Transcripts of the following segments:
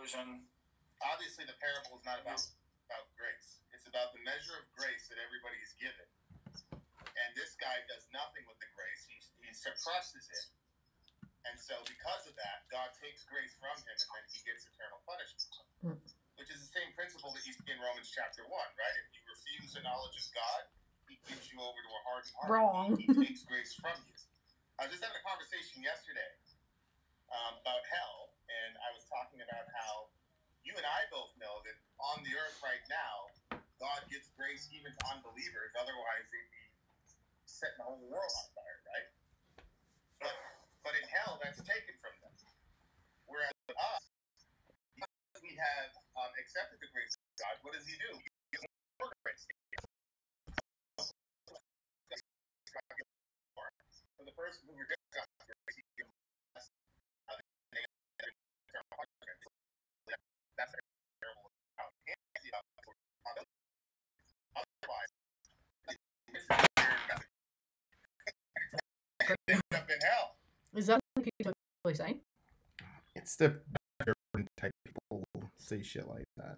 conclusion. Obviously, the parable is not about grace. It's about the measure of grace that everybody is given. And this guy does nothing with the grace. He suppresses it. And so because of that, God takes grace from him and then he gets eternal punishment. Which is the same principle that you see in Romans chapter 1, right? If you refuse the knowledge of God, he gives you over to a hardened heart. Wrong. He takes grace from you. I was just having a conversation yesterday about hell, and I was talking about how you and I both know that on the earth right now, God gives grace even to unbelievers. Otherwise, they'd be setting the whole world on fire, right? But in hell, that's taken from them. Whereas with us, because we have accepted the grace of God, what does he do? He gives more grace. For the person who rejects God's grace, he gives less. That's a terrible outcome. Otherwise, up in hell. Is that what people really say? It's the type people say shit like that.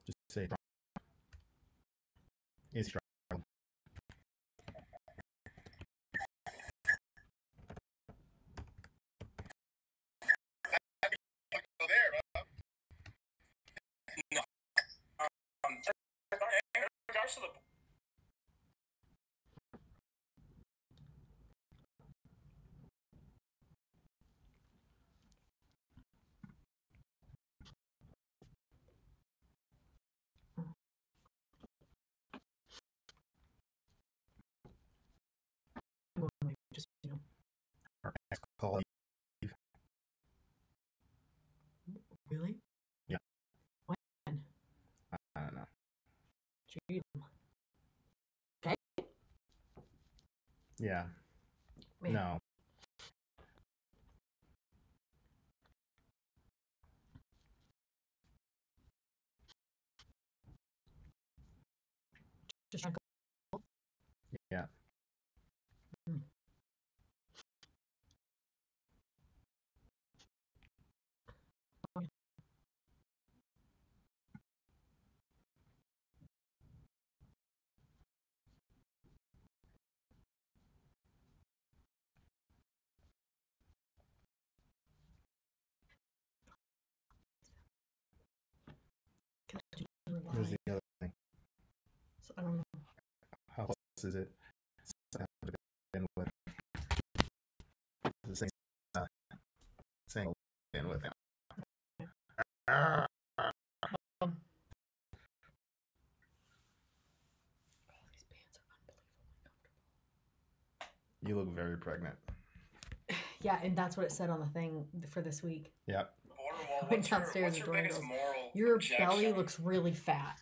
Just say is strong. No. Regards to the Just, Call really? Yeah. When? I don't know. Gee. Okay. Yeah. Man. No. Just trying to Yeah. Here's the other thing. So I don't know. How close is it? In with the same saying in with him. These pants are unbelievably comfortable. You look very pregnant. Yeah, and that's what it said on the thing for this week. Yep. Went downstairs and Dorian goes, your belly looks really fat.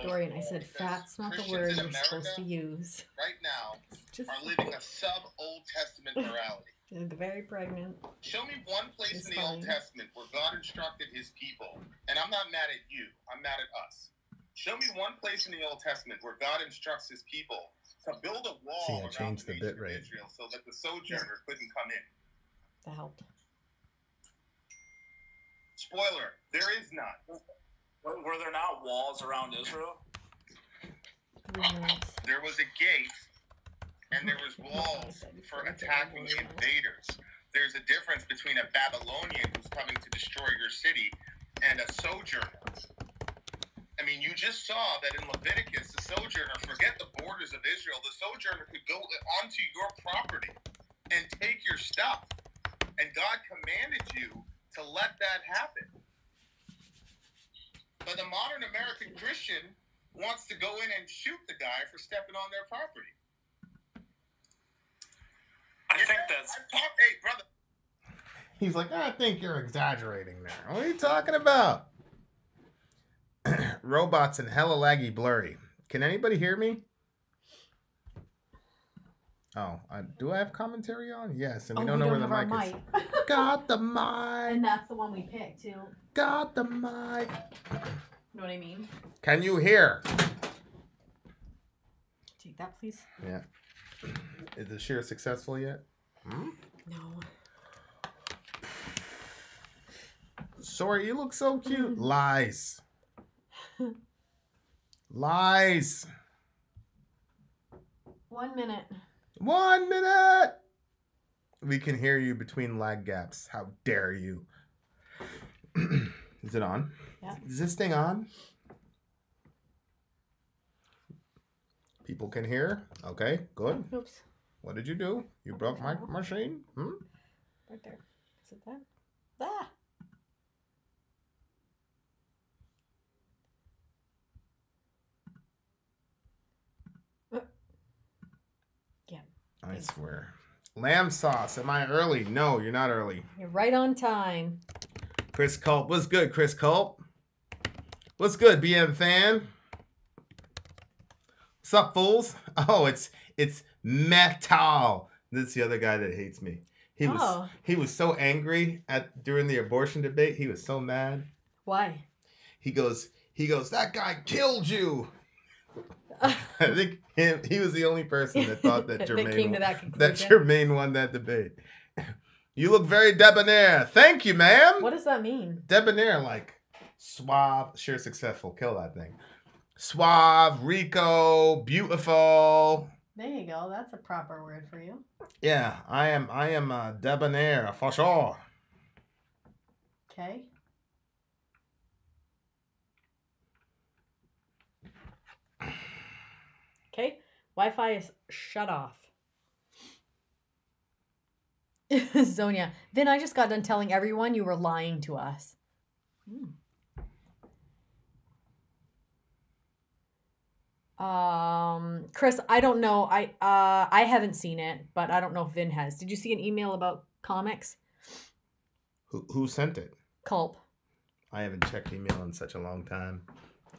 Dorian, I said, fat's not the word you're supposed to use. Right now Just are living a sub-Old Testament morality. very pregnant. Show me one place It's in the Old funny. Testament where God instructed his people, and I'm not mad at you, I'm mad at us. Show me one place in the Old Testament where God instructs his people to build a wall See, I around changed the the nation bit of rate. Israel so that the sojourner couldn't come in. That helped. Spoiler, there is none. were there not walls around Israel? There was a gate, and there was walls for attacking invaders. There's a difference between a Babylonian who's coming to destroy your city and a sojourner. I mean, you just saw that in Leviticus, the sojourner, forget the borders of Israel, the sojourner could go onto your property and take your stuff. And God commanded you to let that happen. But the modern American Christian wants to go in and shoot the guy for stepping on their property. I think that's... Hey, brother. He's like, I think you're exaggerating there. What are you talking about? Robots and hella laggy blurry. Can anybody hear me? Oh, do I have commentary on? Yes, and we don't know where the mic is. Got the mic. And that's the one we picked, too. Got the mic. Know what I mean? Can you hear? Take that, please. Yeah. Is the share successful yet? Hmm? No. Sori, you look so cute. Lies. Lies. 1 minute. 1 minute. We can hear you between lag gaps. How dare you? Is it on? Yeah. Is this thing on? People can hear. Okay, good. Oops. What did you do? You broke my machine? Hmm? Right there. Is it that? Ah! Yeah. I swear. Lamb sauce. Am I early? No, you're not early. You're right on time. Chris Culp. What's good, Chris Culp? What's good, BM fan? What's up, fools? Oh, it's Metal. This is the other guy that hates me. He was so angry during the abortion debate. He was so mad. Why? He goes, that guy killed you. I think he was the only person that thought that Jermaine won that debate. You look very debonair. Thank you, ma'am. What does that mean? Debonair, like suave, sure, successful. Kill that thing. Suave, Rico, beautiful. There you go. That's a proper word for you. Yeah, I am debonair for sure. Okay. Okay. Wi-Fi is shut off. Zonia. Then I just got done telling everyone you were lying to us. Chris, I don't know. I haven't seen it, but I don't know if Vin has. Did you see an email about comics? Who sent it? Culp. I haven't checked email in such a long time.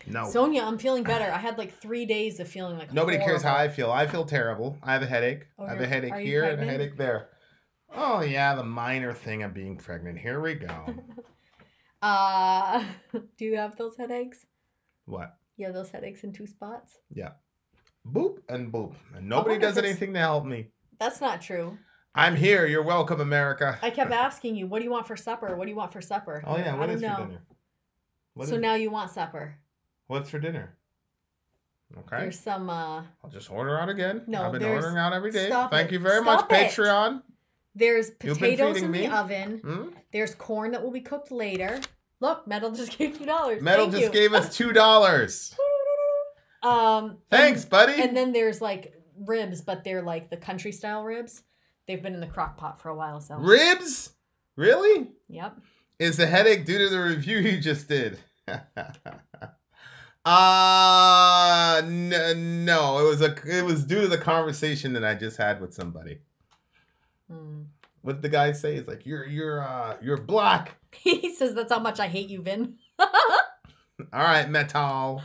No. Sonia, I'm feeling better. I had like 3 days of feeling like nobody horrible. cares how I feel. I feel terrible. I have a headache. I have a headache here and a headache there. Oh yeah, the minor thing of being pregnant. Here we go. Do you have those headaches? What? You have those headaches in 2 spots? Yeah. Boop and boop. And nobody does anything to help me. That's not true. I'm here. You're welcome, America. I kept asking you, what do you want for supper? What do you want for supper? Oh yeah, what is for dinner? So now you want supper. What's for dinner? Okay. There's some I'll just order out again. No, I've been ordering out every day. Stop Thank it. you very Stop much, it. Patreon. There's potatoes in the oven. Hmm? There's corn that will be cooked later. Look, Metal just gave $2. Metal just gave us $2. Thanks, buddy. And then there's like ribs, but they're like the country style ribs. They've been in the crock pot for a while, so. Ribs? Really? Yep. Is the headache due to the review you just did? No. It was due to the conversation that I just had with somebody. What did the guy say? It's like you're black. He says that's how much I hate you, Vin. All right, Metal.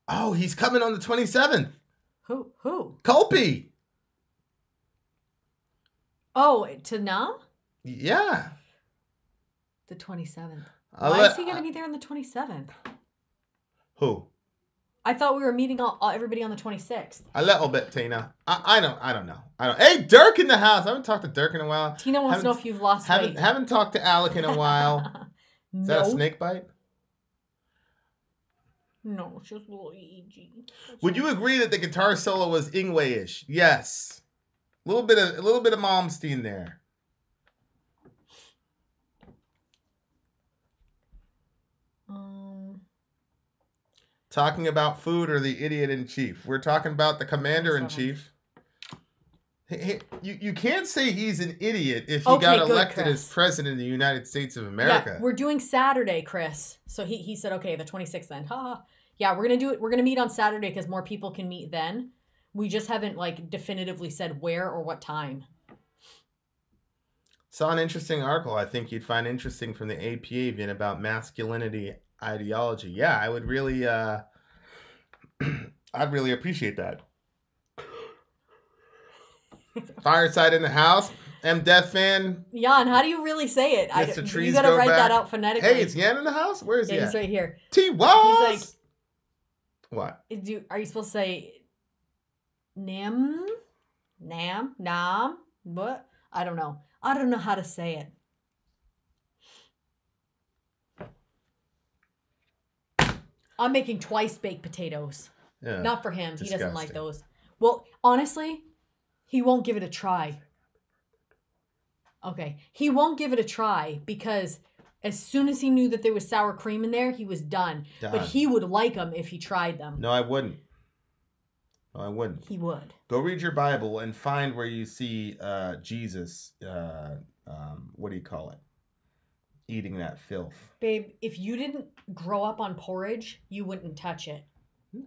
Oh, he's coming on the 27th. Who? Culpy. Oh, to Nam? Yeah. The 27th. Why is he going to be there on the 27th? Who? I thought we were meeting everybody on the 26th. A little bit, Tina. I don't know. Hey, Dirk in the house. I haven't talked to Dirk in a while. Tina wants to know if you've lost weight. Haven't talked to Alec in a while. No. Is that a snake bite? No, it's just a little EEG. Would you agree that the guitar solo was Ingwe-ish? Yes. A little bit of Malmsteen there. Talking about food or the idiot in chief? We're talking about the commander in chief. Hey, you can't say he's an idiot if he got elected as president of the United States of America. Yeah, we're doing Saturday, Chris. So he said, okay, the 26th then. Yeah, we're gonna do it. We're gonna meet on Saturday because more people can meet then. We just haven't like definitively said where or what time. Saw an interesting article I think you'd find interesting from the AP Avian about masculinity ideology. Yeah, I would really, I'd really appreciate that. Fireside in the house. Death fan. Jan, how do you really say it? You gotta write that out phonetically. Hey, is Jan in the house? Where is he? He's right here. T-Was! He's like, what? Are you supposed to say Nam? What? I don't know. I don't know how to say it. I'm making twice baked potatoes. Yeah, not for him. disgusting. He doesn't like those. Well, honestly, he won't give it a try. Okay. He won't give it a try because as soon as he knew that there was sour cream in there, he was done. But he would like them if he tried them. No, I wouldn't. He would. Go read your Bible and find where you see Jesus, what do you call it? Eating that filth. Babe, if you didn't grow up on porridge, you wouldn't touch it.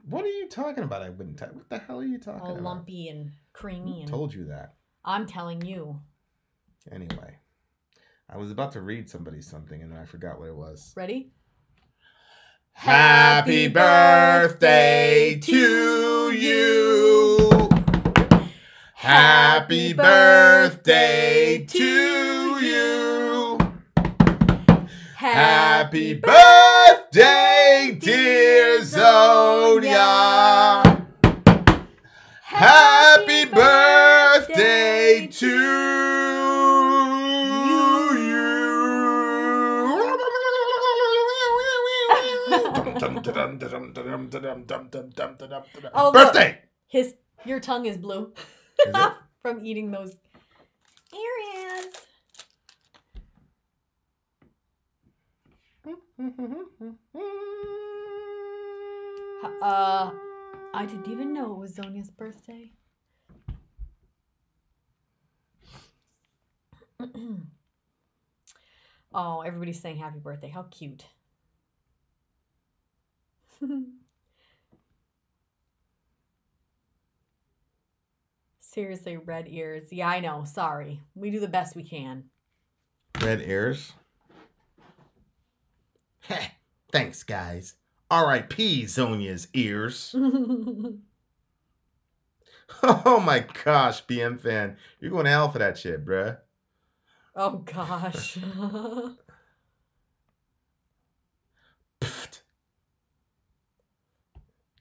What are you talking about? I wouldn't touch. What the hell are you talking about? All lumpy and creamy. Who told you that? I'm telling you. Anyway, I was about to read somebody something and then I forgot what it was. Ready? Happy birthday to you. Happy birthday to you. Happy birthday, dear Zonia. Happy birthday to you. Oh, birthday! Your tongue is blue. From eating those areas. I didn't even know it was Zonia's birthday. Oh, everybody's saying happy birthday. How cute. Seriously, red ears. Yeah, I know. Sorry. We do the best we can. Red ears? Thanks, guys. R.I.P. Zonia's ears. Oh my gosh, BM fan. You're going to hell for that shit, bruh. Oh gosh.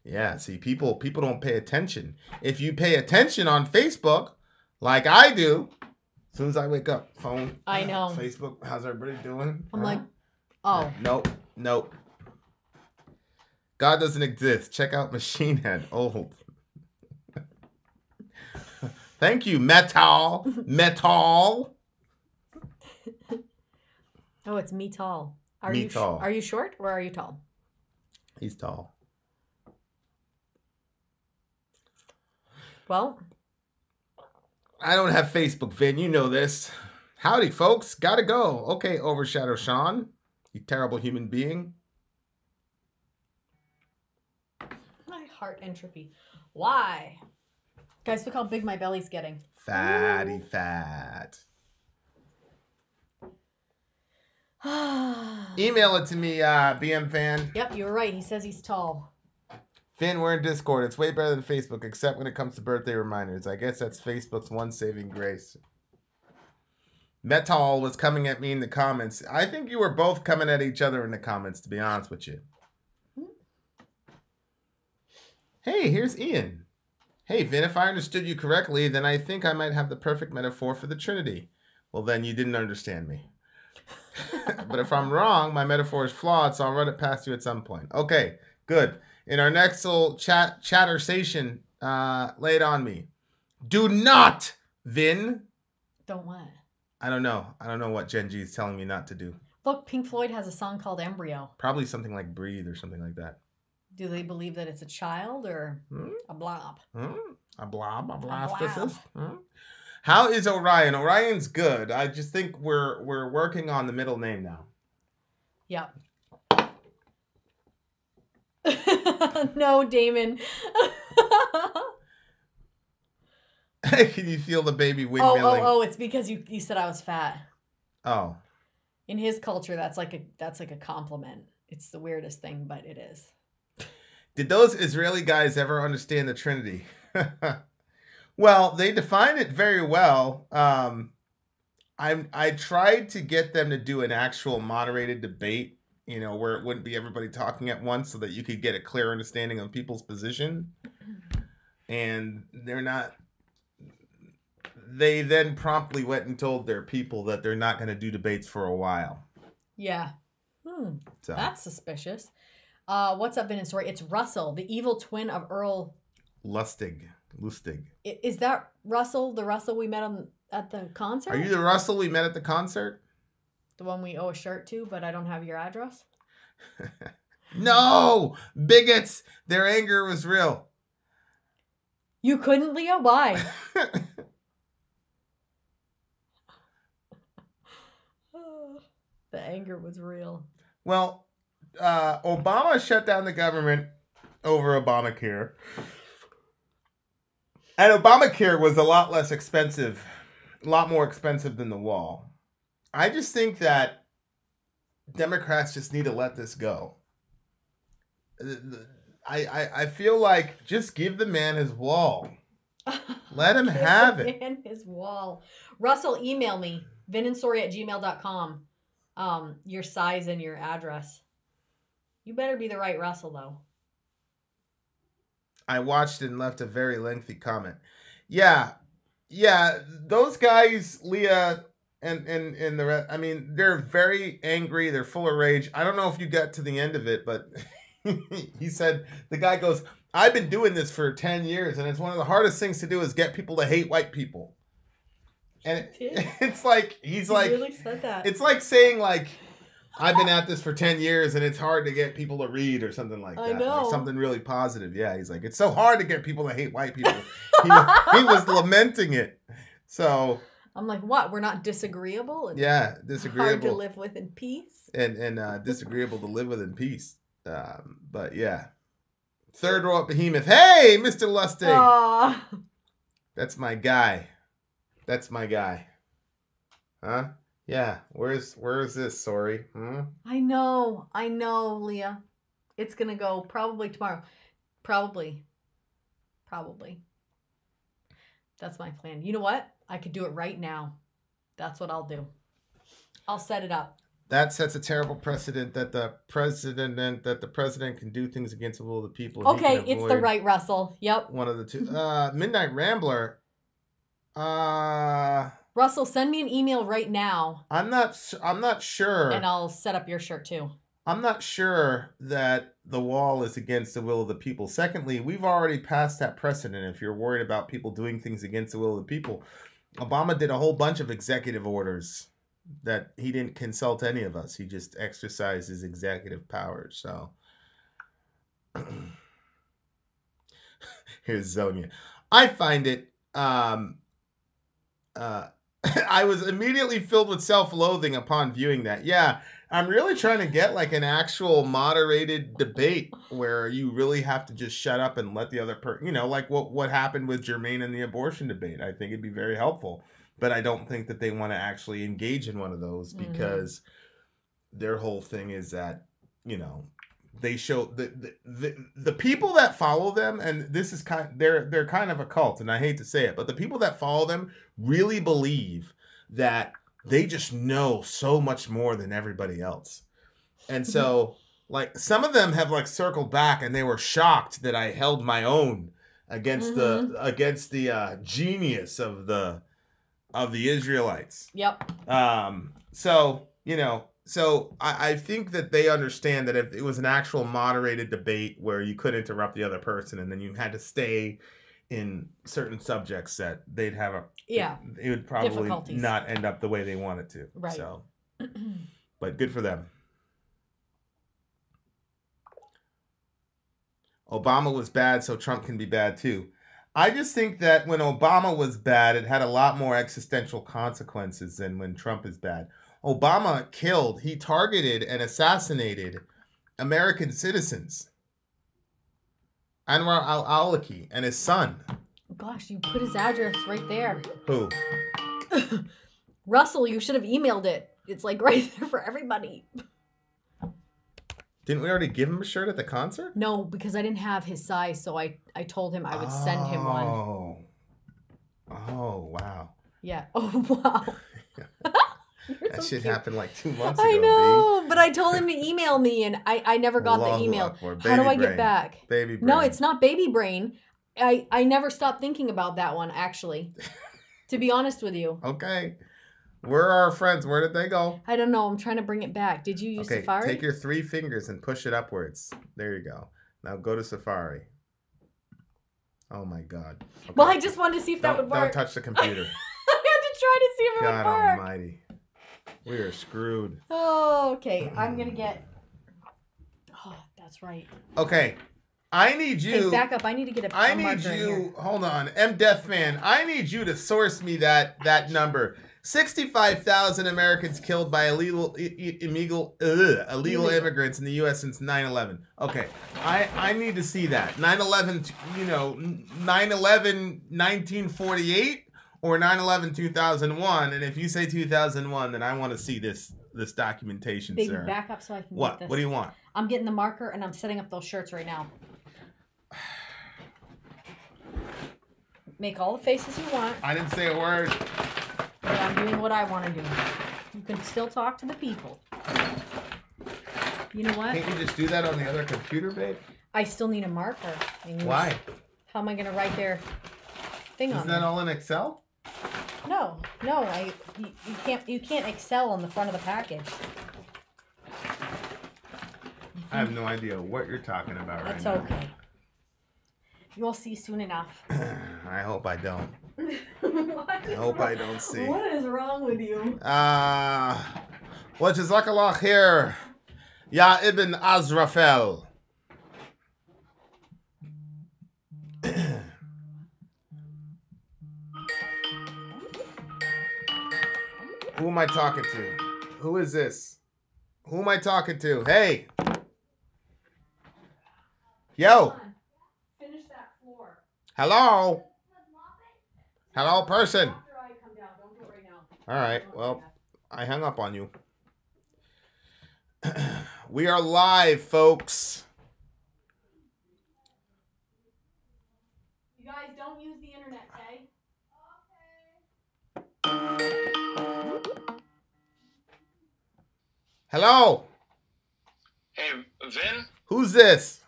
Yeah, see, people don't pay attention. If you pay attention on Facebook, like I do, as soon as I wake up, phone. I know. Facebook, how's everybody doing? I'm like, oh. Nope. God doesn't exist. Check out Machine Head. Old. Thank you, Metal. Oh, it's me tall. Are you short or are you tall? He's tall. Well, I don't have Facebook, Vin. You know this. Howdy, folks. Gotta go. Okay, Overshadow Sean. You terrible human being. My heart entropy. Why? Guys, look how big my belly's getting. Fatty fat. Email it to me, BM fan. Yep, you were right. He says he's tall. Finn, we're in Discord. It's way better than Facebook, except when it comes to birthday reminders. I guess that's Facebook's one saving grace. Metal was coming at me in the comments. I think you were both coming at each other in the comments, to be honest with you. Hey, here's Ian. Hey, Vin, if I understood you correctly, then I think I might have the perfect metaphor for the Trinity. Well, then you didn't understand me. But if I'm wrong, my metaphor is flawed, so I'll run it past you at some point. Okay, good. In our next little chattersation, lay it on me. Do not, Vin. Don't what? I don't know. I don't know what Gen G is telling me not to do. Look, Pink Floyd has a song called Embryo. Probably something like Breathe or something like that. Do they believe that it's a child or a blob? A blob? A blastocyst? How is Orion? Orion's good. I just think we're working on the middle name now. Yep. No, Damon. Can you feel the baby windmilling? Oh, it's because you said I was fat. Oh. In his culture, that's like a compliment. It's the weirdest thing, but it is. Did those Israeli guys ever understand the Trinity? Well, they define it very well. I tried to get them to do an actual moderated debate, where it wouldn't be everybody talking at once, so that you could get a clear understanding of people's position. And they're not. They then promptly went and told their people that they're not going to do debates for a while. Yeah. So. That's suspicious. What's up, Vin and Sori? It's Russell, the evil twin of Earl Lustig. Is that Russell, the Russell we met at the concert? Are you the Russell we met at the concert? The one we owe a shirt to, but I don't have your address? No! Bigots! Their anger was real. You couldn't, Leah? Why? The anger was real. Well, Obama shut down the government over Obamacare. And Obamacare was a lot less expensive, a lot more expensive than the wall. I just think that Democrats just need to let this go. I feel like just give the man his wall. Let him have it. Man his wall. Russell, email me, vinandsori@gmail.com. Your size and your address. You better be the right Russell, though. I watched and left a very lengthy comment. Yeah, those guys, Leah and the rest, I mean, they're very angry. They're full of rage. I don't know if you got to the end of it, but he said, the guy goes, I've been doing this for 10 years, and it's one of the hardest things to do is get people to hate white people. And it's like, he really said that. It's like saying, like, I've been at this for 10 years and it's hard to get people to read or something like that. I know. Like something really positive. Yeah, he's like, it's so hard to get people to hate white people. he was lamenting it. So I'm like, what? We're not disagreeable? Yeah, disagreeable. Hard to live with in peace? And disagreeable to live with in peace. But yeah. Third row up behemoth. Hey, Mr. Lustig. Aww. That's my guy. Huh? Yeah, where is this, Sori? I know, Leah. It's gonna go probably tomorrow. Probably. That's my plan. You know what? I could do it right now. That's what I'll do. I'll set it up. That sets a terrible precedent that the president can do things against the will of the people. Okay, it's the right Russell. Yep. One of the two. Midnight Rambler. Russell, send me an email right now. I'm not sure. And I'll set up your shirt too. I'm not sure that the wall is against the will of the people. Secondly, we've already passed that precedent. If you're worried about people doing things against the will of the people, Obama did a whole bunch of executive orders that he didn't consult any of us. He just exercised his executive powers. So here's Zonia. I find it I was immediately filled with self-loathing upon viewing that. Yeah, I'm really trying to get like an actual moderated debate where you really have to just shut up and let the other person, like what happened with Jermaine and the abortion debate. I think it'd be very helpful, but I don't think that they want to actually engage in one of those because their whole thing is that, they show the people that follow them, and this is they're kind of a cult, and I hate to say it, but the people that follow them really believe that they just know so much more than everybody else. And so like some of them have like circled back and they were shocked that I held my own against the genius of the Israelites. Yep. So I think that they understand that if it was an actual moderated debate where you could interrupt the other person and then you had to stay in certain subjects, that they'd have it would probably not end up the way they want it to. Right. So, but good for them. Obama was bad, so Trump can be bad too. I just think that when Obama was bad, it had a lot more existential consequences than when Trump is bad. Obama he targeted and assassinated American citizens. Anwar al-Awlaki and his son. Gosh, you put his address right there. Who? Russell, you should have emailed it. it's like right there for everybody. Didn't we already give him a shirt at the concert? No, because I didn't have his size, so I told him I would send him one. Oh, wow. Yeah. Oh, wow. That shit happened like 2 months ago. I know, but I told him to email me, and I never got the email. How do I get back? Baby brain. No, it's not baby brain. I never stopped thinking about that one, actually. To be honest with you. Okay. Where are our friends? Where did they go? I don't know. I'm trying to bring it back. Did you use Safari? Take your 3 fingers and push it upwards. There you go. Now go to Safari. Oh my God. Okay. Well, I just wanted to see if that would work. Don't touch the computer. I had to try to see if it would work. God almighty. We are screwed. Oh, okay. I'm going to get... Oh, that's right. Okay. I need you... Hey, back up. I need to get a marker in here. Hold on. M-Death Fan. I need you to source me that number. 65,000 Americans killed by illegal immigrants in the U.S. since 9/11. Okay, I need to see that. 9/11, 9/11, 1948 or 9/11, 2001. And if you say 2001, then I want to see this documentation, Baby, sir. back up so I can What? get this. What do you want? I'm getting the marker and I'm setting up those shirts right now. Make all the faces you want. I didn't say a word. But I'm doing what I want to do. You can still talk to the people. You know what? Can't you just do that on the other computer, babe? I still need a marker. Why? How am I going to write their thing on? Isn't that all in Excel? No. You can't Excel on the front of the package. I have no idea what you're talking about right now. That's okay. You'll see soon enough. I hope I don't. I hope I don't see. What is wrong with you? What is Zakalach here? Ya Ibn Azrafel. Who am I talking to? Who is this? Who am I talking to? Hey! Yo! Finish that floor. Hello? Hello, person. After I come down. Don't do it right now. All right. Well, I hung up on you. We are live, folks. You guys don't use the internet, okay? Hello. Hey, Vin? Who's this?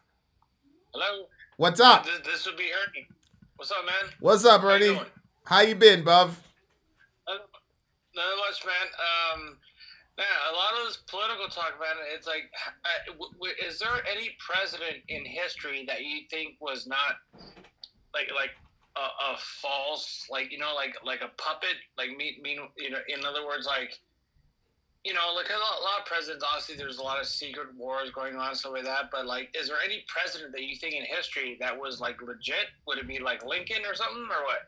Hello? What's up? This would be Ernie. What's up, man? What's up, Ernie? How you been, buv? Not much, man. Man, a lot of this political talk, man, it's like, is there any president in history that you think was not like a false, like a puppet, in other words, like a lot of presidents, obviously there's a lot of secret wars going on and stuff like that, but like, is there any president that you think in history that was like legit? Would it be like Lincoln or something, or what?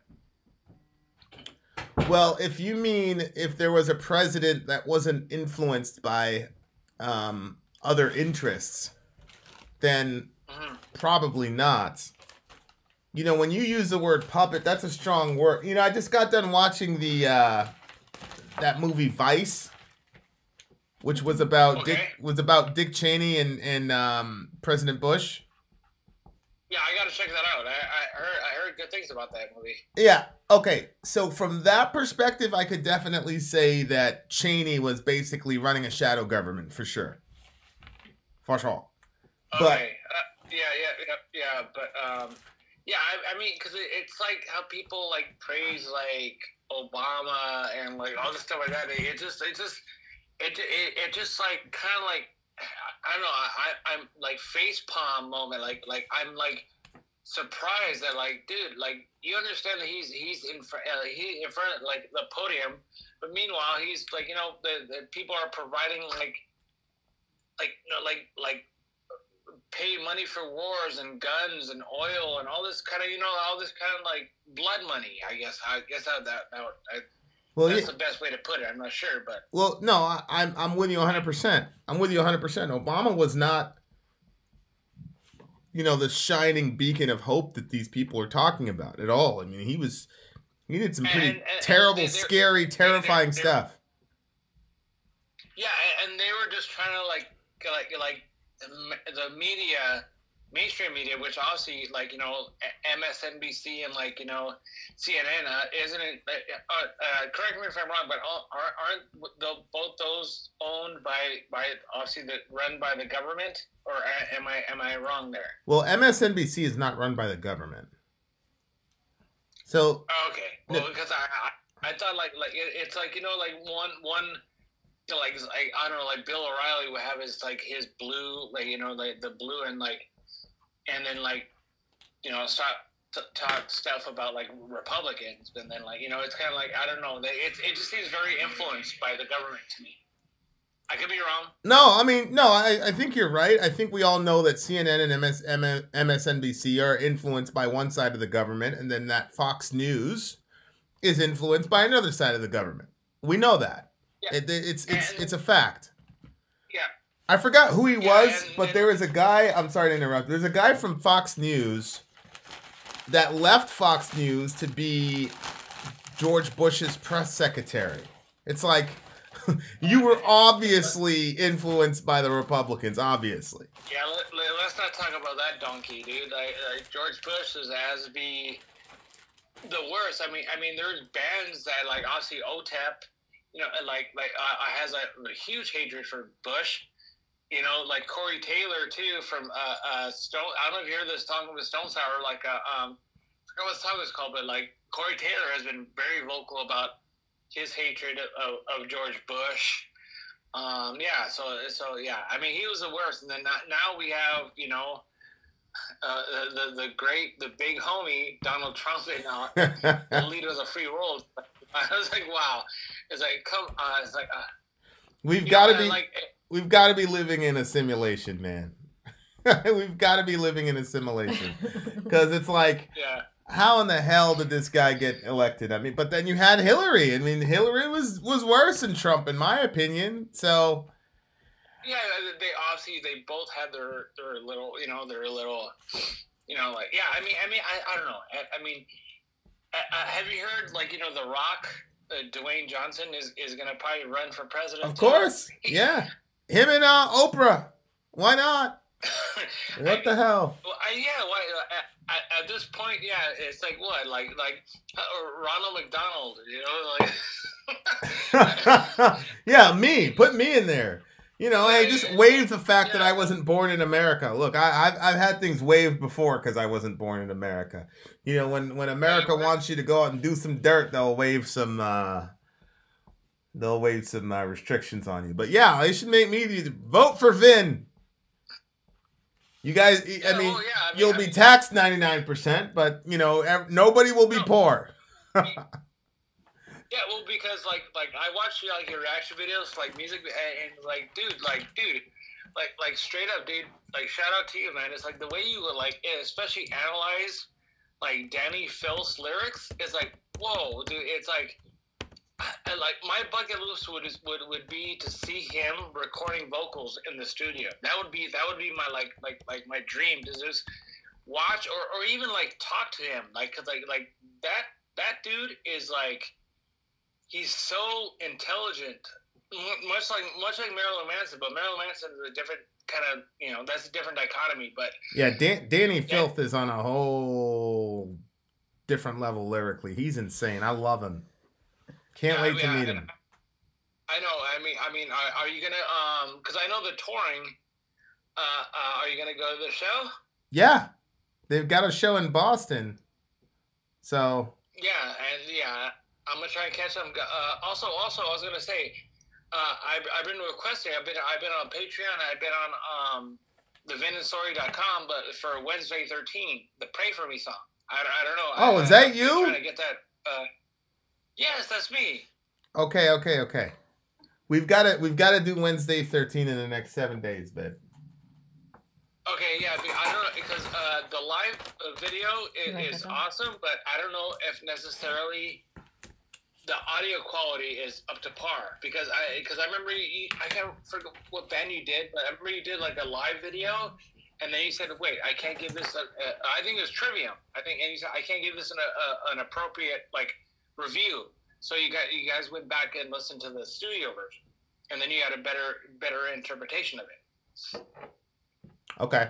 Well, if you mean if there was a president that wasn't influenced by other interests, then probably not. When you use the word puppet, that's a strong word. I just got done watching that movie Vice, which was about Dick Cheney and President Bush. Yeah, I gotta check that out. I heard good things about that movie. Yeah. Okay. So from that perspective, I could definitely say that Cheney was basically running a shadow government for sure. For sure. Okay. But I mean, because it's like how people like praise like Obama and like all this stuff like that. It just like kind of like. I don't know. I'm like face palm moment. Like I'm like surprised that like, dude, like you understand that he's in front of like the podium, but meanwhile he's like the people are providing like pay money for wars and guns and oil and all this kind of all this kind of like blood money. I guess that's the best way to put it. I'm not sure, but no, I'm with you 100%. I'm with you 100%. Obama was not, the shining beacon of hope that these people are talking about at all. I mean, he did some pretty terrible, scary, terrifying stuff. Yeah, and they were just trying to like the media, mainstream media, which obviously like MSNBC and like CNN, isn't it? Correct me if I'm wrong, but aren't both those owned by obviously run by the government, or am I wrong there? Well, MSNBC is not run by the government. So okay, well, because I thought like it's like like one. Like I don't know, like Bill O'Reilly would have his blue, like the blue and then talk stuff about like Republicans, and then it's kind of like I don't know, it just seems very influenced by the government to me. I could be wrong. No, I mean I think you're right. I think we all know that CNN and MSNBC are influenced by one side of the government, and then that Fox News is influenced by another side of the government. We know that. Yeah. It's a fact. Yeah. I forgot who he was, but there was a guy, I'm sorry to interrupt, there's a guy from Fox News that left Fox News to be George Bush's press secretary. It's like, you were obviously influenced by the Republicans, obviously. Yeah, let's not talk about that donkey, dude. Like George Bush is as the worst. I mean, there's bands that like obviously OTEP, has a huge hatred for Bush. Like Corey Taylor too from Stone. I don't know if you heard this song with Stone Sour. Like I forgot what the song is called, but like Corey Taylor has been very vocal about his hatred of George Bush. Yeah. So yeah. I mean, he was the worst, and then now we have the big homie Donald Trump, the leader of the free world. I was like, wow. It's like, come on. It's like, we've got to be living in a simulation, man. We've got to be living in a simulation, because it's like, yeah. How in the hell did this guy get elected? I mean, but then you had Hillary. I mean, Hillary was worse than Trump, in my opinion. So. Yeah, they both had their little, like, yeah. I mean, I don't know. I mean. Have you heard, like, The Rock, Dwayne Johnson is going to probably run for president? Of course. Yeah. Him and Oprah. Why not? What the hell? Well, at this point, yeah, it's like what? Like Ronald McDonald, like. Yeah, me. Put me in there. Hey, just waive the fact that I wasn't born in America. Look, I've had things waived before because I wasn't born in America. When America wants you to go out and do some dirt, they'll waive some restrictions on you. But yeah, they should make me vote for Vin. You guys, you'll be taxed 99%, but nobody will be poor. Yeah, well, because like I watch your reaction videos, like music, and dude, straight up, dude, like shout out to you, man. It's like the way you especially analyze like Danny Filth's lyrics is like, whoa, dude. It's like my bucket list would be to see him recording vocals in the studio. That would be my like my dream to just watch or even like talk to him, like, cause like that dude is like. He's so intelligent, much like Marilyn Manson, but Marilyn Manson is a different kind of, that's a different dichotomy. But yeah, Danny Filth is on a whole different level lyrically. He's insane. I love him. Can't wait to meet him. I know. I mean, are you gonna? Because I know the touring. Are you gonna go to the show? Yeah, they've got a show in Boston. So. Yeah, and yeah. I'm gonna try and catch them. Also, I was gonna say, I've been requesting. I've been on Patreon. I've been on thevinandsori.com, but for Wednesday 13, the Pray For Me song. I don't know. Oh, is that you? I'm trying to get that. Yes, that's me. Okay. We've got to do Wednesday 13 in the next 7 days, babe. Okay, yeah, I don't know, because the live video is awesome, but I don't know if necessarily the audio quality is up to par, because I remember I can't forget what band you did, but I remember you did like a live video, and then you said, "Wait, I can't give this." I think it was Trivium. And you said, "I can't give this an appropriate like review." So you guys went back and listened to the studio version. and then you had a better interpretation of it. Okay.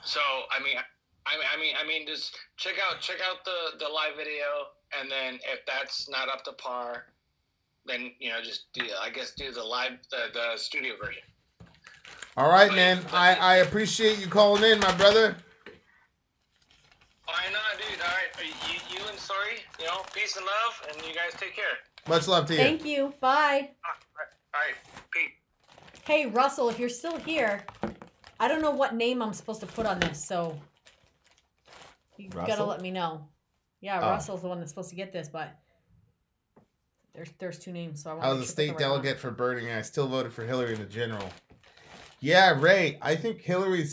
So I mean, just check out the live video, and then if that's not up to par, then just do the live the studio version. All right, man. I appreciate you calling in, my brother. I know, dude. All right, you and Sori, peace and love, and you guys take care. Much love to you. Thank you. Bye. All right, peace. Hey, Russell, if you're still here, I don't know what name I'm supposed to put on this, so you gotta let me know. Yeah, Russell's the one that's supposed to get this, but there's two names, so I was a state delegate for Burning, and I still voted for Hillary in the general. Yeah, Ray, I think Hillary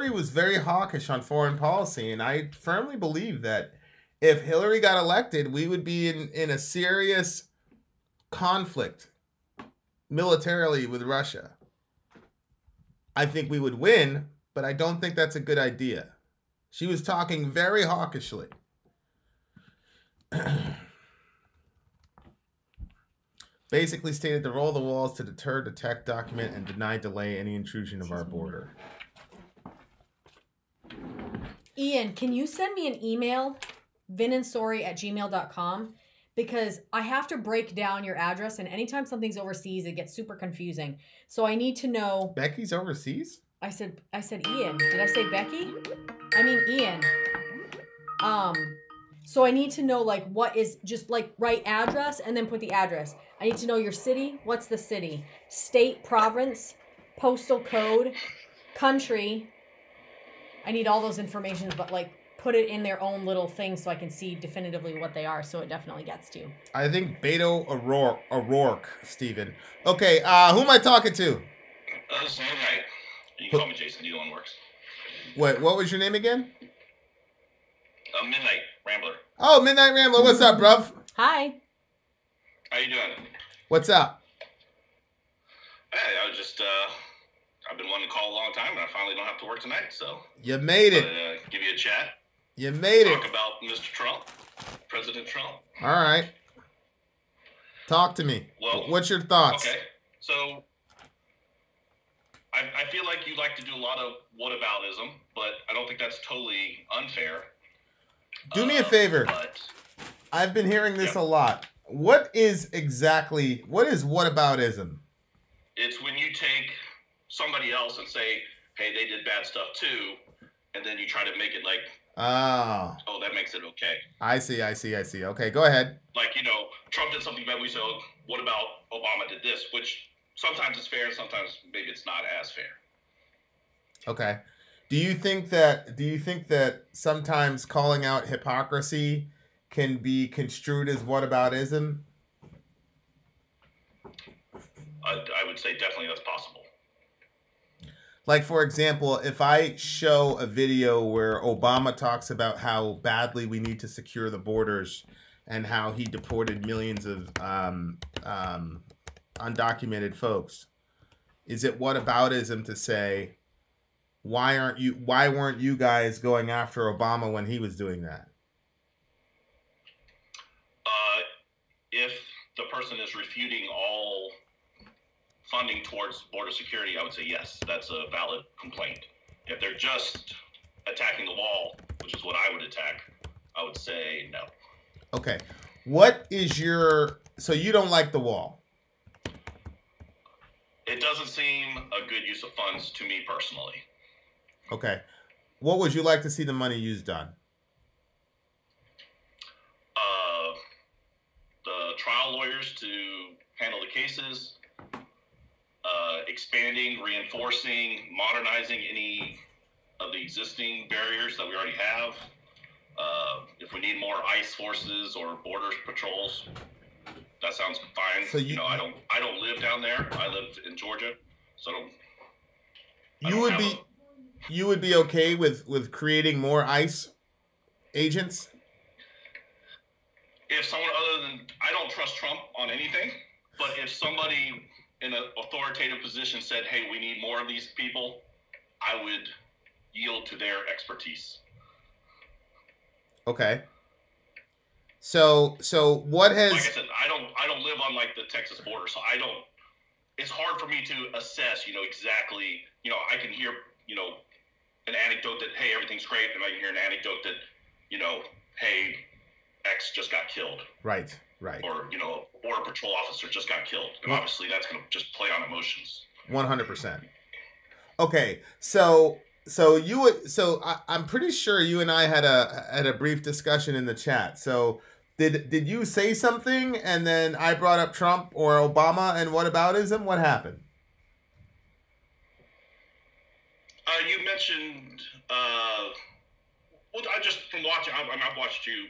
was very hawkish on foreign policy, and I firmly believe that if Hillary got elected, we would be in a serious conflict militarily with Russia. I think we would win, but I don't think that's a good idea. She was talking very hawkishly. Basically stated the role of the walls to deter, detect, document, and deny, delay any intrusion of our border. Ian, can you send me an email, vinandsori@gmail.com? Because I have to break down your address, and anytime something's overseas, it gets super confusing. So I need to know... Becky's overseas? I said Ian. Did I say Becky? I mean Ian. So I need to know, like, what is... Just, like, write address and then put the address. I need to know your city. What's the city? State, province, postal code, country. I need all those informations, but, like, put it in their own little thing so I can see definitively what they are, so it definitely gets to. I think Beto O'Rourke, Steven. Okay, who am I talking to? This is Midnight. You can call me Jason. Either one works. Wait, what was your name again? Midnight Rambler. Oh, Midnight Rambler. What's up, bruv? Hi. How you doing? What's up? Hey, I was just, I've been wanting to call a long time, and I finally don't have to work tonight, so... You made it. Give you a chat. You made it. Talk about Mr. Trump, President Trump. All right. Talk to me. Well, what's your thoughts? Okay, so... I feel like you like to do a lot of whataboutism, but I don't think that's totally unfair. Do me a favor. But, I've been hearing this a lot. What is whataboutism? It's when you take somebody else and say, hey, they did bad stuff too, and then you try to make it like, oh, that makes it okay. I see. Okay, go ahead. Like, Trump did something bad, we say, oh, what about Obama did this? Which sometimes it's fair, sometimes maybe it's not as fair. Okay. Do you think that sometimes calling out hypocrisy can be construed as whataboutism? I would say definitely that's possible. Like, for example, if I show a video where Obama talks about how badly we need to secure the borders and how he deported millions of undocumented folks, is it whataboutism to say, why weren't you guys going after Obama when he was doing that? If the person is refuting all funding towards border security, I would say yes, that's a valid complaint. If they're just attacking the wall, which is what I would attack, I would say no. Okay. So you don't like the wall? It doesn't seem a good use of funds to me personally. Okay. What would you like to see the money used on? The trial lawyers to handle the cases, expanding, reinforcing, modernizing any of the existing barriers that we already have. If we need more ICE forces or border patrols, that sounds fine. So I don't live down there. I live in Georgia, so you would be okay with creating more ICE agents? If someone other than, I don't trust Trump on anything, but if somebody in an authoritative position said, hey, we need more of these people, I would yield to their expertise. Okay. So what has... Like I said, I don't live on like the Texas border, so I don't it's hard for me to assess, exactly, I can hear, an anecdote that, hey, everything's great, and I can hear an anecdote that, hey, X just got killed. Right. Or, a border patrol officer just got killed. And obviously that's going to just play on emotions. 100%. Okay, I'm pretty sure you and I had a brief discussion in the chat. So did you say something and then I brought up Trump or Obama and whataboutism? What happened? You mentioned, I just, from watching, I've watched you,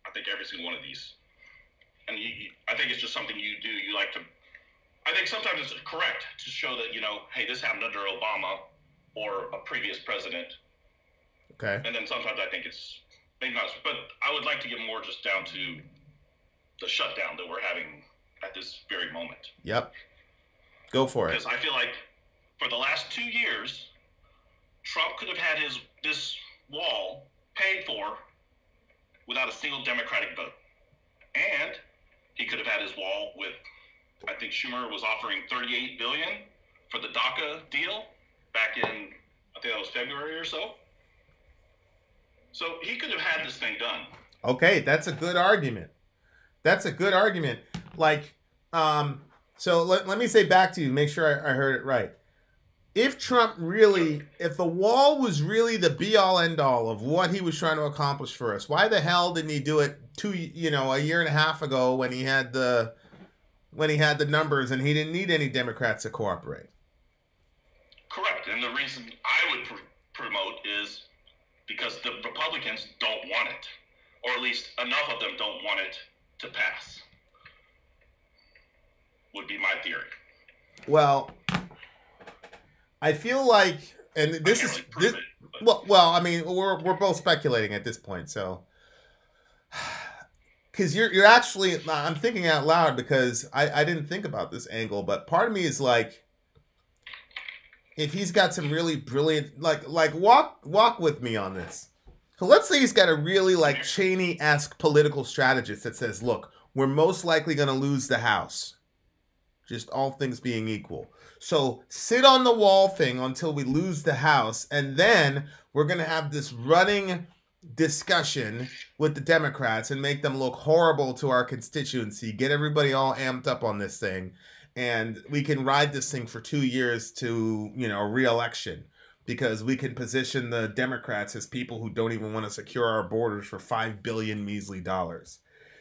I think, every single one of these. And I think it's just something you do. You like to, I think sometimes it's correct to show that, hey, this happened under Obama or a previous president. Okay. And then sometimes I think it's maybe not, but I would like to get more just down to the shutdown that we're having at this very moment. Yep. Go for it. Because I feel like for the last 2 years, Trump could have had this wall paid for without a single Democratic vote. And he could have had his wall with, I think Schumer was offering $38 billion for the DACA deal back in, I think that was February or so. So he could have had this thing done. Okay, that's a good argument. Like, so let me say back to you, make sure I heard it right. If the wall was really the be-all end-all of what he was trying to accomplish for us, why the hell didn't he do it a year and a half ago when he had the numbers and he didn't need any Democrats to cooperate? Correct. And the reason I would promote is because the Republicans don't want it, or at least enough of them don't want it to pass, would be my theory. Well, I feel like, and this is really this. Well, I mean, we're both speculating at this point, so because you're actually, I'm thinking out loud because I didn't think about this angle, but part of me is like, if he's got some really brilliant, like walk with me on this. So let's say he's got a really like Cheney-esque political strategist that says, look, we're most likely going to lose the House, just all things being equal. So sit on the wall thing until we lose the House, and then we're going to have this running discussion with the Democrats and make them look horrible to our constituency, get everybody all amped up on this thing, and we can ride this thing for 2 years to, re-election, because we can position the Democrats as people who don't even want to secure our borders for $5 billion measly dollars.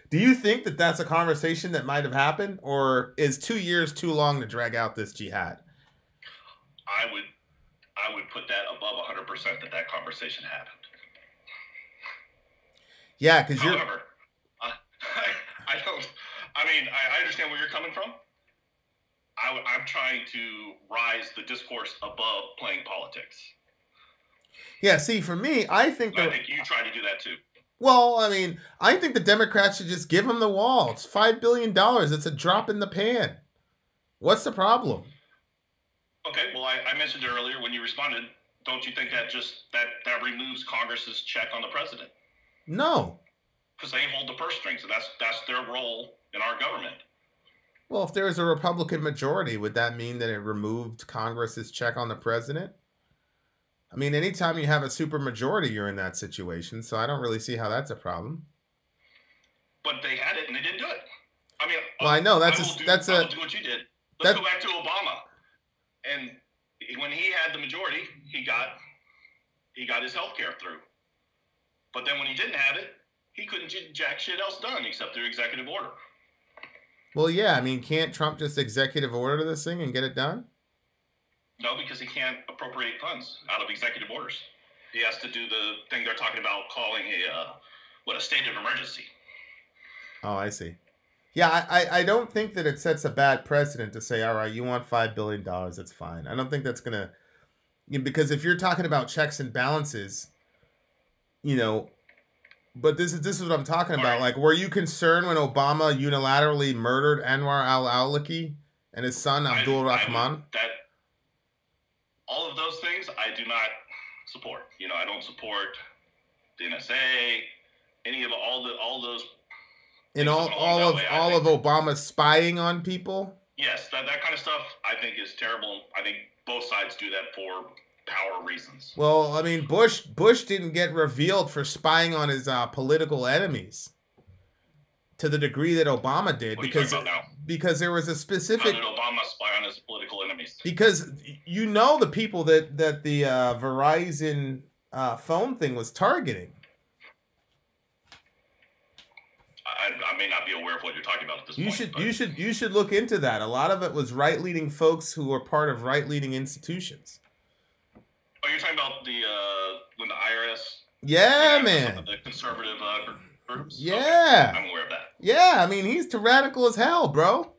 Do you think that that's a conversation that might have happened, or is 2 years too long to drag out this jihad? I would put that above 100% that conversation happened. Yeah, because however, I understand where you're coming from. I'm trying to rise the discourse above playing politics. Yeah, see, for me, I think you try to do that too. Well, I mean, I think the Democrats should just give him the wall. It's $5 billion. It's a drop in the pan. What's the problem? Okay, well, I mentioned earlier when you responded, don't you think that removes Congress's check on the president? No. Because they hold the purse strings, and that's their role in our government. Well, if there was a Republican majority, would that mean that it removed Congress's check on the president? I mean, anytime you have a supermajority, you're in that situation, so I don't really see how that's a problem. But they had it, and they didn't do it. I mean, well, I know I will do what you did. Let's go back to Obama, and when he had the majority, he got his health care through. But then when he didn't have it, he couldn't get jack shit else done except through executive order. Well, yeah, I mean, can't Trump just executive order this thing and get it done? No, because he can't appropriate funds out of executive orders. He has to do the thing they're talking about calling a state of emergency. Oh, I see. Yeah, I don't think that it sets a bad precedent to say, all right, you want $5 billion, that's fine. I don't think that's going to, because if you're talking about checks and balances, but this is what I'm talking about. Right. Like, were you concerned when Obama unilaterally murdered Anwar al-Awlaki and his son, Abdul Rahman? All of those things I do not support. I don't support the NSA, any of all those. And all of Obama spying on people? Yes, that kind of stuff I think is terrible. I think both sides do that for power reasons. Well, I mean, Bush didn't get revealed for spying on his political enemies to the degree that Obama did, because there was a specific. How did Obama spy on his political enemies? Because you know the people that the Verizon phone thing was targeting. I may not be aware of what you're talking about at this point. You should look into that. A lot of it was right-leaning folks who were part of right-leaning institutions. Oh, you're talking about when the IRS? Yeah, man. The conservative groups? Yeah. Okay, I'm aware of that. Yeah, I mean, he's tyrannical as hell, bro.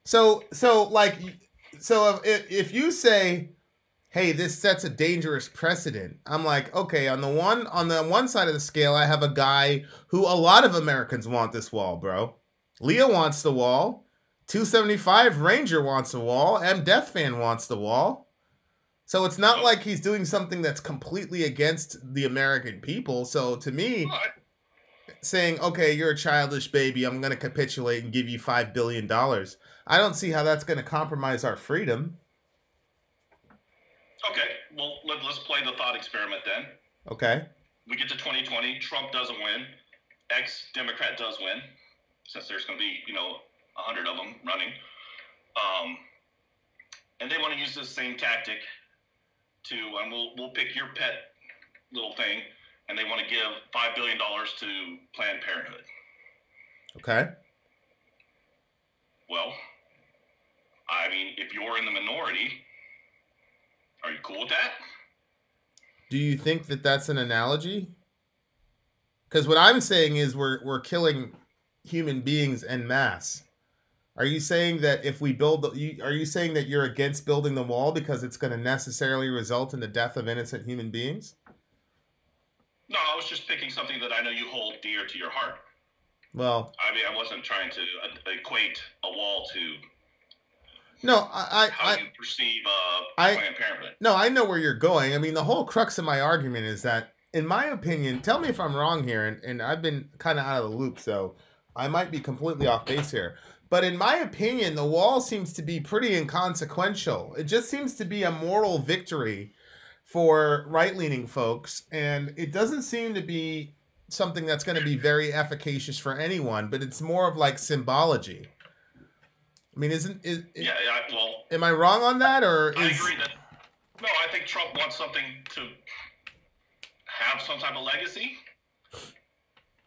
So if you say, hey, this sets a dangerous precedent, I'm like, okay, on the one side of the scale, I have a guy who a lot of Americans want this wall, bro. Leah wants the wall. 275 Ranger wants the wall. M Death Fan wants the wall. So it's not like he's doing something that's completely against the American people. So to me, saying, okay, you're a childish baby, I'm going to capitulate and give you $5 billion. I don't see how that's going to compromise our freedom. Okay, well, let's play the thought experiment then. Okay. We get to 2020, Trump doesn't win, ex-Democrat does win, since there's going to be, 100 of them running. And they want to use this same tactic and we'll pick your pet little thing, and they want to give $5 billion to Planned Parenthood. Okay. Well, I mean, if you're in the minority, are you cool with that? Do you think that that's an analogy? Because what I'm saying is we're killing human beings en masse. Are you saying that if we are you saying that you're against building the wall because it's going to necessarily result in the death of innocent human beings? No, I was just picking something that I know you hold dear to your heart. Well, I mean, I wasn't trying to equate a wall to how you perceive Planned Parenthood. No, I know where you're going. I mean, the whole crux of my argument is that, in my opinion, tell me if I'm wrong here, and I've been kind of out of the loop, so I might be completely off base here. But in my opinion, the wall seems to be pretty inconsequential. It just seems to be a moral victory for right-leaning folks, and it doesn't seem to be something that's going to be very efficacious for anyone, but it's more of like symbology. I mean, well, am I wrong on that, or I agree that. No, I think Trump wants something to have some type of legacy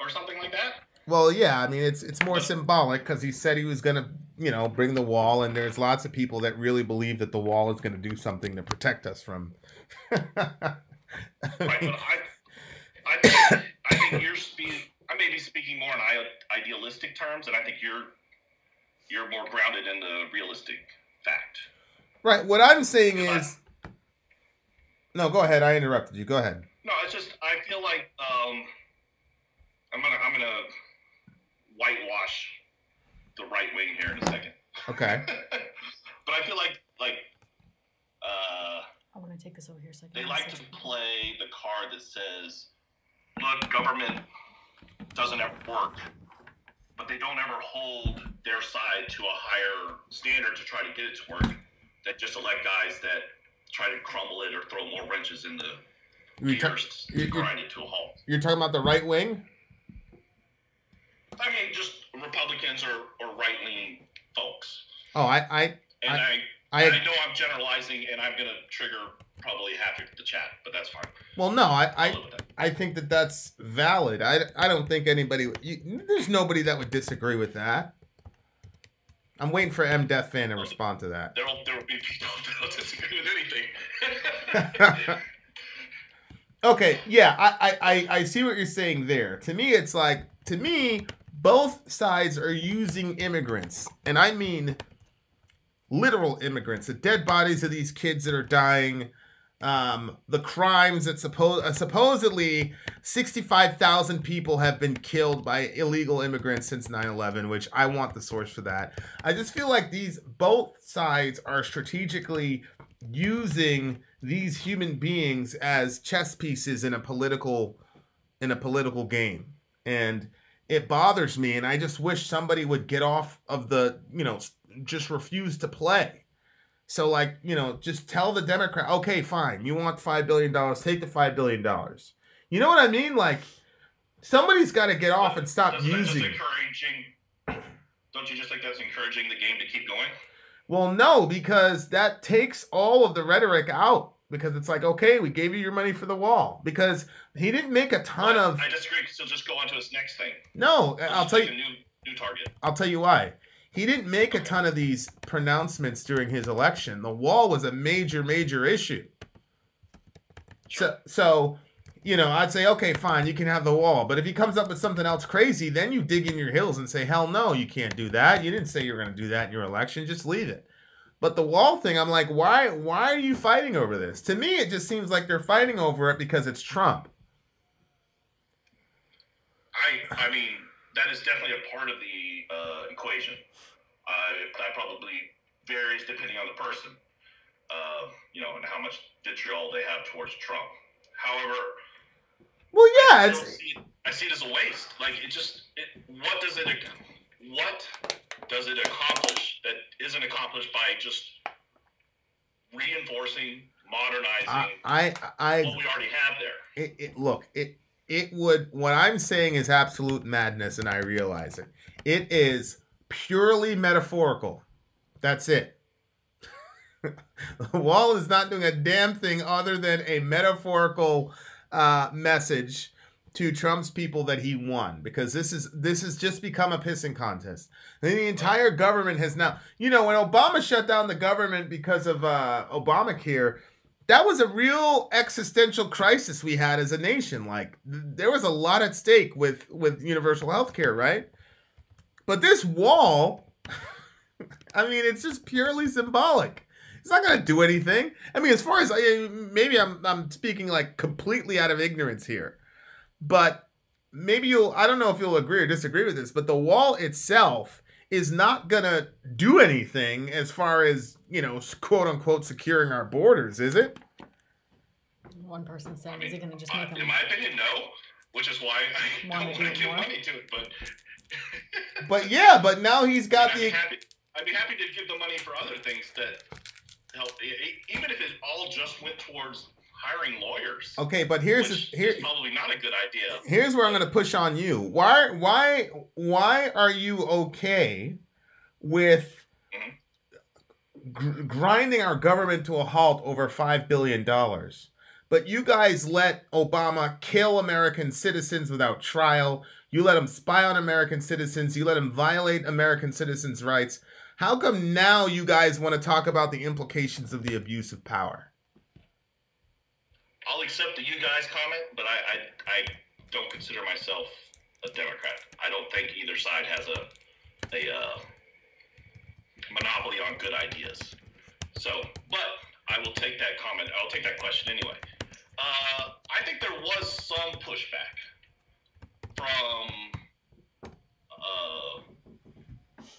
or something like that. Well, yeah, I mean, it's more symbolic because he said he was going to, bring the wall, and there's lots of people that really believe that the wall is going to do something to protect us from. Right, but I think I may be speaking more in idealistic terms, and I think you're more grounded in the realistic fact. Right. What I'm saying is, no, go ahead. I interrupted you. Go ahead. No, it's just I feel like I'm gonna whitewash the right wing here in a second. Okay. But I feel like I want to take this over here. So they like to play the card that says, look, government doesn't ever work, but they don't ever hold their side to a higher standard to try to get it to work. That just elect guys that try to crumble it or throw more wrenches in the gears to grind it to a halt. You're talking about the right wing? I mean, just Republicans or right-leaning folks. Oh, I know I'm generalizing, and I'm going to trigger probably half of the chat, but that's fine. Well, no, I think that that's valid. I don't think anybody... there's nobody that would disagree with that. I'm waiting for M Death Fan to respond to that. There will be people that don't disagree with anything. Okay, yeah, I see what you're saying there. To me, both sides are using immigrants, and I mean literal immigrants, the dead bodies of these kids that are dying, the crimes that supposedly 65,000 people have been killed by illegal immigrants since 9/11, which I want the source for that. I just feel like both sides are strategically using these human beings as chess pieces in a political game, and it bothers me. And I just wish somebody would get off of the just refuse to play. So, like, you know, just tell the Democrat, okay, fine, you want $5 billion, take the $5 billion. You know what I mean? Like, somebody's got to get off and stop using. Don't you just think that's encouraging the game to keep going? Well, no, because that takes all of the rhetoric out. Because it's like, okay, we gave you your money for the wall. Because he didn't make a ton of. I disagree. So just go on to his next thing. No, I'll tell you. New target. I'll tell you why. He didn't make a ton of these pronouncements during his election. The wall was a major, major issue. Sure. So, you know, I'd say, okay, fine, you can have the wall. But if he comes up with something else crazy, then you dig in your heels and say, hell no, you can't do that. You didn't say you were going to do that in your election. Just leave it. But the wall thing, I'm like, why are you fighting over this? To me, it just seems like they're fighting over it because it's Trump. I mean, that is definitely a part of the equation. That probably varies depending on the person, you know, and how much vitriol they have towards Trump. However, well, yeah, I see it as a waste. Like, what does it accomplish that isn't accomplished by just reinforcing, modernizing what we already have there? It would. What I'm saying is absolute madness, and I realize it. It is purely metaphorical. That's it. The wall is not doing a damn thing other than a metaphorical message to Trump's people that he won, because this has just become a pissing contest. And the entire government has now, you know, when Obama shut down the government because of Obamacare, that was a real existential crisis we had as a nation. Like, there was a lot at stake with universal health care, right? But this wall, I mean, it's just purely symbolic. It's not going to do anything. I mean, as far as, maybe I'm speaking like completely out of ignorance here. But maybe I don't know if you'll agree or disagree with this, but the wall itself is not going to do anything as far as, you know, quote unquote, securing our borders, is it? One person said, is it going to just make them... In my opinion, no, which is why I don't want to give money to it. But yeah, but now he's got I'd be happy to give the money for other things that help, even if it all just went towards hiring lawyers. Okay, but here's probably not a good idea. Here's where I'm going to push on you. Why are you okay with grinding our government to a halt over $5 billion? But you guys let Obama kill American citizens without trial. You let him spy on American citizens. You let him violate American citizens' rights. How come now you guys want to talk about the implications of the abuse of power? I'll accept the you guys comment, but I don't consider myself a Democrat. I don't think either side has a monopoly on good ideas. So, but I will take that comment. I'll take that question anyway. I think there was some pushback from,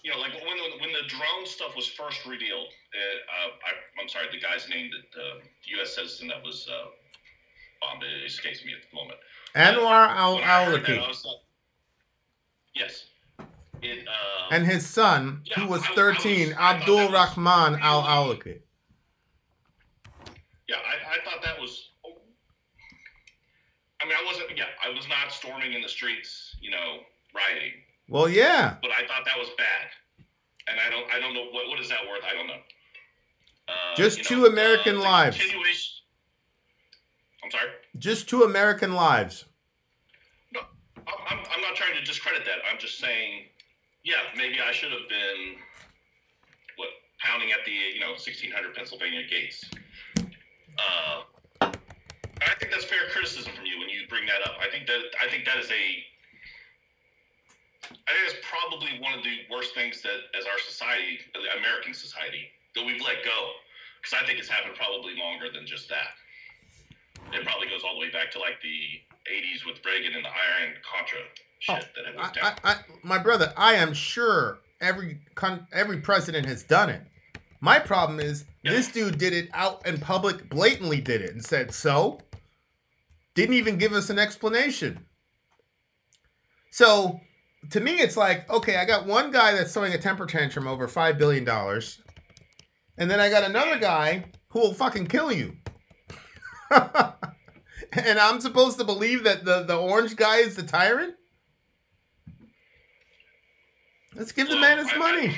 you know, like when the drone stuff was first revealed. I'm sorry, the guy's name that the U.S. citizen that was bombed, it escapes me at the moment. Anwar al-Awlaki. Yes. And his son, who was 13, Abdul Rahman al-Awlaki. Yeah, I thought that was. I mean, I was not storming in the streets, you know, rioting. Well, yeah. But I thought that was bad, and I don't know what is that worth. I don't know. Just two American lives. I'm sorry. Just 2 American lives. No, I'm not trying to discredit that. I'm just saying, yeah, maybe I should have been pounding at the 1600 Pennsylvania gates. I think that's fair criticism from you when you bring that up. I think that's probably one of the worst things that, as our society, the American society, that we've let go. Because I think it's happened probably longer than just that. It probably goes all the way back to like the 80s with Reagan and the Iran-Contra shit that had went down. My brother, I am sure every president has done it. My problem is this dude did it out in public, blatantly did it, and said so. Didn't even give us an explanation. So to me, it's like, okay, I got one guy that's throwing a temper tantrum over $5 billion. And then I got another guy who will fucking kill you. And I'm supposed to believe that the orange guy is the tyrant? Let's give the man his money.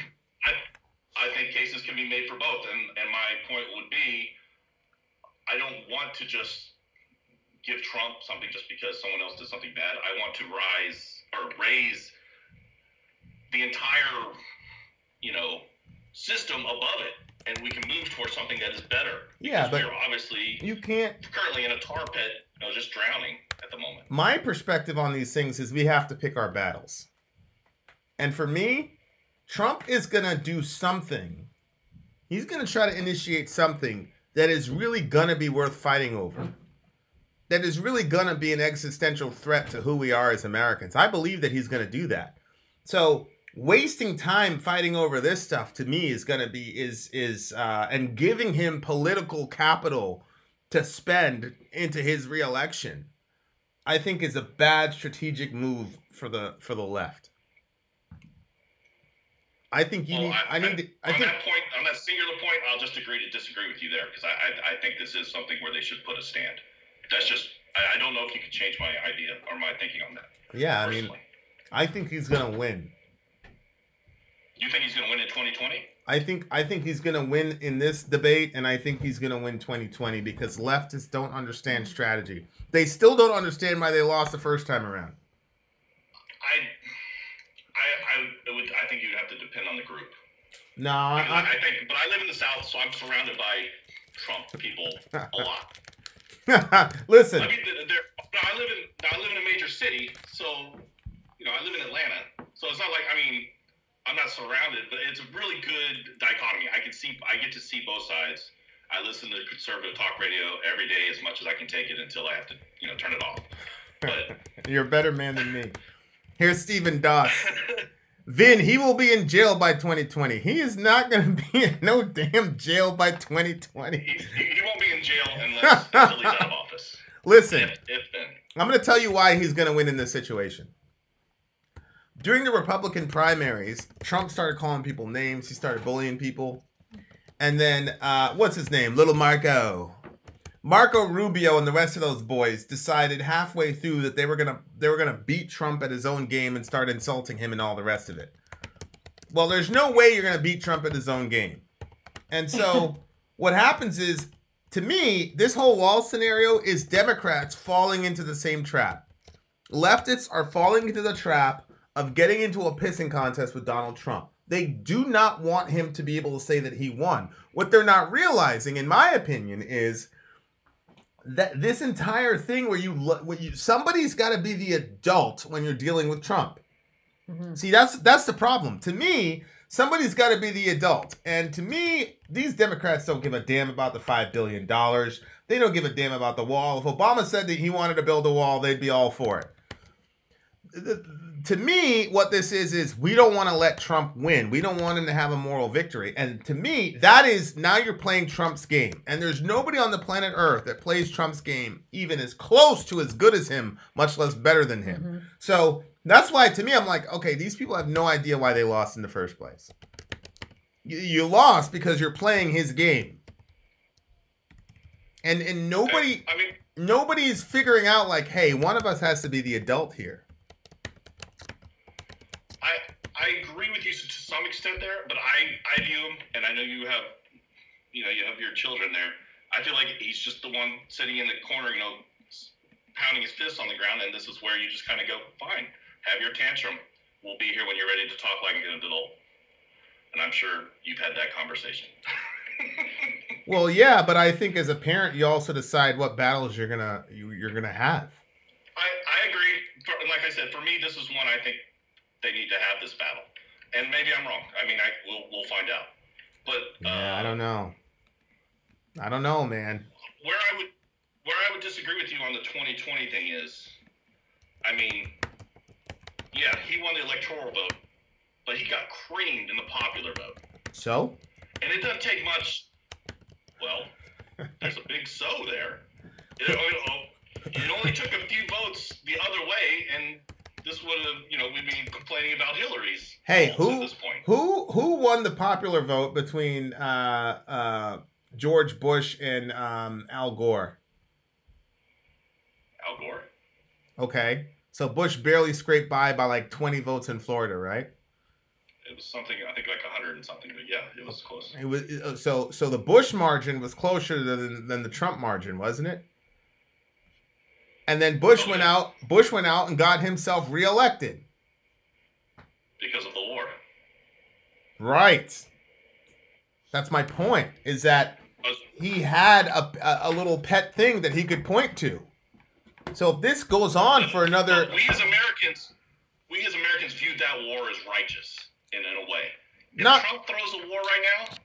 I think cases can be made for both. And my point would be, I don't want to just give Trump something just because someone else did something bad. I want to raise the entire, system above it. And we can move towards something that is better. Yeah, but we're obviously you can't currently in a tar pit, just drowning at the moment. My perspective on these things is we have to pick our battles. And for me, Trump is going to do something. He's going to try to initiate something that is really going to be worth fighting over. That is really going to be an existential threat to who we are as Americans. I believe that he's going to do that. So wasting time fighting over this stuff to me is going to be and giving him political capital to spend into his reelection, I think is a bad strategic move for the left. I think you need. On that singular point, I'll just agree to disagree with you there because I think this is something where they should put a stand. That's just I don't know if you could change my idea or my thinking on that. Yeah, personally. I think he's gonna win. You think he's gonna win in 2020? I think he's gonna win in this debate, and I think he's gonna win 2020 because leftists don't understand strategy. They still don't understand why they lost the first time around. I think you'd have to depend on the group. No, I think, but I live in the South, so I'm surrounded by Trump people a lot. Listen, I mean, I live in a major city, so I live in Atlanta, so it's not like I'm not surrounded, but it's a really good dichotomy. I get to see both sides. I listen to conservative talk radio every day as much as I can take it until I have to turn it off. But you're a better man than me. Here's Stephen Doss. Vin, he will be in jail by 2020. He is not going to be in no damn jail by 2020. He won't be in jail until he's out of office. Listen, if then. I'm going to tell you why he's going to win in this situation. During the Republican primaries, Trump started calling people names. He started bullying people. And then, what's his name? Little Marco Rubio and the rest of those boys decided halfway through that they were gonna beat Trump at his own game and start insulting him and all the rest of it. Well, there's no way you're gonna beat Trump at his own game. And so what happens is, to me, this whole wall scenario is Democrats falling into the same trap. Leftists are falling into the trap of getting into a pissing contest with Donald Trump. They do not want him to be able to say that he won. What they're not realizing, in my opinion, is that this entire thing where somebody's got to be the adult when you're dealing with Trump. Mm-hmm. See, that's the problem. To me, somebody's got to be the adult. And to me, these Democrats don't give a damn about the $5 billion. They don't give a damn about the wall. If Obama said that he wanted to build a wall, they'd be all for it. To me, what this is we don't want to let Trump win. We don't want him to have a moral victory. And to me, that is, now you're playing Trump's game. And there's nobody on the planet Earth that plays Trump's game even as close to as good as him, much less better than him. Mm-hmm. So that's why, to me, I'm like, okay, these people have no idea why they lost in the first place. You lost because you're playing his game. And nobody's figuring out, like, hey, one of us has to be the adult here. I agree with you to some extent there, but I view him, and I know you have your children there. I feel like he's just the one sitting in the corner, pounding his fist on the ground, and this is where you just kind of go, fine, have your tantrum. We'll be here when you're ready to talk like an adult. And I'm sure you've had that conversation. Well, yeah, but I think as a parent, you also decide what battles you're gonna have. I agree. Like I said, for me, this is one I think they need to have this battle, and maybe I'm wrong. I mean, we'll find out. But yeah, I don't know, man. Where I would disagree with you on the 2020 thing is, I mean, yeah, he won the electoral vote, but he got creamed in the popular vote. So? And it doesn't take much. Well, there's a big so there. It only took a few votes the other way, and this would have, we'd be complaining about Hillary's. Hey, at this point. who won the popular vote between George Bush and Al Gore? Al Gore. Okay, so Bush barely scraped by like 20 votes in Florida, right? It was something, I think, like 100 and something, but yeah, it was close. It was so the Bush margin was closer than the Trump margin, wasn't it? And then Bush went out and got himself reelected because of the war. Right. That's my point. Is that he had a little pet thing that he could point to. So if this goes on for another, we as Americans viewed that war as righteous in a way. If Trump throws a war right now,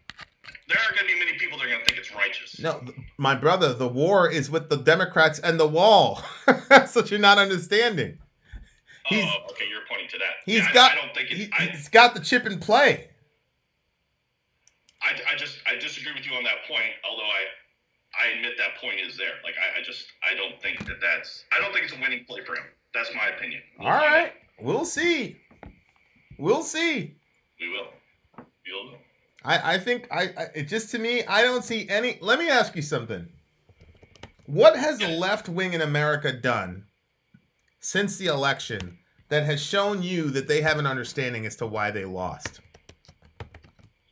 there aren't going to be many people that are going to think it's righteous. No, my brother, the war is with the Democrats and the wall. That's what you're not understanding. Okay, you're pointing to that. He's got the chip in play. I disagree with you on that point. Although I admit that point is there. Like I don't think it's a winning play for him. That's my opinion. All right, we'll see. We'll see. We will. I think it just, to me, I don't see any. Let me ask you something. What has the left wing in America done since the election that has shown you that they have an understanding as to why they lost?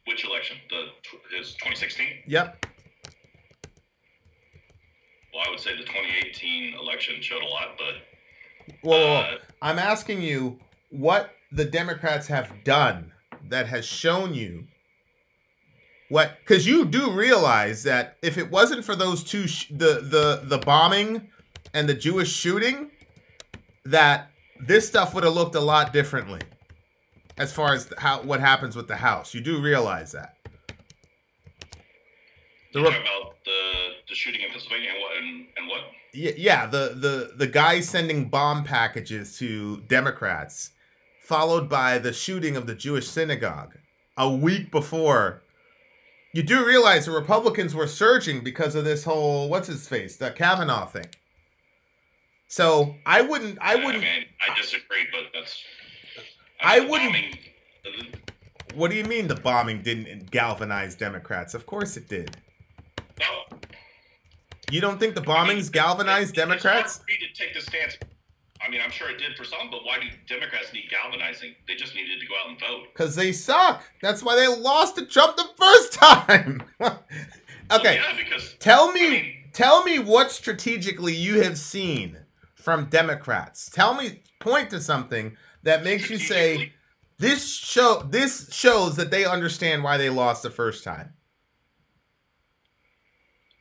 Which election? His 2016? Yep. Well, I would say the 2018 election showed a lot, but... Whoa. I'm asking you what the Democrats have done that has shown you what, because you do realize that if it wasn't for those two, the bombing and the Jewish shooting, that this stuff would have looked a lot differently as far as what happens with the House. You do realize that. You're talking about the shooting in Pennsylvania and what? Yeah, the guy sending bomb packages to Democrats, followed by the shooting of the Jewish synagogue a week before. You do realize the Republicans were surging because of this whole the Kavanaugh thing. So I wouldn't. I disagree, but that's. I wouldn't. What do you mean the bombing didn't galvanize Democrats? Of course it did. No. You don't think the bombings galvanized Democrats? It's hard for me to take the stance. I mean, I'm sure it did for some, but why do Democrats need galvanizing? They just needed to go out and vote. Because they suck. That's why they lost to Trump the first time. Okay. Well, yeah, because tell me what strategically you have seen from Democrats. Point to something that makes you say this shows that they understand why they lost the first time.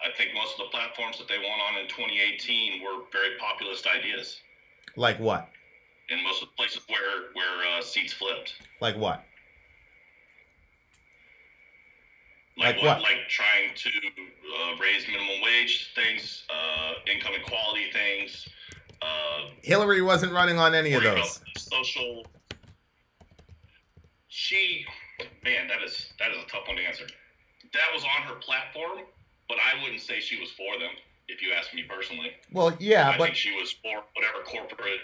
I think most of the platforms that they won on in 2018 were very populist ideas. Like what? In most of the places where seats flipped. Like what? Like what? Like trying to raise minimum wage things, income equality things. Hillary wasn't running on any of those. Social. That is a tough one to answer. That was on her platform, but I wouldn't say she was for them. If you ask me personally. Well, yeah, I think she was for whatever corporate,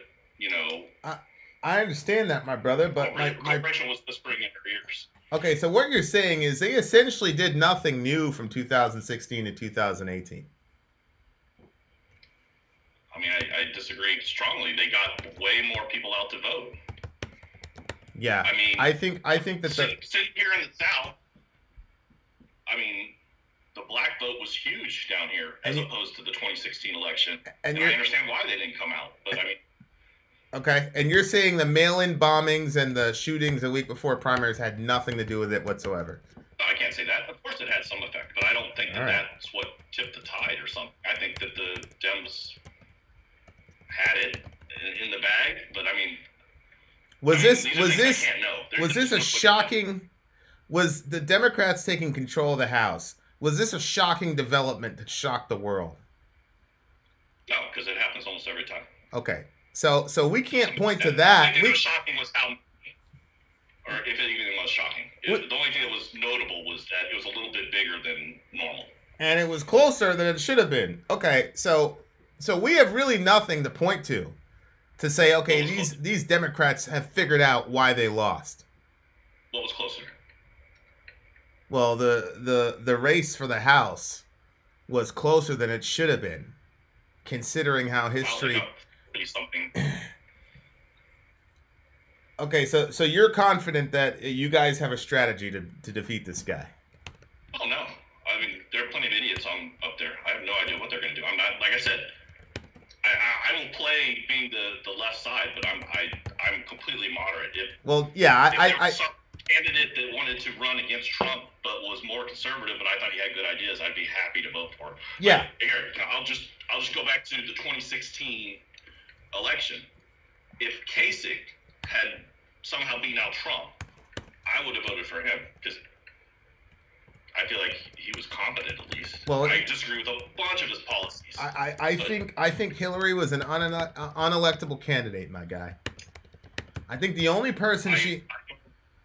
I understand that, my brother, but my corporation was whispering in her ears. Okay, so what you're saying is they essentially did nothing new from 2016 to 2018. I mean, I disagree strongly. They got way more people out to vote. Yeah, I mean, I think that sitting here in the South, I mean, the black vote was huge down here as opposed to the 2016 election. And I understand why they didn't come out, but I mean. Okay, and you're saying the mail-in bombings and the shootings a week before primaries had nothing to do with it whatsoever? I can't say that. Of course it had some effect, but I don't think that's what tipped the tide or something. I think that the Dems had it in the bag, but I mean. Was the Democrats taking control of the House? Was this a shocking development that shocked the world? No, because it happens almost every time. Okay. So we can't point to that. The only thing that was shocking was how, or if it even was shocking. The only thing that was notable was that it was a little bit bigger than normal. And it was closer than it should have been. Okay, so we have really nothing to point to to say, okay, these Democrats have figured out why they lost? What was closer? Well, the race for the House was closer than it should have been, considering how history. Something. Okay, so you're confident that you guys have a strategy to defeat this guy? Oh no, I mean there are plenty of idiots up there. I have no idea what they're going to do. I'm not, like I said, I will play being the left side, but I'm completely moderate. If there was some candidate that wanted to run against Trump but was more conservative, and I thought he had good ideas, I'd be happy to vote for. Yeah. But, Eric, I'll just go back to the 2016 election. If Kasich had somehow beaten out Trump, I would have voted for him because I feel like he was competent at least. Well, I disagree with a bunch of his policies. I think Hillary was an unelectable candidate, my guy. I think the only person I don't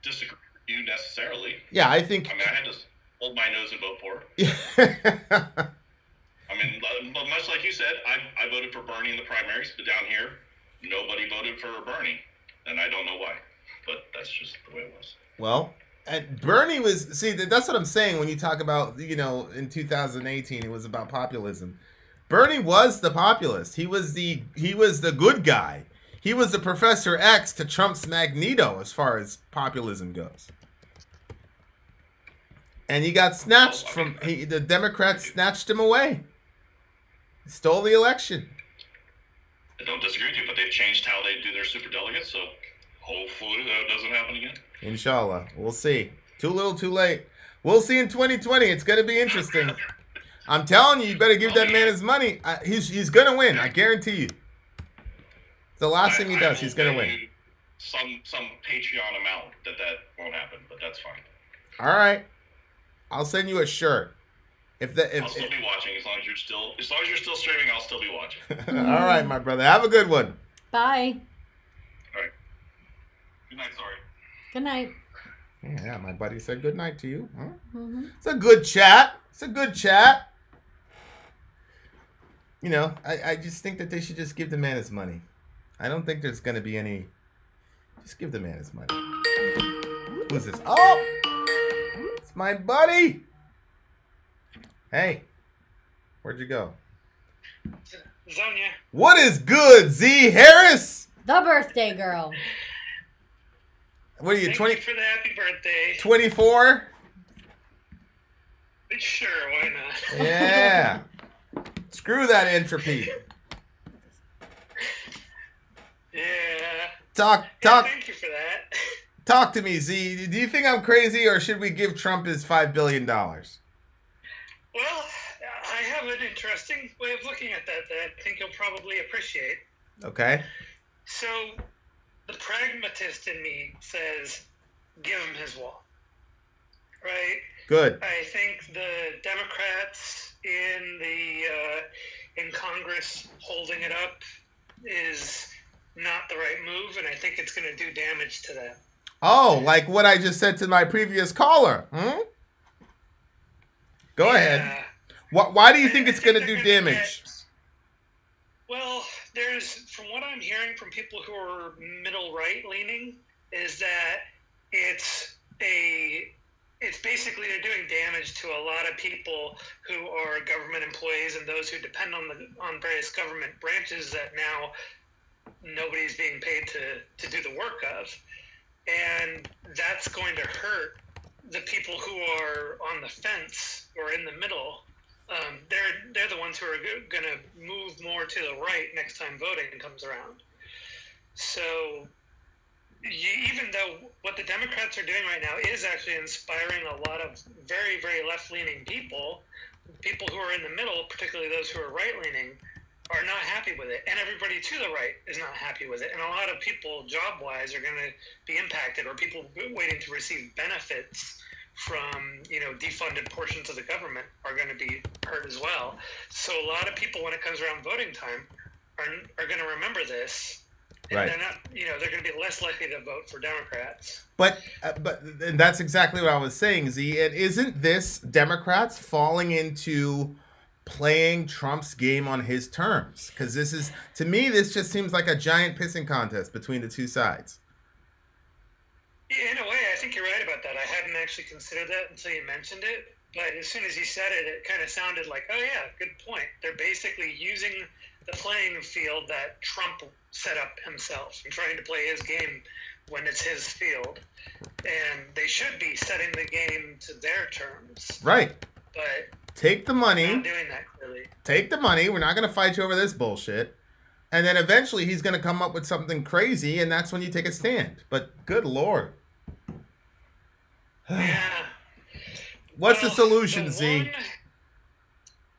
disagree with you necessarily. Yeah, I had to hold my nose and vote for it. Yeah. I mean, much like you said, I voted for Bernie in the primaries, but down here, nobody voted for Bernie, and I don't know why. But that's just the way it was. Well, and Bernie was, that's what I'm saying when you talk about, in 2018, it was about populism. Bernie was the populist. He was the good guy. He was the Professor X to Trump's Magneto as far as populism goes. And he got snatched the Democrats snatched him away. Stole the election. I don't disagree with you, but they've changed how they do their superdelegates, so hopefully that doesn't happen again. Inshallah. We'll see. Too little, too late. We'll see in 2020. It's going to be interesting. I'm telling you, you better give that man his money. He's going to win. I guarantee you. The last thing he does, he's going to win. Some Patreon amount that won't happen, but that's fine. All right. I'll send you a shirt. I'll still be watching as long as you're still streaming. I'll still be watching. All right, my brother. Have a good one. Bye. All right. Good night, Sori. Good night. Yeah, my buddy said good night to you. Huh? Mm-hmm. It's a good chat. I just think that they should just give the man his money. I don't think there's going to be any. Just give the man his money. Who's this? Oh! It's my buddy! Hey. Where'd you go? Zonia. What is good, Z Harris? The birthday girl. What are you, 20? Thank you for the happy birthday. 24? Sure, why not? Yeah. Screw that entropy. Yeah. Talk. Thank you for that. Talk to me, Z. Do you think I'm crazy, or should we give Trump his $5 billion? Well, I have an interesting way of looking at that I think you'll probably appreciate. Okay. So, the pragmatist in me says, give him his wall. Right? Good. I think the Democrats in Congress holding it up is not the right move, and I think it's going to do damage to them. Oh, like what I just said to my previous caller. Go ahead. Why do you think it's going to do damage? Well, from what I'm hearing from people who are middle right leaning, is that it's basically they're doing damage to a lot of people who are government employees and those who depend on various government branches that now nobody's being paid to do the work of. And that's going to hurt the people who are on the fence or in the middle. They're the ones who are going to move more to the right next time voting comes around. So even though what the Democrats are doing right now is actually inspiring a lot of very, very left-leaning people who are in the middle, particularly those who are right-leaning, are not happy with it. And everybody to the right is not happy with it. And a lot of people, job-wise, are going to be impacted, or people waiting to receive benefits from, defunded portions of the government are going to be hurt as well. So a lot of people, when it comes around voting time, are going to remember this. And right. They're not, they're going to be less likely to vote for Democrats. But and that's exactly what I was saying, Z. And isn't this Democrats falling into playing Trump's game on his terms. Because this is, to me, this just seems like a giant pissing contest between the two sides. Yeah, in a way, I think you're right about that. I hadn't actually considered that until you mentioned it. But as soon as you said it, it kind of sounded like, oh yeah, good point. They're basically using the playing field that Trump set up himself and trying to play his game when it's his field. And they should be setting the game to their terms. Right. But take the money. Not doing that clearly. Take the money. We're not going to fight you over this bullshit. And then eventually he's going to come up with something crazy, and that's when you take a stand. But good Lord. Yeah. What's the solution, Z?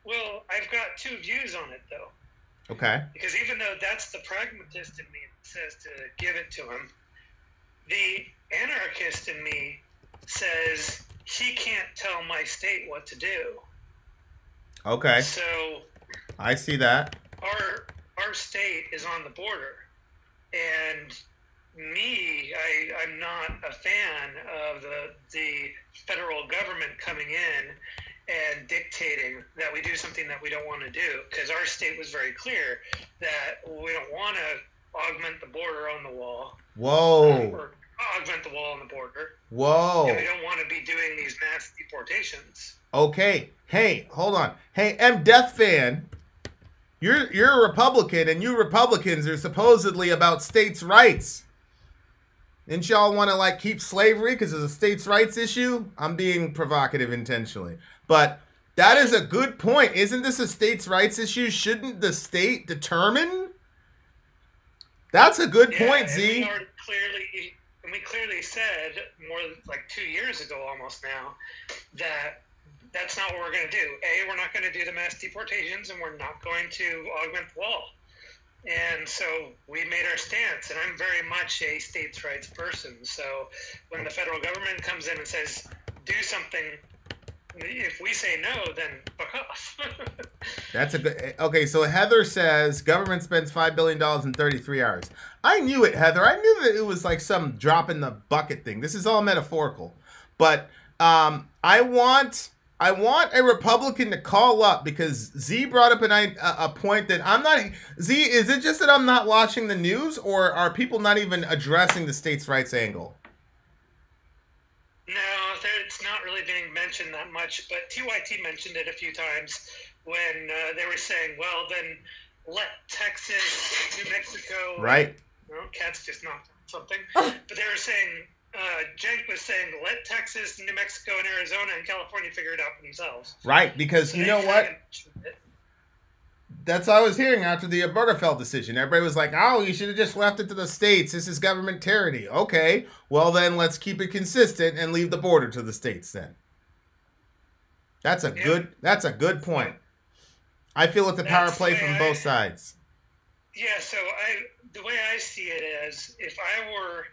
Well, I've got two views on it, though. Okay. Because even though that's the pragmatist in me that says to give it to him, the anarchist in me says he can't tell my state what to do. Okay. So I see that. Our state is on the border, and I'm not a fan of the federal government coming in and dictating that we do something that we don't want to do, because our state was very clear that we don't want to augment the border on the wall. Whoa. Or augment the wall on the border. Whoa. And we don't want to be doing these mass deportations. Okay. Hey, hold on. Hey, M. Death Fan, you're a Republican, and you Republicans are supposedly about states' rights. Didn't y'all want to, like, keep slavery because it's a states' rights issue? I'm being provocative intentionally. But that is a good point. Isn't this a states' rights issue? Shouldn't the state determine? That's a good point, Z. We clearly said more like 2 years ago almost now that that's not what we're going to do. A, we're not going to do the mass deportations, and we're not going to augment the wall. And so we made our stance, and I'm very much a states' rights person. So when the federal government comes in and says, do something, if we say no, then fuck off. That's a good... Okay, so Heather says government spends $5 billion in 33 hours. I knew it, Heather. I knew that it was like some drop in the bucket thing. This is all metaphorical. But I want a Republican to call up, because Z brought up a point that I'm not... Z, is it just that I'm not watching the news, or are people not even addressing the states' rights angle? No, it's not really being mentioned that much, but TYT mentioned it a few times when they were saying, well, then let Texas, New Mexico... Right. Well, Cat's just knocked something. But they were saying... Jenk was saying, let Texas, New Mexico, and Arizona and California figure it out for themselves. Right, because you know what? That's what I was hearing after the Obergefell decision. Everybody was like, oh, you should have just left it to the states. This is government tyranny. Okay, well then let's keep it consistent and leave the border to the states then. That's a good point. I feel it's a power play from both sides. Yeah, so the way I see it is, if I were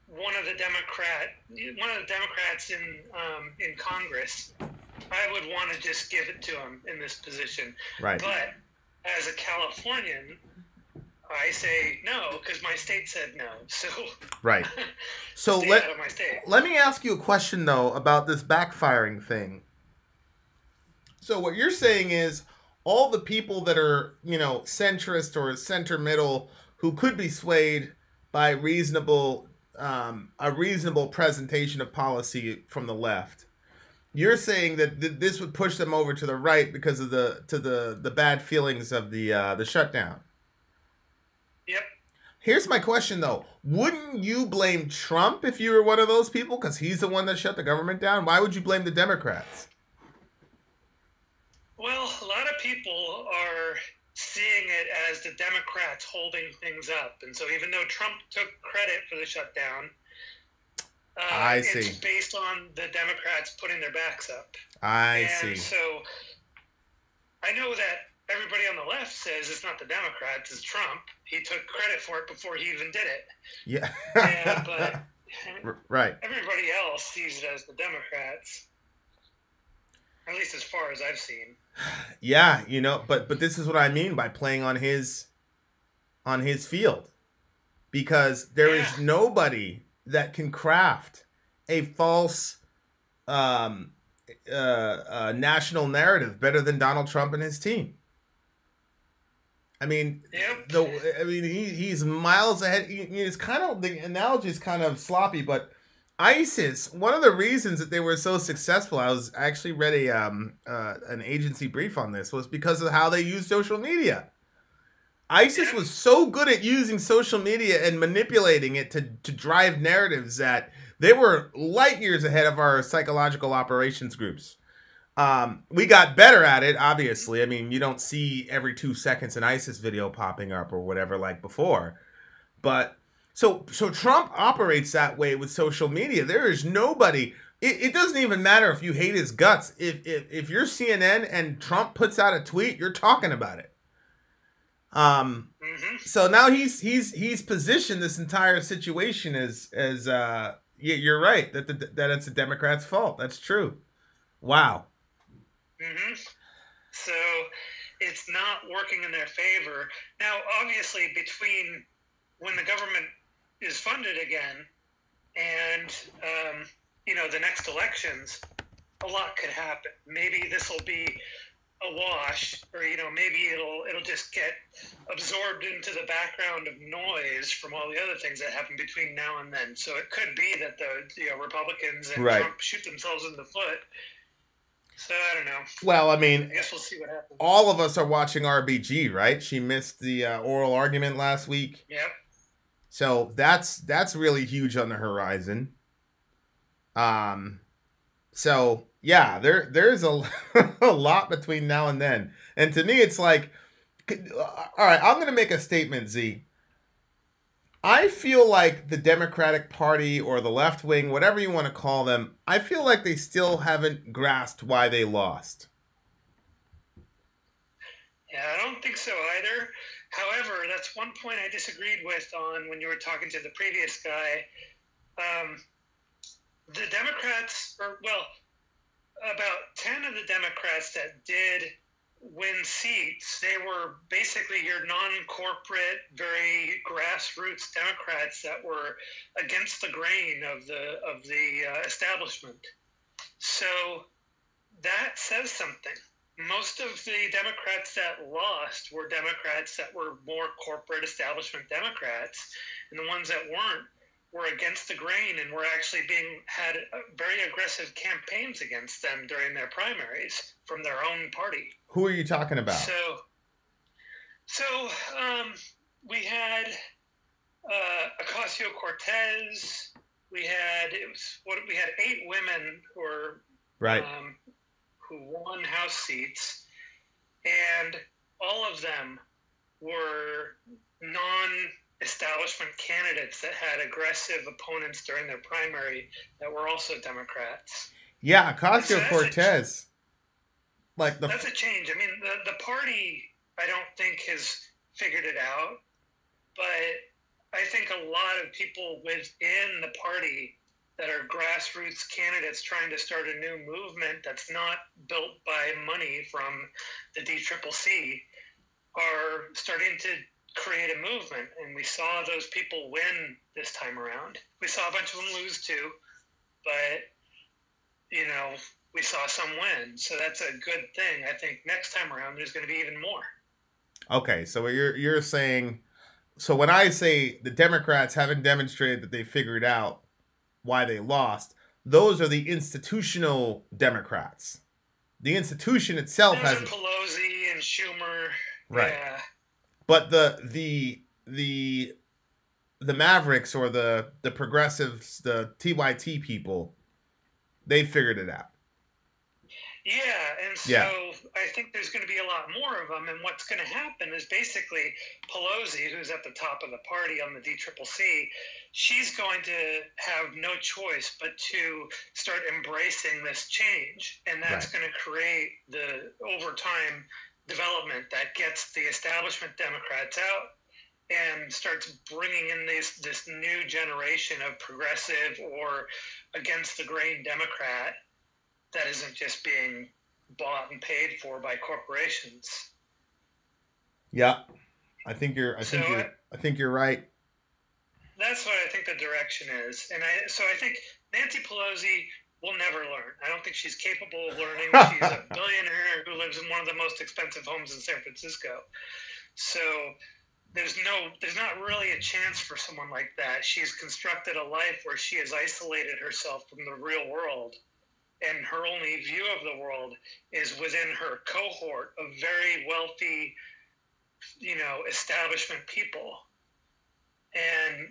one of the Democrats in Congress, I would want to just give it to him in this position. Right. But as a Californian, I say no because my state said no. So right. So let me ask you a question though about this backfiring thing. So what you're saying is all the people that are, centrist or center middle who could be swayed by a reasonable presentation of policy from the left. You're saying that this would push them over to the right because of the bad feelings of the shutdown. Yep. Here's my question though: wouldn't you blame Trump if you were one of those people because he's the one that shut the government down? Why would you blame the Democrats? Well, a lot of people are seeing it as the Democrats holding things up. And so even though Trump took credit for the shutdown, it's based on the Democrats putting their backs up. I see. So I know that everybody on the left says it's not the Democrats, it's Trump. He took credit for it before he even did it. Yeah. But right. Everybody else sees it as the Democrats. At least as far as I've seen. Yeah, but this is what I mean by playing on his field. Because there is nobody that can craft a false national narrative better than Donald Trump and his team. I mean, he's miles ahead. It's kind of, the analogy is kind of sloppy, but ISIS, one of the reasons that they were so successful, I actually read an agency brief on this, was because of how they used social media. ISIS was so good at using social media and manipulating it to drive narratives that they were light years ahead of our psychological operations groups. We got better at it, obviously. I mean, you don't see every 2 seconds an ISIS video popping up or whatever like before. But so Trump operates that way with social media. There is nobody. It doesn't even matter if you hate his guts. If you're CNN and Trump puts out a tweet, you're talking about it. So now he's positioned this entire situation as you're right that it's the Democrats' fault. That's true. Wow. So it's not working in their favor. Now, obviously, between when the government is funded again and, the next elections, a lot could happen. Maybe this will be a wash, or, maybe it'll just get absorbed into the background of noise from all the other things that happen between now and then. So it could be that the Republicans and Trump shoot themselves in the foot. So I don't know. Well, I mean, I guess we'll see what happens. All of us are watching RBG, right? She missed the oral argument last week. Yep. So that's really huge on the horizon. So yeah, there's a lot between now and then. And to me, it's like, all right, I'm going to make a statement, Z. I feel like the Democratic Party or the left wing, whatever you want to call them, I feel like they still haven't grasped why they lost. Yeah, I don't think so either. However, that's one point I disagreed with on when you were talking to the previous guy. The Democrats, about 10 of the Democrats that did win seats, they were basically your non-corporate, very grassroots Democrats that were against the grain of the establishment. So that says something. Most of the Democrats that lost were Democrats that were more corporate establishment Democrats, and the ones that weren't were against the grain and were actually had very aggressive campaigns against them during their primaries from their own party. Who are you talking about? So we had Ocasio-Cortez. We had 8 women who were who won House seats, and all of them were non-establishment candidates that had aggressive opponents during their primary that were also Democrats. Yeah, Ocasio-Cortez. That's a change. I mean, the party, I don't think, has figured it out, but I think a lot of people within the party that are grassroots candidates trying to start a new movement that's not built by money from the DCCC are starting to create a movement, and we saw those people win this time around. We saw a bunch of them lose too, but we saw some win, so that's a good thing. I think next time around there's going to be even more. Okay, so you're saying, so when I say the Democrats haven't demonstrated that they figured out why they lost, those are the institutional Democrats. The institution itself has Pelosi and Schumer, right? Yeah. But the Mavericks or the progressives, the TYT people, they figured it out. Yeah, and so I think there's going to be a lot more of them, and what's going to happen is basically Pelosi, who's at the top of the party on the DCCC, she's going to have no choice but to start embracing this change, and that's going to create the, over time, development that gets the establishment Democrats out and starts bringing in this new generation of progressive or against the grain Democrat that isn't just being bought and paid for by corporations. Yeah, I think you're right. That's what I think the direction is, and I think Nancy Pelosi will never learn. I don't think she's capable of learning. She's a billionaire who lives in one of the most expensive homes in San Francisco. So there's not really a chance for someone like that. She's constructed a life where she has isolated herself from the real world, and her only view of the world is within her cohort of very wealthy, establishment people. And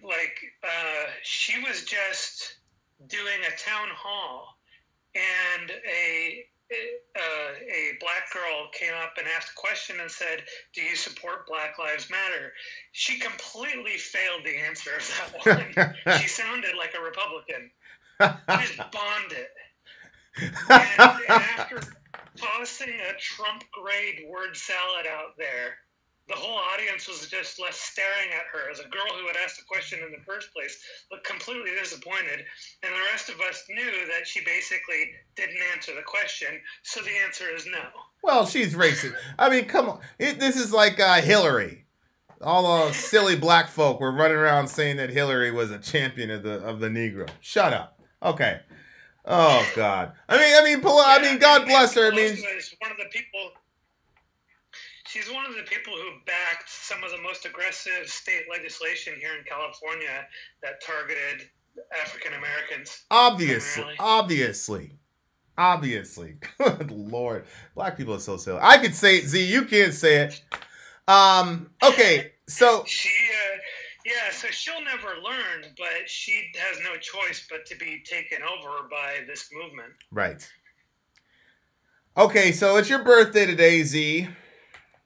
she was just doing a town hall, and a black girl came up and asked a question and said, "Do you support Black Lives Matter?" She completely failed the answer of that one. She sounded like a Republican. Just bombed it. And after tossing a Trump-grade word salad out there, the whole audience was just left staring at her as a girl who had asked the question in the first place, looked completely disappointed, and the rest of us knew that she basically didn't answer the question, so the answer is no. Well, she's racist. I mean, come on. This is like Hillary. All the silly black folk were running around saying that Hillary was a champion of the Negro. Shut up. Okay. Oh God. I mean, God bless her. I mean, she's one of the people who backed some of the most aggressive state legislation here in California that targeted African Americans. Obviously. Good Lord. Black people are so silly. I could say it, Z. You can't say it. Okay, so... So she'll never learn, but she has no choice but to be taken over by this movement. Right. Okay, so it's your birthday today, Z.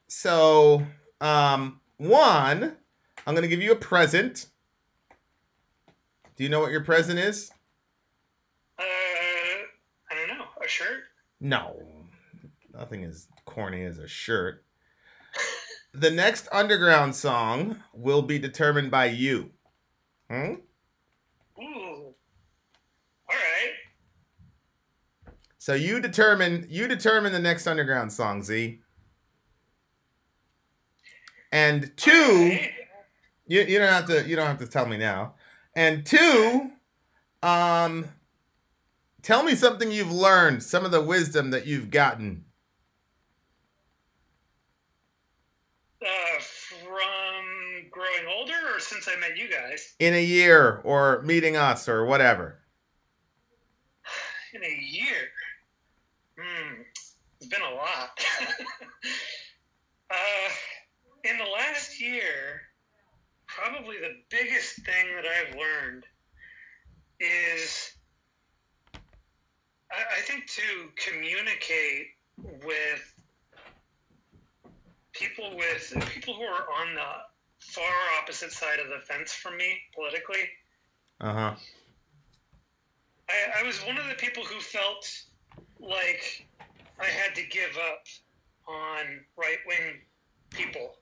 So, I'm going to give you a present. Do you know what your present is? I don't know. A shirt? No. Nothing as corny as a shirt. The next Underground song will be determined by you. Ooh. All right. So you determine the next Underground song, Z. And two, you don't have to tell me now. And two, tell me something you've learned, some of the wisdom that you've gotten. From growing older, or since I met you guys? In a year, or meeting us, or whatever. In a year? It's been a lot. In the last year, probably the biggest thing that I've learned is, I think, to communicate with people who are on the far opposite side of the fence from me politically. Uh-huh. I was one of the people who felt like I had to give up on right-wing people,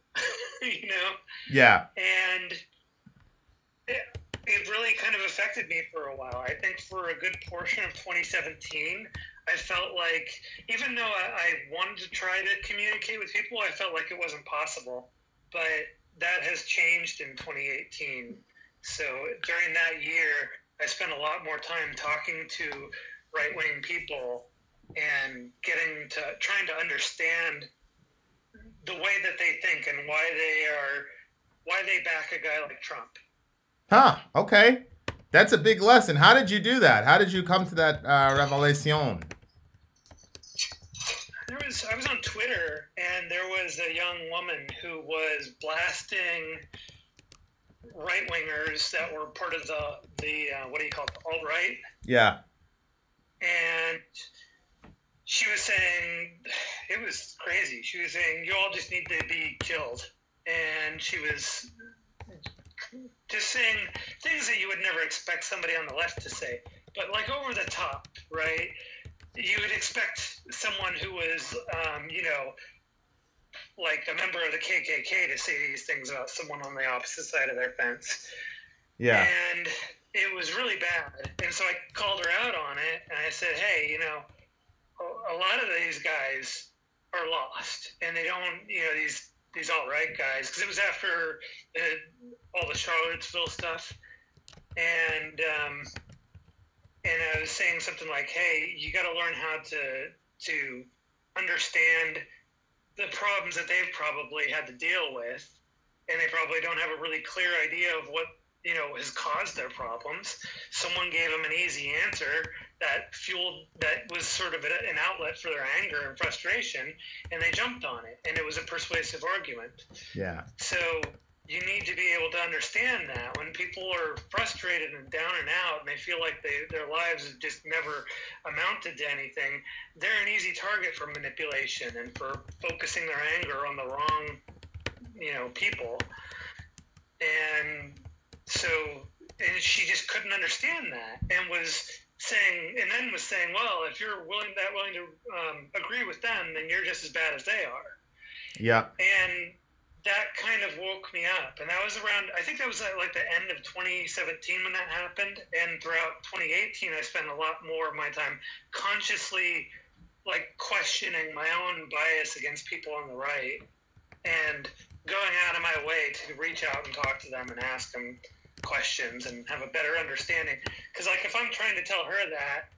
Yeah. And it really kind of affected me for a while. I think for a good portion of 2017, I felt like, even though I wanted to try to communicate with people, I felt like it wasn't possible. But that has changed in 2018. So during that year, I spent a lot more time talking to right-wing people and trying to understand the way that they think and why they back a guy like Trump. Huh, okay. That's a big lesson. How did you do that? How did you come to that revelation? I was on Twitter, and there was a young woman who was blasting right-wingers that were part of the what do you call it, the alt-right? Yeah. And she was saying, it was crazy. She was saying, you all just need to be killed. And she was just saying things that you would never expect somebody on the left to say, but like over the top, right? You would expect someone who was, like a member of the KKK to say these things about someone on the opposite side of their fence. Yeah. And it was really bad. And so I called her out on it, and I said, hey, a lot of these guys are lost, and they don't, these alt-right guys, because it was after all the Charlottesville stuff, and and I was saying something like, "Hey, you got to learn how to understand the problems that they've probably had to deal with, and they probably don't have a really clear idea of what has caused their problems." Someone gave them an easy answer that was sort of an outlet for their anger and frustration, and they jumped on it, and it was a persuasive argument. Yeah. So you need to be able to understand that when people are frustrated and down and out, and they feel like their lives have just never amounted to anything, they're an easy target for manipulation and for focusing their anger on the wrong, people. And so, and she just couldn't understand that, and was saying, well, if you're willing to agree with them, then you're just as bad as they are. Yeah. And that kind of woke me up. And that was I think that was at like the end of 2017 when that happened. And throughout 2018, I spent a lot more of my time consciously like questioning my own bias against people on the right, and going out of my way to reach out and talk to them and ask them questions and have a better understanding. Because like, if I'm trying to tell her that,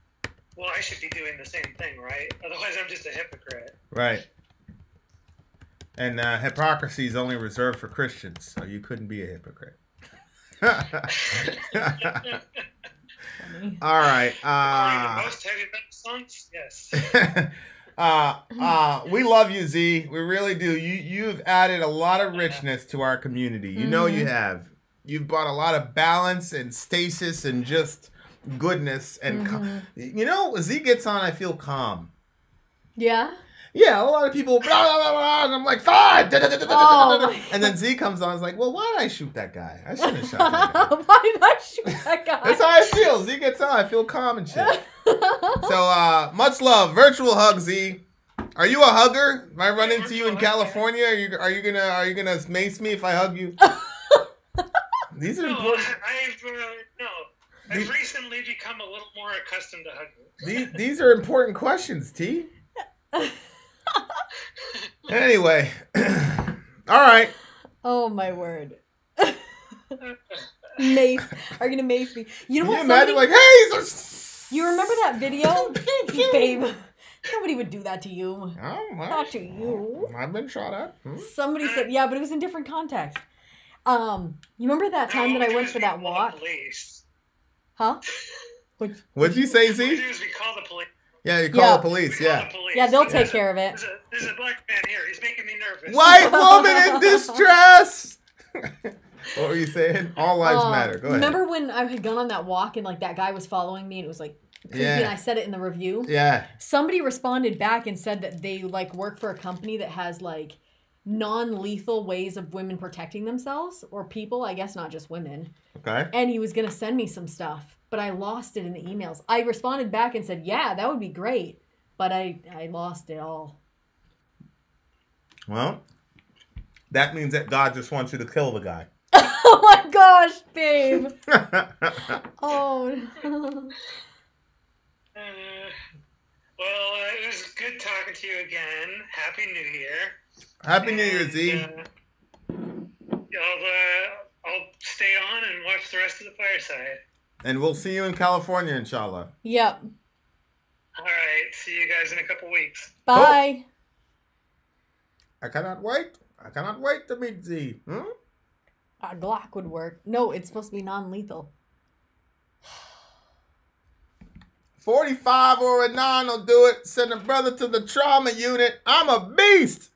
well, I should be doing the same thing, right? Otherwise, I'm just a hypocrite. Right. And hypocrisy is only reserved for Christians, so you couldn't be a hypocrite. All right. Most heavy metal songs, yes. We love you, Z. We really do. You've added a lot of richness to our community. You know you have. You've brought a lot of balance and stasis and just goodness. And Z gets on, I feel calm. Yeah. Yeah, a lot of people, blah, blah, blah, blah, and I'm like, fine! Oh, and then Z comes on, I was like, well, why did I shoot that guy? I shouldn't have shot that guy. Why did I shoot that guy? That's how I feel. Z gets on, I feel calm and shit. So, much love. Virtual hug, Z. Are you a hugger? If I run into you in California, are you gonna mace me if I hug you? These are important. I've recently become a little more accustomed to hugging. These are important questions, T. Anyway, all right. Oh my word. Mace. Are you gonna mace me? You know what? Can you imagine like, hey, you remember that video? Babe, nobody would do that to you. Oh, well, not to you. I've been shot at. Somebody said, yeah, but it was in different context. You remember that time that I went for that walk? Huh? What'd you say, Z? What we do is we call the police. Yeah, you call the police, yeah. Yeah, they'll take care of it. There's a black man here. He's making me nervous. White woman in distress! What were you saying? All lives matter. Go ahead. Remember when I had gone on that walk and like that guy was following me and it was like creepy and I said it in the review? Yeah. Somebody responded back and said that they like work for a company that has like non-lethal ways of women protecting themselves, or people, I guess not just women. Okay. And he was going to send me some stuff. But I lost it in the emails. I responded back and said, yeah, that would be great. But I lost it all. Well, that means that God just wants you to kill the guy. Oh my gosh, babe. Oh. Well, it was good talking to you again. Happy New Year. Happy New Year, Z. I'll stay on and watch the rest of the fireside. And we'll see you in California, inshallah. Yep. All right. See you guys in a couple weeks. Bye. Cool. I cannot wait. I cannot wait to meet Z. A Glock would work. No, it's supposed to be non-lethal. 45 or a 9 will do it. Send a brother to the trauma unit. I'm a beast.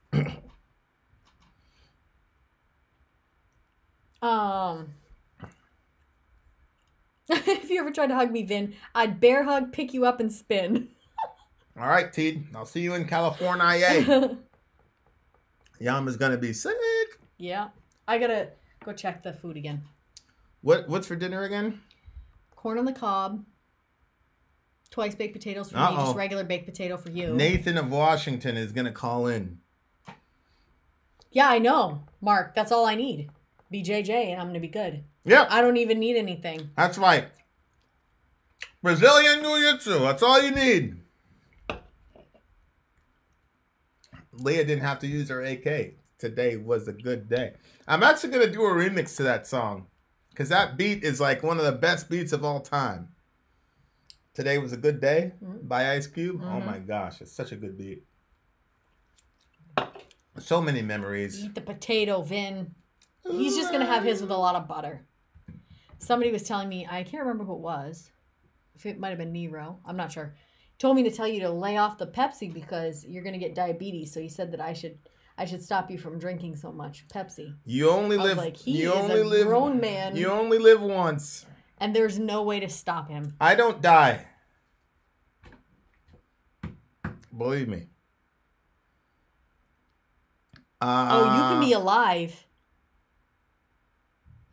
If you ever tried to hug me, Vin, I'd bear hug, pick you up, and spin. All right, Teed. I'll see you in California. Yama's gonna be sick. Yeah. I gotta go check the food again. What's for dinner again? Corn on the cob. Twice baked potatoes for me, just regular baked potato for you. Nathan of Washington is gonna call in. Yeah, I know. Mark, that's all I need. BJJ and I'm gonna be good. Yep. I don't even need anything. That's right. Brazilian Jiu-Jitsu. That's all you need. Leah didn't have to use her AK. Today was a good day. I'm actually going to do a remix to that song. Because that beat is like one of the best beats of all time. Today Was a Good Day Mm-hmm. by Ice Cube. Mm-hmm. Oh my gosh, it's such a good beat. So many memories. Eat the potato, Vin. He's just going to have his with a lot of butter. Somebody was telling me, I can't remember who it was. If it might have been Nero. I'm not sure. Told me to tell you to lay off the Pepsi because you're going to get diabetes. So he said that I should stop you from drinking so much Pepsi. You only live. Like, he you is only a live. grown man. You only live once. And there's no way to stop him. I don't die. Believe me. You can be alive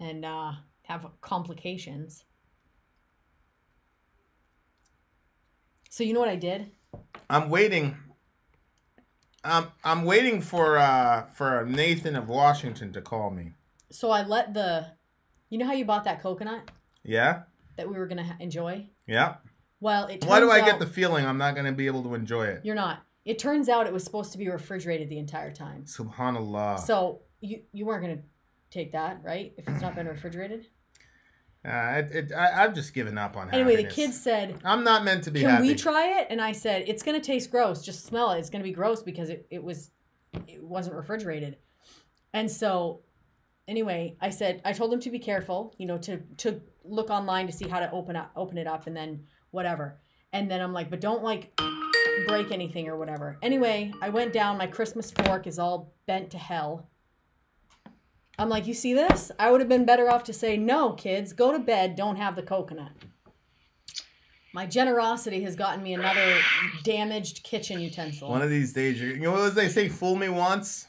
and have complications. So you know what I did? I'm waiting. I'm waiting for Nathan of Washington to call me. So I let you know how you bought that coconut? Yeah. That we were gonna enjoy. Yeah. Well, it turns Why do I out, get the feeling I'm not gonna be able to enjoy it? You're not. It turns out it was supposed to be refrigerated the entire time. Subhanallah. So you weren't gonna take that, right? If it's not been refrigerated. I've just given up on Anyway, happiness. the kids said, I'm not meant to be "Can happy." we try it?" And I said, "It's gonna taste gross. Just smell it. It's gonna be gross because it wasn't refrigerated." And so, anyway, I told them to be careful. You know, to look online to see how to open it up, and then whatever. And then I'm like, but don't like break anything or whatever. Anyway, I went down. My Christmas fork is all bent to hell. I'm like, you see this? I would have been better off to say, no, kids, go to bed. Don't have the coconut. My generosity has gotten me another damaged kitchen utensil. One of these days, you know what they say? Fool me once.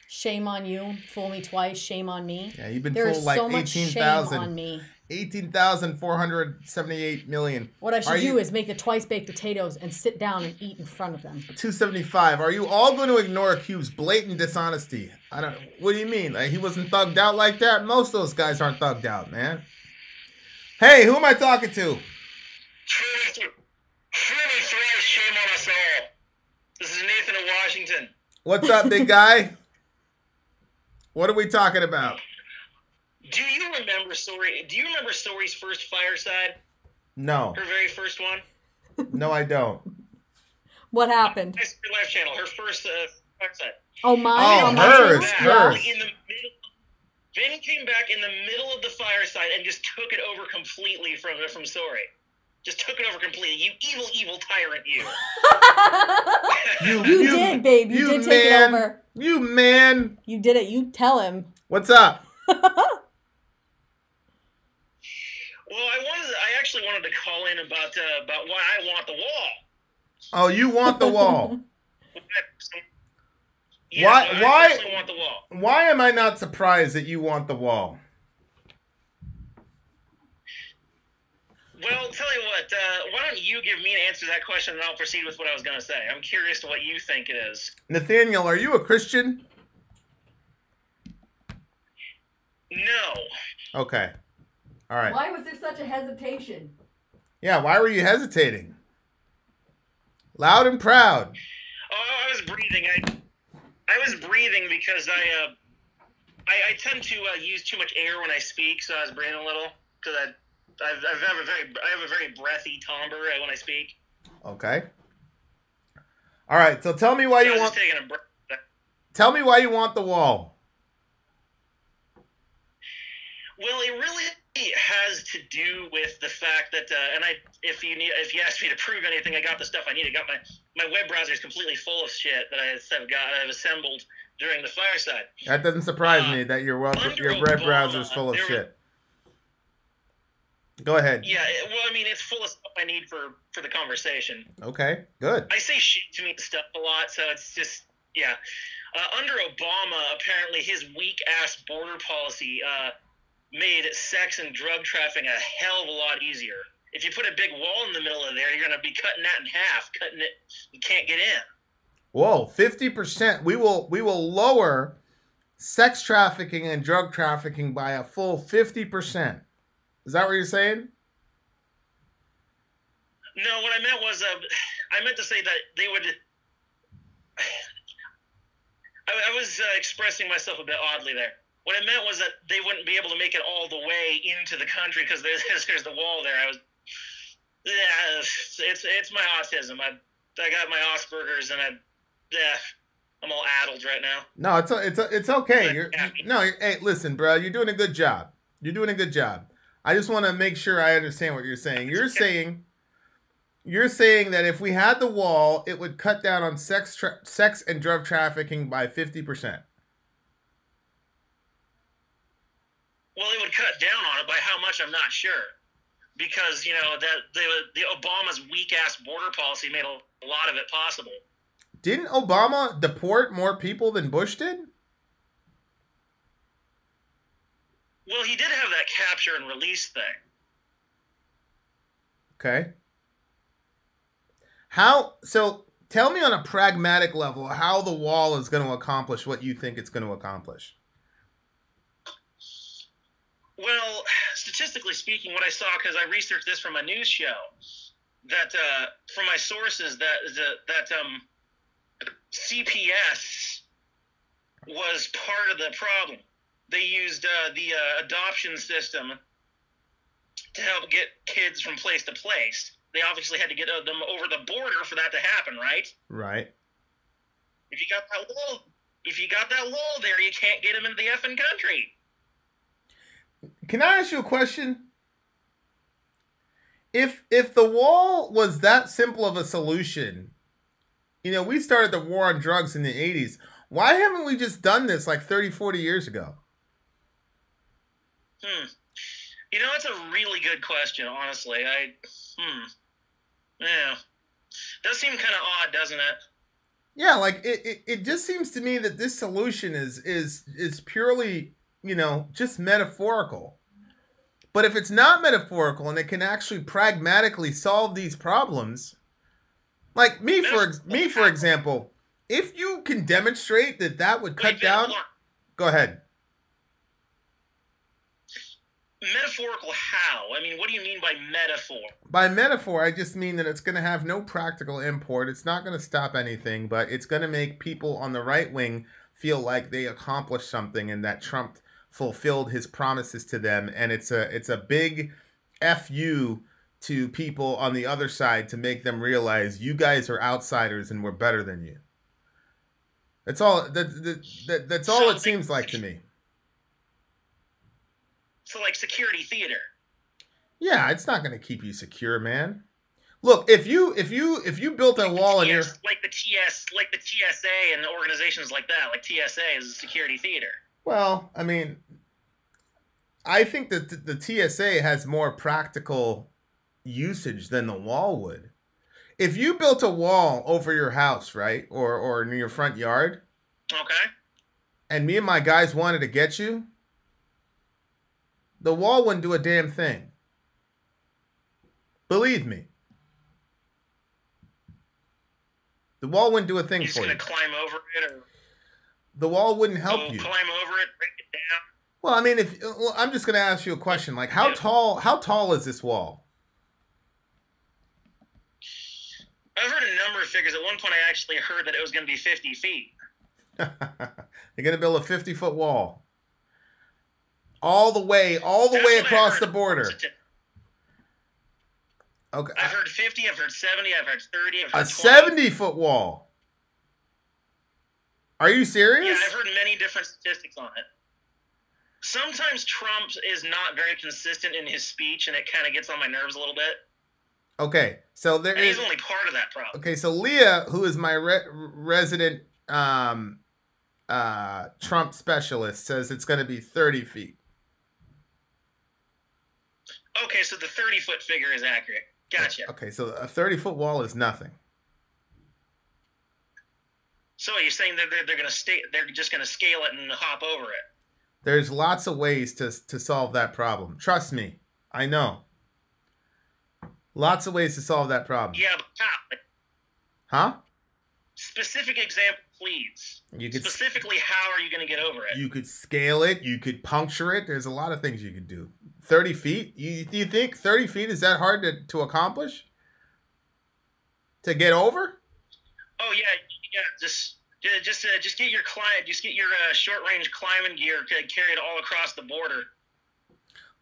Shame on you. Fool me twice. Shame on me. Yeah, you've been There fooled is like so much shame 18,000. on me. 18,478 million. What I should do is make the twice baked potatoes and sit down and eat in front of them. 275. Are you all going to ignore Cube's blatant dishonesty? I don't. What do you mean? Like he wasn't thugged out like that? Most of those guys aren't thugged out, man. Hey, who am I talking to? Truly thrice, shame on us all. This is Nathan of Washington. What's up, big guy? What are we talking about? Do you remember Sori? Do you remember Sori's first fireside? No. Her very first one? No, I don't. What happened? Your Life channel. Her first fireside. Oh, mine? Oh, on my hers, channel? hers. In the middle, Vin came back in the middle of the fireside and just took it over completely from Sori. Just took it over completely. You evil tyrant, you. You did, babe. You did take it over. You man. You did it. You tell him. What's up? Well, I actually wanted to call in about why I want the wall. Oh, you want the wall? Yeah, Why? I actually want the wall. Why am I not surprised that you want the wall? Well, tell you what. Why don't you give me an answer to that question, and I'll proceed with what I was going to say. I'm curious to what you think it is. Nathaniel, are you a Christian? No. Okay. All right. Why was there such a hesitation? Yeah, why were you hesitating? Loud and proud. Oh, I was breathing. I was breathing because I tend to use too much air when I speak, so I was breathing a little because I have a very breathy timbre when I speak. Okay. All right. So tell me why you want. Just taking a breath. Tell me why you want the wall. Well, it really has to do with the fact that, if you ask me to prove anything, I got the stuff I need. I got my web browser is completely full of shit that I've assembled during the fireside. That doesn't surprise me that your web browser is full of shit. Go ahead. Yeah, it's full of stuff I need for the conversation. Okay, good. I say shit to me stuff a lot, so it's just, yeah. Under Obama, apparently his weak-ass border policy made sex and drug trafficking a hell of a lot easier. If you put a big wall in the middle of there, you're going to be cutting that in half. Cutting it, you can't get in. Whoa, 50%. We will lower sex trafficking and drug trafficking by a full 50%. Is that what you're saying? No, what I meant was, I meant to say that they would. I was expressing myself a bit oddly there. What I meant was that they wouldn't be able to make it all the way into the country because there's the wall there. Yeah, it's my autism. I got my Asperger's, and I'm all addled right now. No, it's okay. Hey, listen, bro, you're doing a good job. You're doing a good job. I just want to make sure I understand what you're saying. You're saying that if we had the wall, it would cut down on sex and drug trafficking by 50%. Well, it would cut down on it by how much, I'm not sure. Because, that the Obama's weak-ass border policy made a lot of it possible. Didn't Obama deport more people than Bush did? Well, he did have that capture and release thing. Okay. So tell me on a pragmatic level how the wall is going to accomplish what you think it's going to accomplish. Well, statistically speaking, what I saw, because I researched this from a news show, that from my sources, that CPS was part of the problem. They used the adoption system to help get kids from place to place. They obviously had to get them over the border for that to happen, right? Right. If you got that wall there, you can't get them into the effing country. Can I ask you a question? If the wall was that simple of a solution, we started the war on drugs in the 80s. Why haven't we just done this like 30, 40 years ago? That's a really good question, honestly. Yeah. Does seem kind of odd, doesn't it? Yeah, like it just seems to me that this solution is purely, just metaphorical. But if it's not metaphorical and it can actually pragmatically solve these problems, like me for example, if you can demonstrate that would cut down. Go ahead. Metaphorical how? I mean, what do you mean by metaphor? By metaphor, I just mean that it's going to have no practical import. It's not going to stop anything, but it's going to make people on the right wing feel like they accomplished something and that Trump fulfilled his promises to them. And it's a big FU to people on the other side to make them realize you guys are outsiders and we're better than you. That's all. That's all it seems like to me. So like security theater. Yeah, it's not going to keep you secure, man. Look, if you built a wall in your like the TSA and organizations like that, like TSA is a security theater. Well, I mean, I think that the TSA has more practical usage than the wall would. If you built a wall over your house, right, or in your front yard, okay, and me and my guys wanted to get you, the wall wouldn't do a damn thing. Believe me. The wall wouldn't do a thing for you. You're just going to climb over it? Or... The wall wouldn't help you. Climb over it, break it down? Well, I mean, I'm just going to ask you a question. Like, how tall is this wall? I've heard a number of figures. At one point, I actually heard that it was going to be 50 feet. You're going to build a 50-foot wall. All the way across the border. Okay. I've heard 50, I've heard 70, I've heard 30, I've heard 20. A 70-foot wall. Are you serious? Yeah, I've heard many different statistics on it. Sometimes Trump is not very consistent in his speech, and it kind of gets on my nerves a little bit. Okay, so he's only part of that problem. Okay, so Leah, who is my resident Trump specialist, says it's going to be 30 feet. Okay, so the 30-foot figure is accurate. Gotcha. Okay, so a 30-foot wall is nothing. So you're saying that they're going to stay? They're just going to scale it and hop over it? There's lots of ways to solve that problem. Trust me, I know. Lots of ways to solve that problem. Yeah, but Huh? how? Specific example, please. Specifically, how are you going to get over it? You could scale it. You could puncture it. There's a lot of things you could do. 30 feet? Do you think 30 feet is that hard to accomplish? To get over? Oh yeah. Just get your short range climbing gear, carry it all across the border.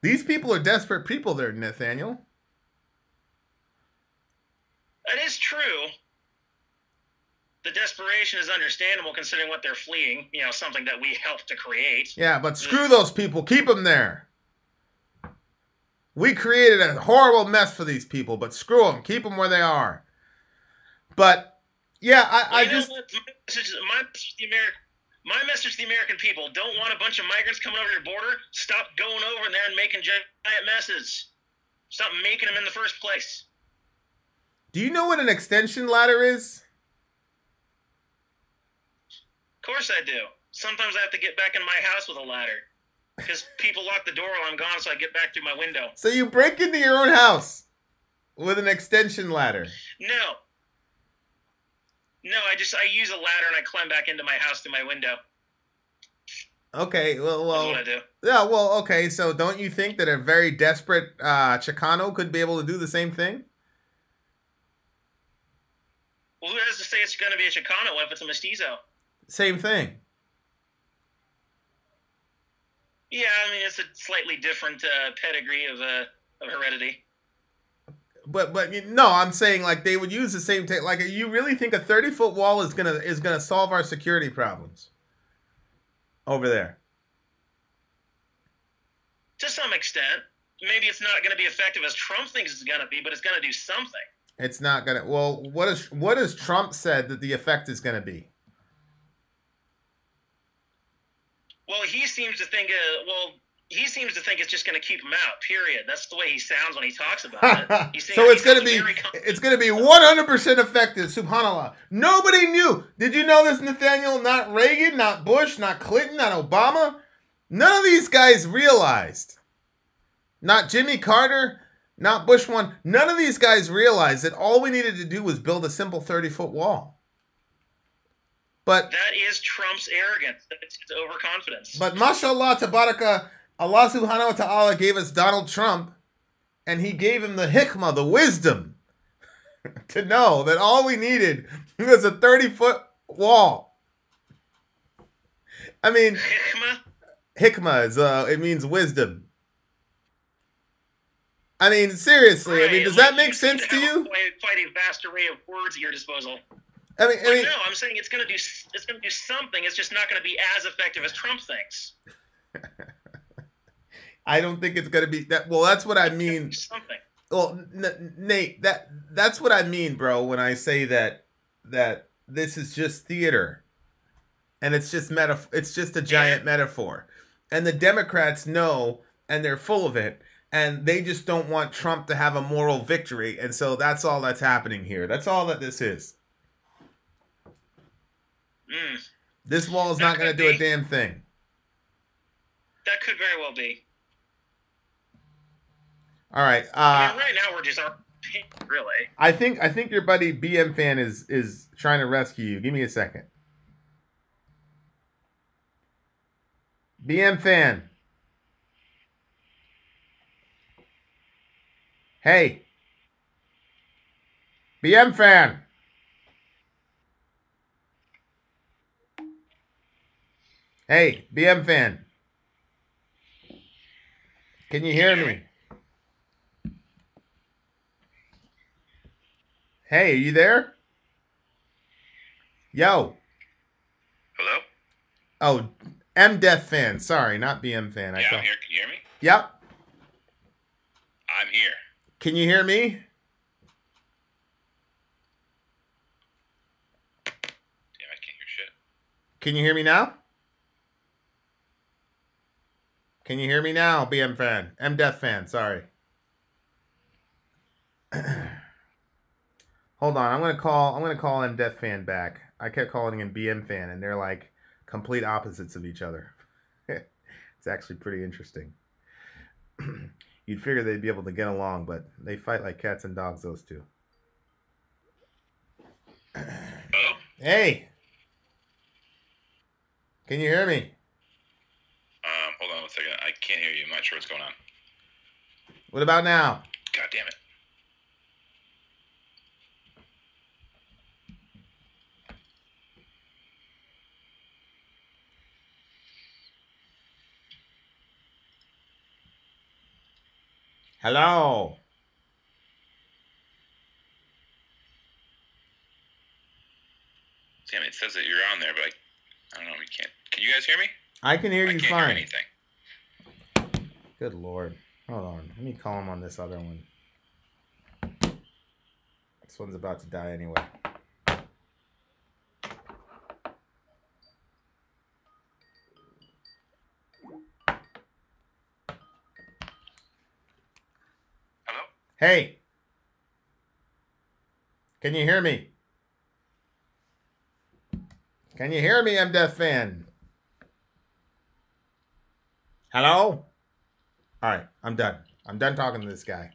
These people are desperate people there, Nathaniel. That is true. The desperation is understandable considering what they're fleeing. You know, something that we helped to create. Yeah, but screw those people. Keep them there. We created a horrible mess for these people, but screw them. Keep them where they are. But, yeah, I just... My message to the American people, don't want a bunch of migrants coming over your border? Stop going over there and making giant messes. Stop making them in the first place. Do you know what an extension ladder is? Of course I do. Sometimes I have to get back in my house with a ladder. Because people lock the door while I'm gone, so I get back through my window. So you break into your own house with an extension ladder? No. No, I use a ladder and I climb back into my house through my window. Okay, well, that's what I do. Yeah, well, okay. So don't you think that a very desperate Chicano could be able to do the same thing? Well, who has to say it's going to be a Chicano if it's a mestizo? Same thing. Yeah, I mean it's a slightly different pedigree of heredity. But no, I'm saying like they would use the same like you really think a 30-foot wall is gonna solve our security problems over there? To some extent, maybe it's not going to be effective as Trump thinks it's going to be, but it's going to do something. It's not gonna. Well, what has Trump said that the effect is going to be? Well, he seems to think. It's just going to keep him out. Period. That's the way he sounds when he talks about it. So it's going to be 100% effective. Subhanallah. Nobody knew. Did you know this, Nathaniel? Not Reagan, not Bush, not Clinton, not Obama. None of these guys realized. Not Jimmy Carter, not Bush 1. None of these guys realized that all we needed to do was build a simple 30-foot wall. But that is Trump's arrogance. It's overconfidence. But mashallah, tabaraka, Allah subhanahu wa ta'ala gave us Donald Trump, and he gave him the hikmah, the wisdom, to know that all we needed was a 30-foot wall. I mean, hikmah is, it means wisdom. I mean, seriously, right. I mean, does that make sense to you? Quite a vast array of words at your disposal. I mean, no, I'm saying it's going to do something. It's just not going to be as effective as Trump thinks. I don't think it's going to be that. Well, that's what I mean. Something. Well, Nate, that's what I mean, bro. When I say that this is just theater, and it's just it's just a giant metaphor, and the Democrats know, and they're full of it, and they just don't want Trump to have a moral victory, and so that's all that's happening here. That's all that this is. This wall is not going to do a damn thing. That could very well be. All right. I mean, right now we're just really. I think your buddy BM Fan is trying to rescue you. Give me a second. BM Fan. Hey. BM Fan. Hey, BM Fan. Can you hear me? Hey, are you there? Yo. Hello? Oh, M Death Fan. Sorry, not BM Fan. Yeah, I'm here. Can you hear me? Yep. I'm here. Can you hear me? Damn, I can't hear shit. Can you hear me now? Can you hear me now, BM Fan? M Death Fan, sorry. Hold on, I'm gonna call M Death Fan back. I kept calling him BM Fan, and they're like complete opposites of each other. It's actually pretty interesting. You'd figure they'd be able to get along, but they fight like cats and dogs, those two. Hello? Hey! Can you hear me? Hold on 1 second. I can't hear you. I'm not sure what's going on. What about now? God damn it. Hello? Damn, it says that you're on there, but I don't know. We can't. Can you guys hear me? I can hear you can't fine. Hear anything. Good Lord. Hold on. Let me call him on this other one. This one's about to die anyway. Hello? Hey. Can you hear me? Can you hear me, M-Death fan? Hello? All right, I'm done. I'm done talking to this guy.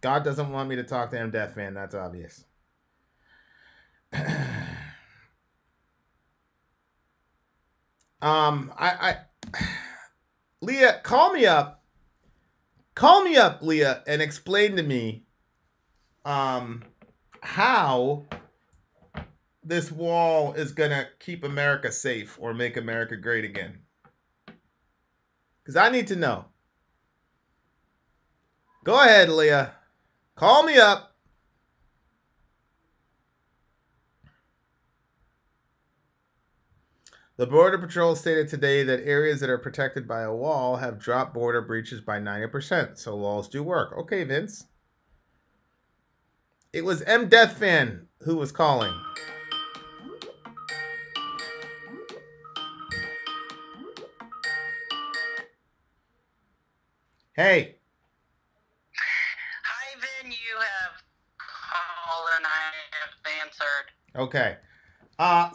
God doesn't want me to talk to M-Death fan. That's obvious. Leah, call me up. Call me up, Leah, and explain to me how this wall is going to keep America safe or make America great again. Because I need to know. Go ahead, Leah. Call me up. The Border Patrol stated today that areas that are protected by a wall have dropped border breaches by 90%. So walls do work. Okay, Vince. It was M. Death Fan who was calling. Hey. Hi, Vin. You have called and I have answered. Okay.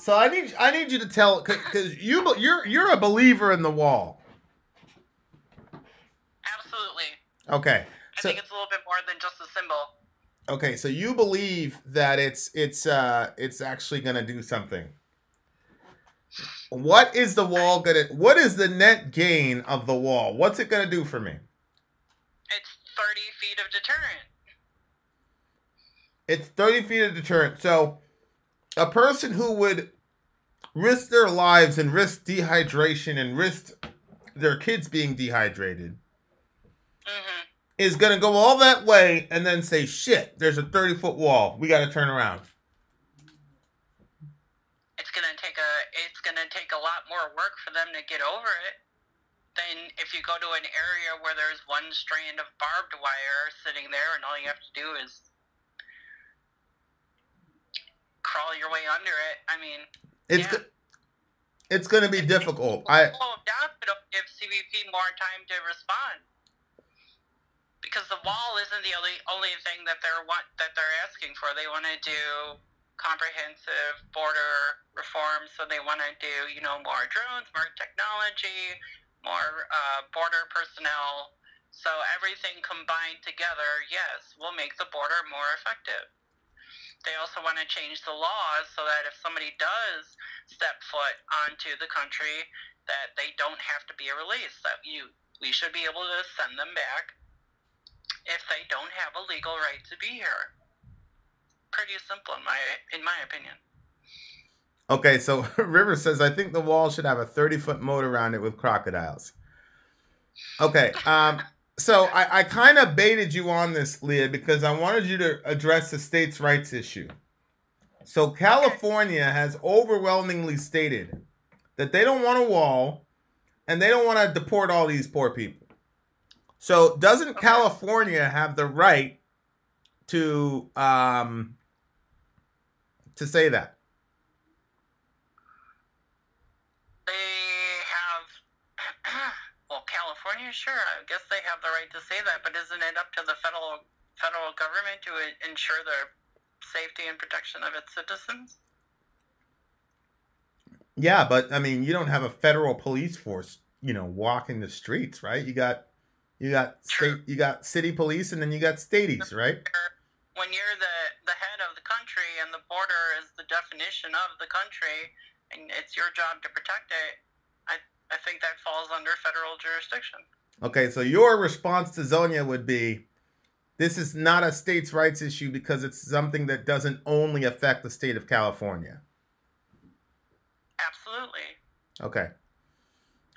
So I need you to tell, because you're a believer in the wall. Absolutely. Okay. I think it's a little bit more than just a symbol. Okay, so you believe that it's actually gonna do something. What is the wall gonna? What is the net gain of the wall? What's it gonna do for me? It's 30 feet of deterrent. It's 30 feet of deterrent. So a person who would risk their lives and risk dehydration and risk their kids being dehydrated is going to go all that way and then say, shit, there's a 30-foot wall. We got to turn around. It's going to take a lot more work for them to get over it than if you go to an area where there's one strand of barbed wire sitting there and all you have to do is crawl your way under it. I mean, it's going to be difficult. It'll give CBP more time to respond because the wall isn't the only thing that they're asking for. They want to do comprehensive border reform, so they want to do more drones, more technology, more border personnel. So everything combined together, yes, will make the border more effective. They also want to change the laws so that if somebody does step foot onto the country, that they don't have to be released. That we should be able to send them back if they don't have a legal right to be here. Pretty simple in my opinion. Okay, so River says, I think the wall should have a 30-foot moat around it with crocodiles. Okay, so I kind of baited you on this, Leah, because I wanted you to address the states' rights issue. So California has overwhelmingly stated that they don't want a wall and they don't want to deport all these poor people. So doesn't California have the right to say that? California, sure, I guess they have the right to say that, but isn't it up to the federal government to ensure the safety and protection of its citizens? Yeah, but I mean, you don't have a federal police force, walking the streets, right? You got city police, and then you got staties, right? When you're the head of the country and the border is the definition of the country, and it's your job to protect it, I think that falls under federal jurisdiction. Okay, so your response to Zonia would be, this is not a states' rights issue because it's something that doesn't only affect the state of California. Absolutely. Okay.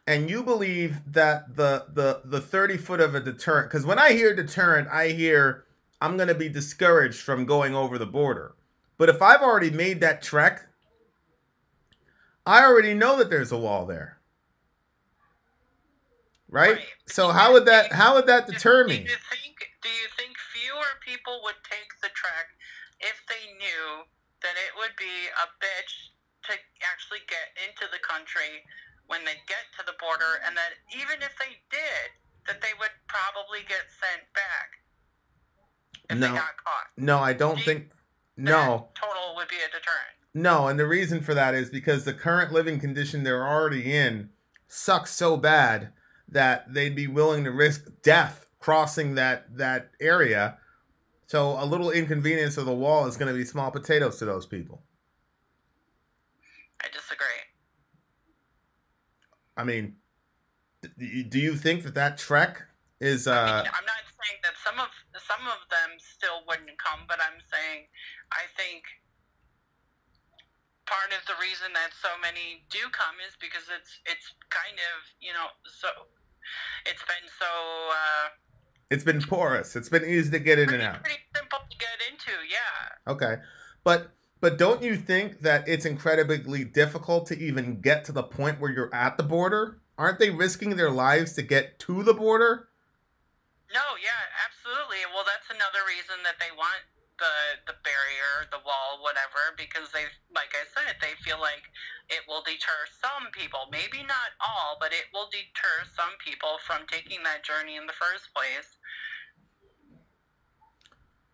And you believe that the 30 foot of a deterrent, because when I hear deterrent, I hear I'm going to be discouraged from going over the border. But if I've already made that trek I already know that there's a wall there. Right? So how would that deter me? Do you think fewer people would take the trek if they knew that it would be a bitch to actually get into the country when they get to the border, and that even if they did, that they would probably get sent back if they got caught? No, I don't think. No. Total would be a deterrent. No, and the reason for that is because the current living condition they're already in sucks so bad that they'd be willing to risk death crossing that area. So a little inconvenience of the wall is going to be small potatoes to those people. I disagree. I mean, do you think that trek is? I mean, I'm not saying that some of them still wouldn't come, but I'm saying I think part of the reason that so many do come is because it's kind of, so it's been so. It's been porous. It's been easy to get in and out. Pretty simple to get into, yeah. Okay, but don't you think that it's incredibly difficult to even get to the point where you're at the border? Aren't they risking their lives to get to the border? No, yeah, absolutely. Well, that's another reason that they want the barrier, the wall, whatever, because they, like I said, they feel like it will deter some people. Maybe not all, but it will deter some people from taking that journey in the first place.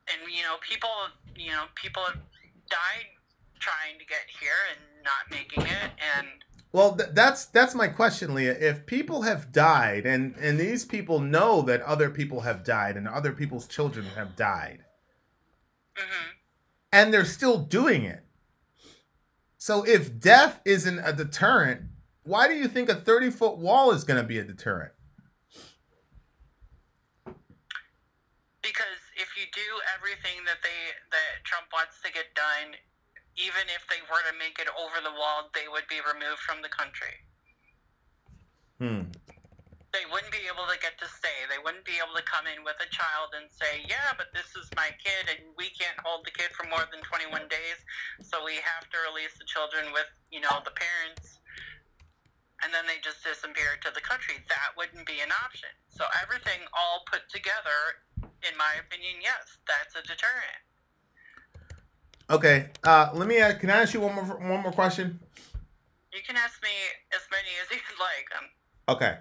And, people have died trying to get here and not making it, and well, that's my question, Leah. If people have died, and these people know that other people have died and other people's children have died, and they're still doing it. So if death isn't a deterrent, why do you think a 30-foot wall is going to be a deterrent? Because if you do everything that Trump wants to get done, even if they were to make it over the wall, they would be removed from the country. They wouldn't be able to get to stay. They wouldn't be able to come in with a child and say, yeah, but this is my kid, and we can't hold the kid for more than 21 days, so we have to release the children with, the parents. And then they just disappear to the country. That wouldn't be an option. So everything all put together, in my opinion, yes, that's a deterrent. Okay, can I ask you one more question? You can ask me as many as you'd like. Okay.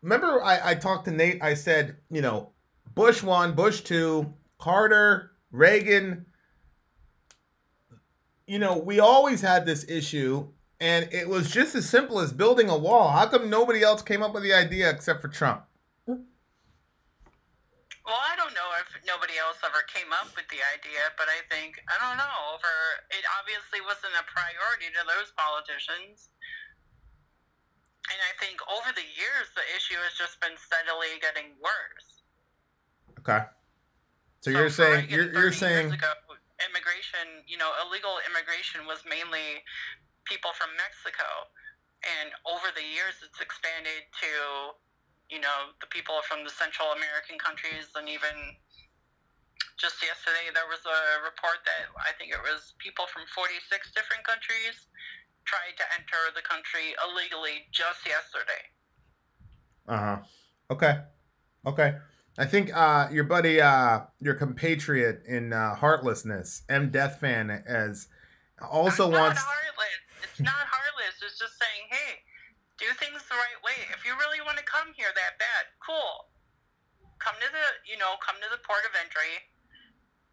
Remember I talked to Nate, I said, Bush 1, Bush 2, Carter, Reagan, we always had this issue, and it was just as simple as building a wall. How come nobody else came up with the idea except for Trump? Well, I don't know if nobody else ever came up with the idea, but I don't know, it obviously wasn't a priority to those politicians. And I think over the years, the issue has just been steadily getting worse. Okay. So you're saying, you're saying years ago, immigration, illegal immigration was mainly people from Mexico. And over the years, it's expanded to, the people from the Central American countries, and even just yesterday there was a report that I think it was people from 46 different countries tried to enter the country illegally just yesterday. Okay. I think your buddy, your compatriot in Heartlessness, M. Deathfan, as also wants. It's not heartless. It's just saying, hey, do things the right way. If you really want to come here that bad, cool. Come to the port of entry.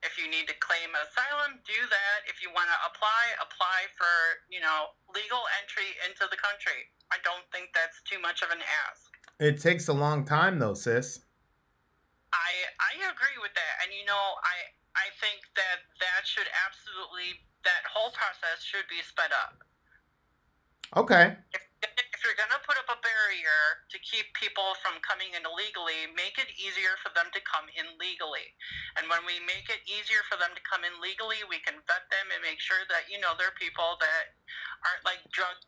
If you need to claim asylum, do that. If you want to apply for, legal entry into the country. I don't think that's too much of an ask. It takes a long time, though, sis. I agree with that. And, I think that that whole process should be sped up. Okay. If you're going to put up a barrier to keep people from coming in illegally, make it easier for them to come in legally. And when we make it easier for them to come in legally, we can vet them and make sure that, they're people that aren't like drug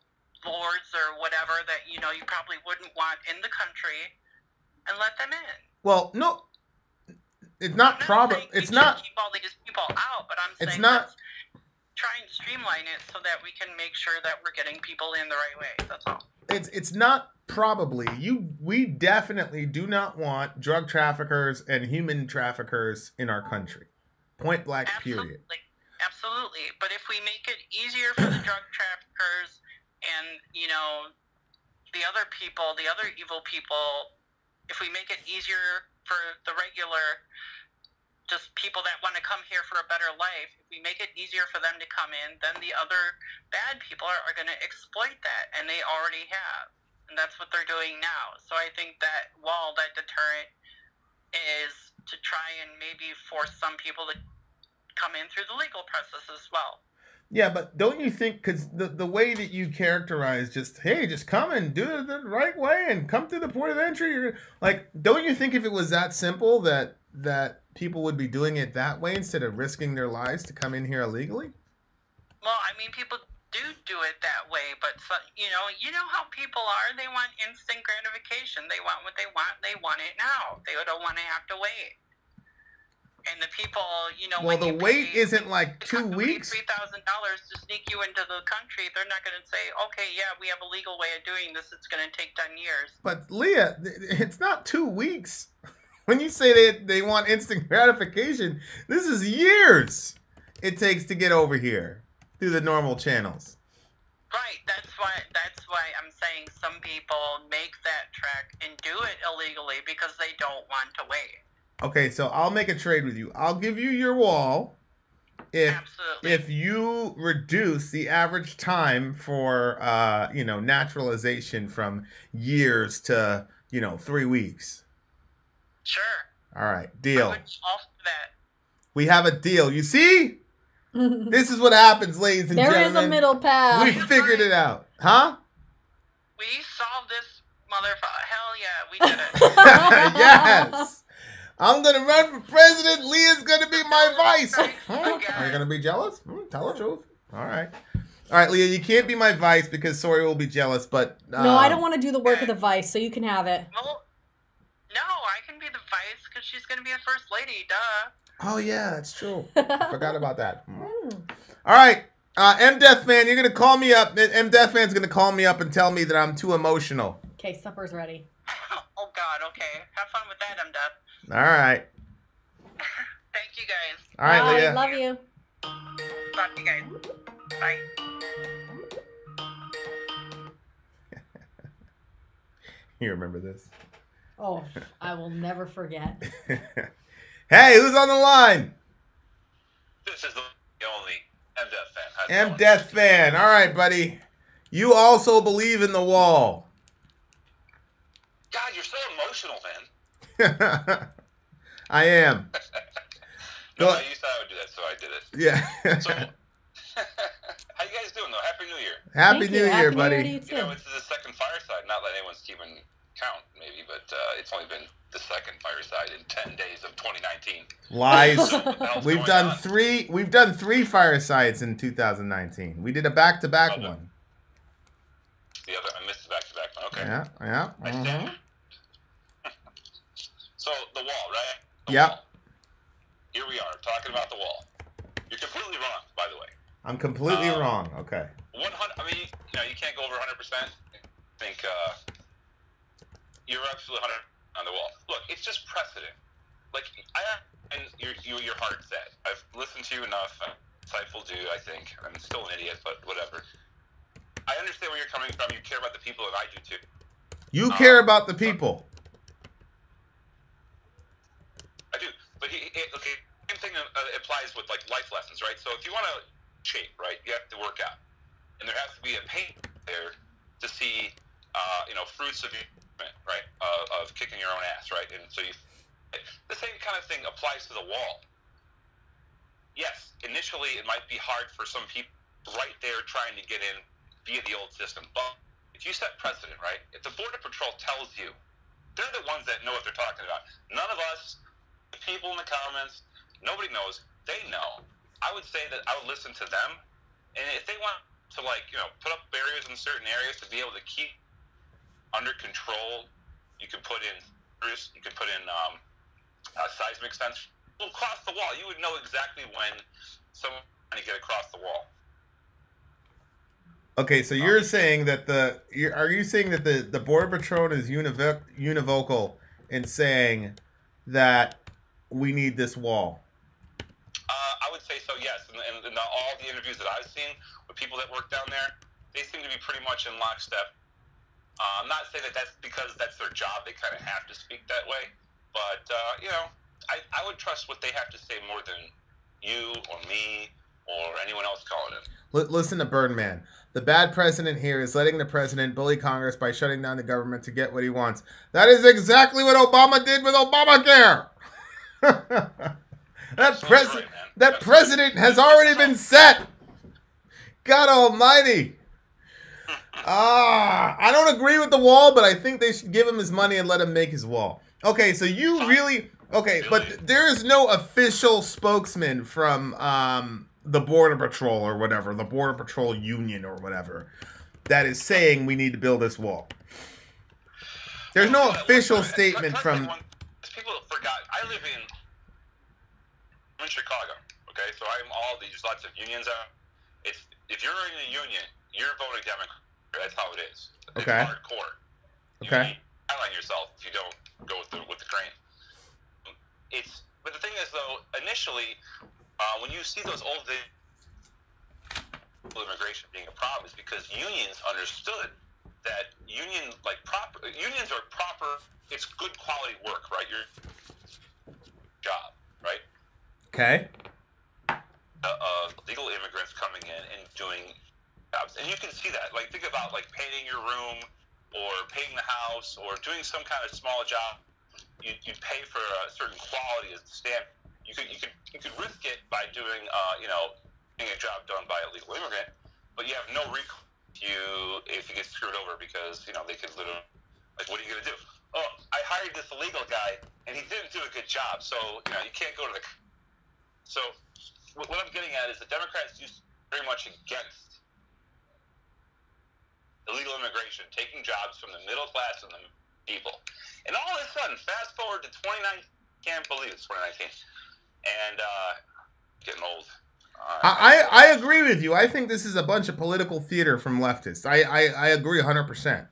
lords or whatever that, you probably wouldn't want in the country, and let them in. Well, no, it's not proper. It's not. Keep all these people out, but I'm saying it's not. try and streamline it so that we can make sure that we're getting people in the right way. That's all. It's not probably. We definitely do not want drug traffickers and human traffickers in our country. Point blank, period. Absolutely. But if we make it easier for the drug traffickers and, you know, the other people, the other evil people, if we make it easier for the regular, just people that want to come here for a better life, if we make it easier for them to come in, then the other bad people are going to exploit that, and they already have. And that's what they're doing now. So I think that wall, that deterrent, is to try and maybe force some people to come in through the legal process as well. Yeah, but don't you think, because the way that you characterize just, hey, just come and do it the right way and come through the port of entry, like, don't you think if it was that simple that people would be doing it that way instead of risking their lives to come in here illegally? Well, I mean, people do it that way, but you know how people are. They want instant gratification. They want what they want. They want it now. They don't want to have to wait. And the people, you know, well, the wait isn't like 2 weeks. $3,000 to sneak you into the country. They're not going to say, okay, yeah, we have a legal way of doing this. It's going to take 10 years. But Leah, it's not 2 weeks. When you say they want instant gratification, this is years it takes to get over here through the normal channels. Right. That's why I'm saying some people make that trek and do it illegally because they don't want to wait. Okay, so I'll make a trade with you. I'll give you your wall if you reduce the average time for naturalization from years to 3 weeks. Sure. All right, deal. I would offer that. We have a deal. You see? This is what happens, ladies and gentlemen. There is a middle path. We figured it out. Huh? We solved this, motherfucker. Hell yeah, we did it. Yes. I'm going to run for president. Leah's going to be my vice. Huh? Are you going to be jealous? Tell the truth. All right. All right, Leah, you can't be my vice because Sori will be jealous, but... No, I don't want to do the work of the vice, so you can have it. Well, no, I can be the vice because she's going to be the first lady, duh. Oh, yeah, that's true. I forgot about that. All right. M. Deathman, you're going to call me up. M. Deathman's going to call me up and tell me that I'm too emotional. Okay, supper's ready. Oh, God, okay. Have fun with that, M. Death. All right. Thank you, guys. All right, Bye. Leah. Love you. Love you guys. Bye. You remember this? Oh, I will never forget. Hey, who's on the line? This is the only M. Death fan. How's it M. going? Death fan. All right, buddy. You also believe in the wall. God, you're so emotional, man. I am. No, I used to I would do that, so I did it. Yeah. So, how you guys doing, though? Happy New Year. Happy New Year, buddy. You know, it's the second fireside. Not that anyone's keeping count, maybe, but it's only been the second fireside in 10 days of 2019. Lies. So what the hell's We've going done on? three. We've done 3 firesides in 2019. We did a back-to-back one. The other, I missed the back-to-back one. Okay. Yeah. I stand. So the wall, right? The Yep. wall. Here we are talking about the wall. You're completely wrong, by the way. I'm completely wrong. Okay. 100. I mean, you can't go over 100%. I think you're absolutely 100 on the wall. Look, it's just precedent. Like and your heart set. I've listened to you enough. Insightful do, I think. I'm still an idiot, but whatever. I understand where you're coming from. You care about the people, and I do too. You care about the people. I do, but okay. Same thing applies with like life lessons, right? So if you want to shape, right, you have to work out, and there has to be a pain there to see, fruits of right, of kicking your own ass, right? And so the same kind of thing applies to the wall. Yes, initially it might be hard for some people right there trying to get in via the old system, but if you set precedent, right? If the Border Patrol tells you, they're the ones that know what they're talking about. None of us, the people in the comments, nobody knows. They know. I would say that I would listen to them, and if they want to, put up barriers in certain areas to be able to keep under control, you can put in seismic sensors. Well, across the wall, you would know exactly when someone to get across the wall. Okay, so you're saying that are you saying that the Border Patrol is univocal in saying that we need this wall? I would say so, yes. And all the interviews that I've seen with people that work down there, they seem to be pretty much in lockstep. I'm not saying that that's because that's their job. They kind of have to speak that way. But, I would trust what they have to say more than you or me or anyone else calling in. Listen to Birdman. The bad president here is letting the president bully Congress by shutting down the government to get what he wants. That is exactly what Obama did with Obamacare. That president has already been set. God almighty. I don't agree with the wall, but I think they should give him his money and let him make his wall. Okay, so you really... Okay, but there is no official spokesman from the Border Patrol or whatever, the Border Patrol Union or whatever, that is saying we need to build this wall. There's no official statement from... People forgot. I live in Chicago, okay? So there's lots of unions out. If you're in a union, you're voting Democrat. That's how it is. It's hardcore. Okay. You highlight yourself if you don't go with the grain. But the thing is, though, initially, when you see those old days, immigration being a problem, is because unions understood that unions are proper. It's good quality work, right? Your job, right? Okay. Legal immigrants coming in and doing jobs, and you can see that. Like, think about painting your room, or painting the house, or doing some kind of small job. You'd pay for a certain quality as a stamp. You could risk it by doing getting a job done by a legal immigrant, but you have no recourse if you get screwed over because they could literally what are you gonna do? Oh, I hired this illegal guy and he didn't do a good job, so you can't go to the. So what I'm getting at is the Democrats used very much against illegal immigration, taking jobs from the middle class and the people. And all of a sudden, fast forward to 2019, can't believe it's 2019, and getting old. I agree with you. I think this is a bunch of political theater from leftists. I agree 100%,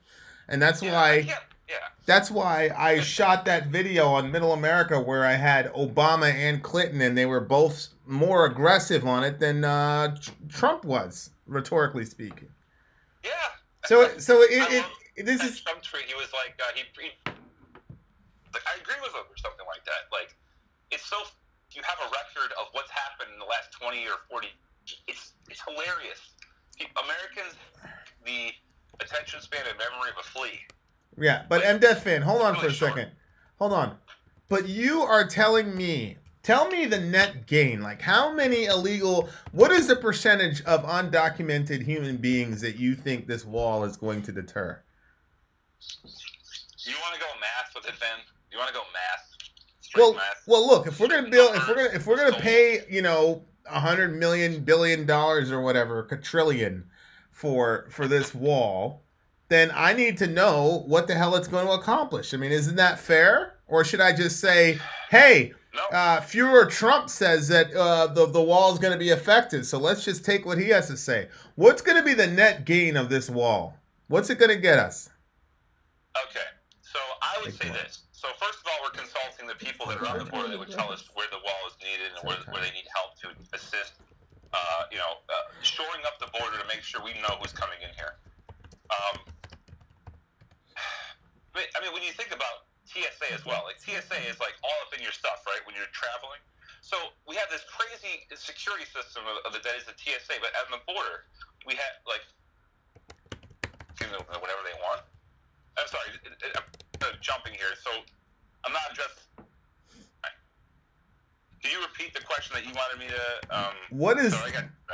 and that's why I shot that video on Middle America where I had Obama and Clinton, and they were both more aggressive on it than Trump was, rhetorically speaking. Yeah. So this is Trump tweet. He was like, I agree with him or something like that. Like, it's so you have a record of what's happened in the last 20 or 40. It's hilarious. Americans, the attention span and memory of a flea. Yeah, but MDev fan, hold on for a second. Hold on. But you are telling me, tell me the net gain. Like, how many what is the percentage of undocumented human beings that you think this wall is going to deter? You want to go math with it, Ben? You want to go math? Well, look, if we're gonna pay, $100 billion or whatever, quadrillion for this wall, then I need to know what the hell it's going to accomplish. I mean, isn't that fair? Or should I just say, hey, Führer Trump says that the wall is going to be effective, so let's just take what he has to say. What's going to be the net gain of this wall? What's it going to get us? Okay, so I would say this. So first of all, we're consulting the people that are on the border that would tell us where the wall is needed and where they need help to assist, shoring up the border to make sure we know who's coming in here. I mean, when you think about TSA as well, like TSA is like all up in your stuff, right? When you're traveling. So we have this crazy security system that is the TSA, but at the border, we have whatever they want. I'm sorry, I'm jumping here. So I'm not just. Can you repeat the question that you wanted me to? What is?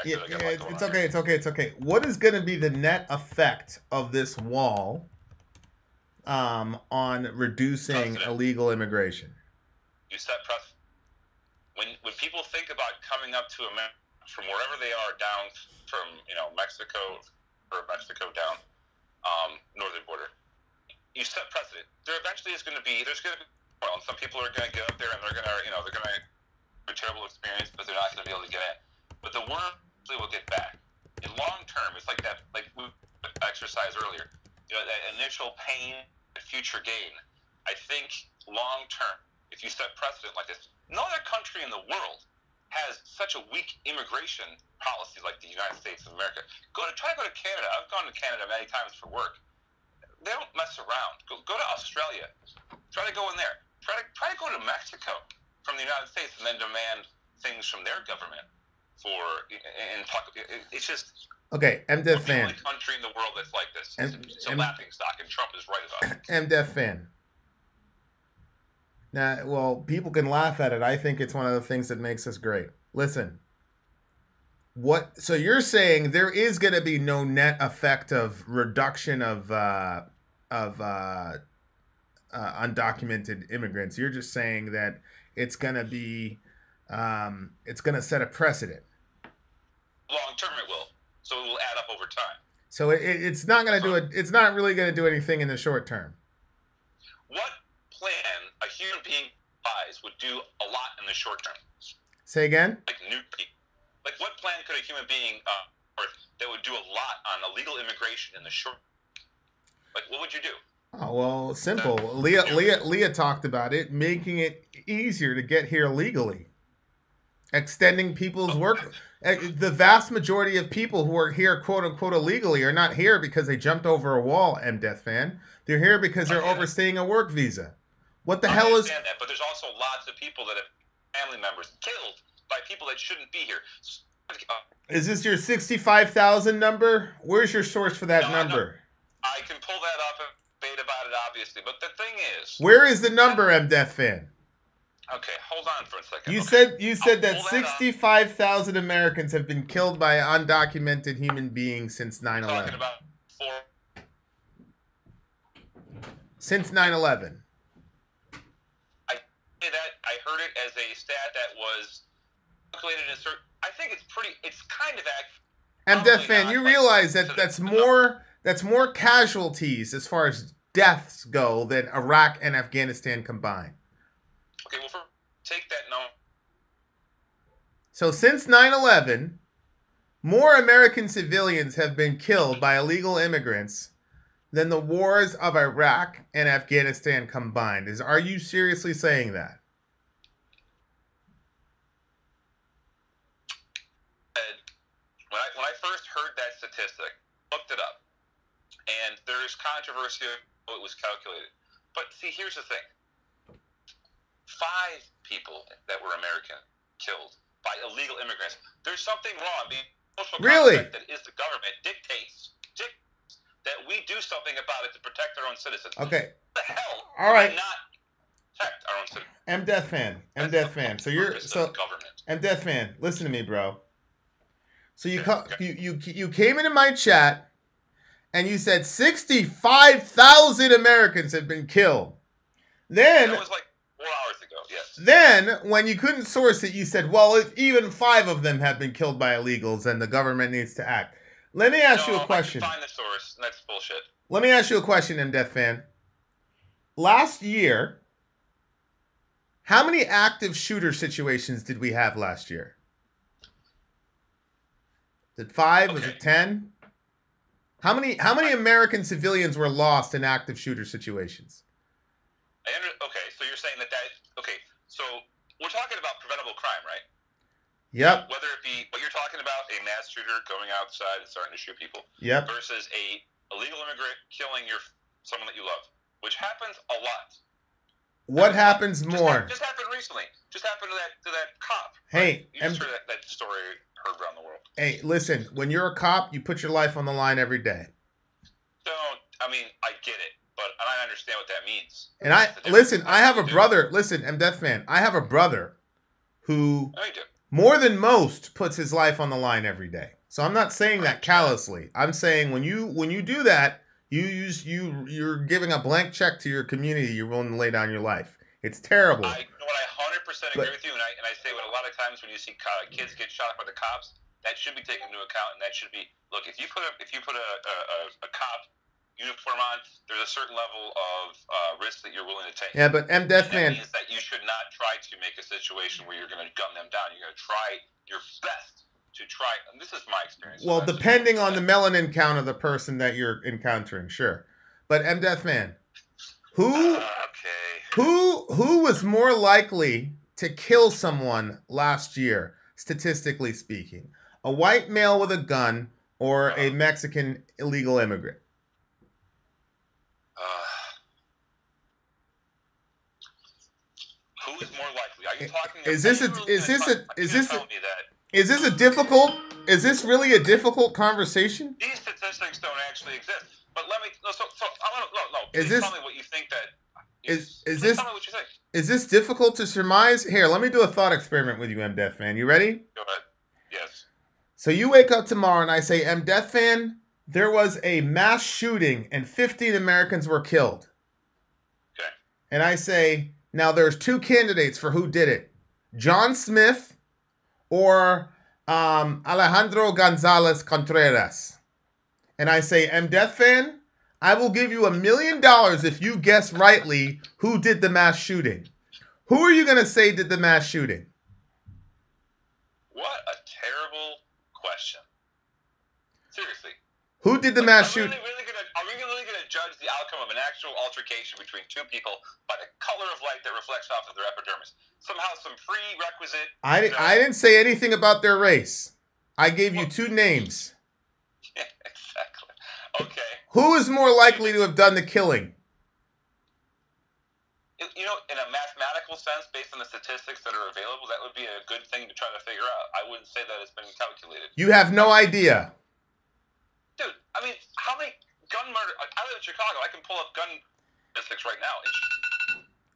It's okay. What is going to be the net effect of this wall on reducing illegal immigration? You set precedent. When people think about coming up to America from wherever they are down from Mexico down northern border, you set precedent. There's going to be well, some people are going to get up there and they're going to have a terrible experience, but they're not going to be able to get in. But but the worm will get back. In long term, it's like that, like we exercised earlier. You know, that initial pain, future gain. I think long term, if you set precedent like this, no other country in the world has such a weak immigration policy like the United States of America. Try to go to Canada. I've gone to Canada many times for work. They don't mess around. Go to Australia. Try to go in there. Try to go to Mexico from the United States and then demand things from their government it's just okay. MDef fan. The only country in the world that's like this. It's a laughing stock, and Trump is right about it. MDef fan. Now, well, people can laugh at it. I think it's one of the things that makes us great. Listen. So you're saying there is going to be no net effect of reduction of undocumented immigrants. You're just saying that it's going to be it's going to set a precedent. Long term, it will. So it will add up over time. So it's not going to do it. It's not really going to do anything in the short term. What plan a human being buys would do a lot in the short term? Say again. Like nuke people. Like what plan could a human being that would do a lot on illegal immigration in the short? Like what would you do? Oh well, simple. Leah talked about it, making it easier to get here legally. Extending people's work. The vast majority of people who are here, quote unquote, illegally are not here because they jumped over a wall, MDef fan. They're here because they're overstaying a work visa. What the hell is... that, but there's also lots of people that have family members killed by people that shouldn't be here. Is this your 65,000 number? Where's your source for that number? I can pull that up and debate about it, obviously. But the thing is... Where is the number, MDef fan? Okay, hold on for a second. You said that 65,000 Americans have been killed by undocumented human beings since 9/11. Talking about since 9/11. I heard it as a stat that was calculated in a certain. I think it's pretty. It's kind of accurate. MDef fan, you realize that that's more casualties as far as deaths go than Iraq and Afghanistan combined. Okay, well, take that number. So since 9/11, more American civilians have been killed by illegal immigrants than the wars of Iraq and Afghanistan combined. Are you seriously saying that? When I first heard that statistic, looked it up, and there's controversy on how it was calculated. But see, here's the thing. 5 people that were American killed by illegal immigrants. There's something wrong. The social contract that is the government dictates that we do something about it to protect our own citizens. Okay. What the hell? All right. Not protect our own citizens. MDef fan. MDef fan. So you're MDef fan. Listen to me, bro. So you came into my chat and you said 65,000 Americans have been killed. Then that was like 4 hours ago. Yes. Then, when you couldn't source it, you said, well, if even 5 of them have been killed by illegals, then the government needs to act. Let me ask you a question. I can find the source, and that's bullshit. Let me ask you a question, MDef fan. Last year, how many active shooter situations did we have last year? Was it 5? Was it 10? How many American civilians were lost in active shooter situations? Okay, so you're saying that okay, so we're talking about preventable crime, right? Yep. Whether it be what you're talking about, a mass shooter going outside and starting to shoot people, yep, versus a illegal immigrant killing someone that you love, which happens a lot. What happens more? Just happened recently. Just happened to that cop. Hey, right? You just heard that story heard around the world. Hey, listen, when you're a cop, you put your life on the line every day. I mean, I get it. But I understand what that means. And I have a brother. Listen, MDef fan. I have a brother who, more than most, puts his life on the line every day. So I'm not saying that callously. I'm saying when you do that, you're giving a blank check to your community. You're willing to lay down your life. It's terrible. I 100% agree with you, and I say what a lot of times when you see kids get shot by the cops, that should be taken into account, and that should be if you put a cop uniform on, there's a certain level of risk that you're willing to take. Yeah, but MDef fan, means that you should not try to make a situation where you're going to gun them down. You're going to try your best to try, and this is my experience. Well, depending on the melanin count of the person that you're encountering, sure. But MDeath Man, who was more likely to kill someone last year, statistically speaking? A white male with a gun or a Mexican illegal immigrant? Who is more likely? Are you talking? Is this really a difficult conversation? These statistics don't actually exist. But let me. Please tell me what you think that. Tell me what you think. Is this difficult to surmise? Here, let me do a thought experiment with you, MDeath Fan. You ready? Go ahead. Yes. So you wake up tomorrow and I say, MDeath Fan, there was a mass shooting and 15 Americans were killed. Okay. And I say, now there's two candidates for who did it. John Smith or Alejandro Gonzalez Contreras. And I say, MDeath Fan, I will give you $1 million if you guess rightly who did the mass shooting. Who are you going to say did the mass shooting? What a terrible question. Seriously. Who did the mass shooting? Are we really going to judge the outcome of an actual altercation between two people by the color of light that reflects off of their epidermis? Somehow some prerequisite... I didn't say anything about their race. I gave you two names. Yeah, exactly. Okay. Who is more likely to have done the killing? You know, in a mathematical sense, based on the statistics that are available, that would be a good thing to try to figure out. I wouldn't say that it's been calculated. You have no idea. Dude, I mean, how many gun murder... I live in Chicago. I can pull up gun statistics right now.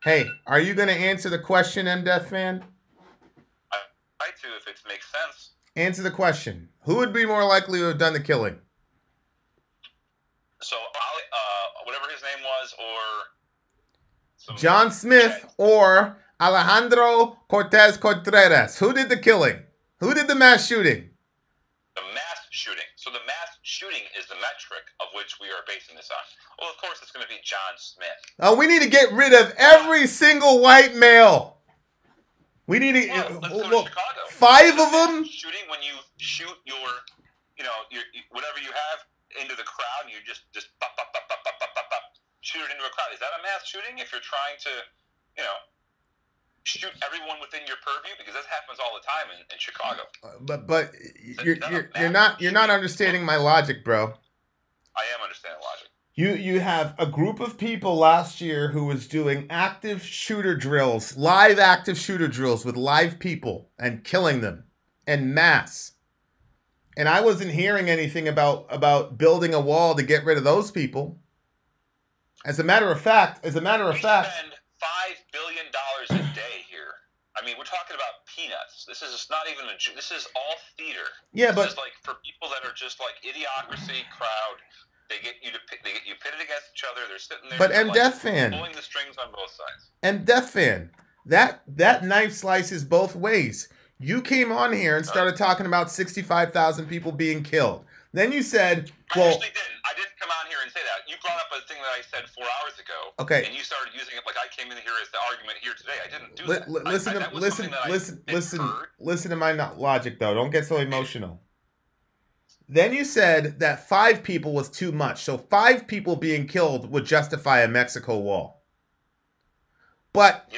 Hey, are you going to answer the question, MDeath Fan? I try to, if it makes sense. Answer the question. Who would be more likely to have done the killing? So, whatever his name was, or... John Smith or Alejandro Cortez Contreras. Who did the killing? Who did the mass shooting? The mass shooting. So the mass shooting is the metric of which we are basing this on. Well, of course, it's going to be John Smith. Oh, we need to get rid of every single white male. We need to... Well, let's go to Chicago. 5 of them? Shooting when you shoot your whatever you have into the crowd, and you just pop, shoot it into a crowd. Is that a mass shooting if you're trying to, shoot everyone within your purview? Because that happens all the time in Chicago. But you're not understanding my logic, bro. I am understanding logic. You have a group of people last year who was doing active shooter drills, live active shooter drills with live people and killing them en masse. And I wasn't hearing anything about building a wall to get rid of those people. As a matter of fact, we spend $5 billion a day here. I mean, we're talking about peanuts. This is not even this is all theater. Yeah, this but is like for people that are just like idiocracy crowd. They get you pitted against each other. They're sitting there. But MDeath Fan, pulling the strings on both sides. MDeath Fan, that knife slices both ways. You came on here and started talking about 65,000 people being killed. Then you said, well... I actually didn't. I didn't come on here and say that. You brought up a thing that I said 4 hours ago. Okay. And you started using it like I came in here as the argument here today. I didn't do that. Listen to my logic, though. Don't get so emotional. Then you said that 5 people was too much. So 5 people being killed would justify a Mexico wall. But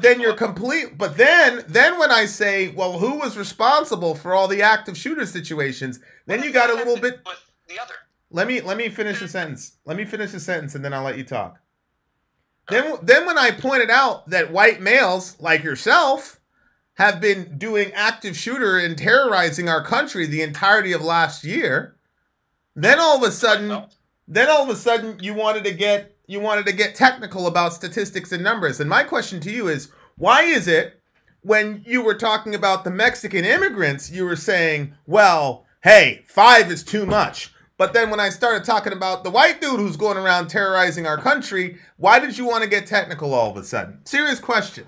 then you're complete. But then when I say, well, who was responsible for all the active shooter situations? Then you got a little bit. With the other. Let me finish the sentence. Let me finish the sentence, and then I'll let you talk. Then when I pointed out that white males like yourself have been doing active shooter and terrorizing our country the entirety of last year, then all of a sudden you wanted to get technical about statistics and numbers. And my question to you is, why is it when you were talking about the Mexican immigrants, you were saying, well, hey, 5 is too much. But then when I started talking about the white dude who's going around terrorizing our country, why did you want to get technical all of a sudden? Serious question.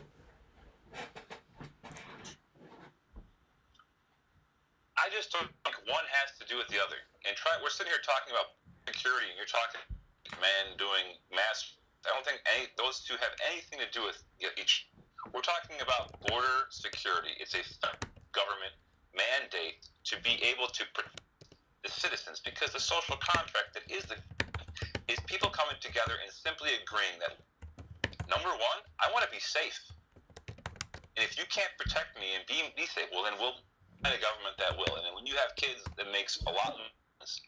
I just don't think one has to do with the other. And we're sitting here talking about security, and you're talking man doing mass. I don't think those two have anything to do with each. We're talking about border security. It's a government mandate to be able to protect the citizens, because the social contract that is people coming together and simply agreeing that, number one, I want to be safe. And if you can't protect me and be safe, well, then we'll find a government that will. And then when you have kids, it makes a lot more sense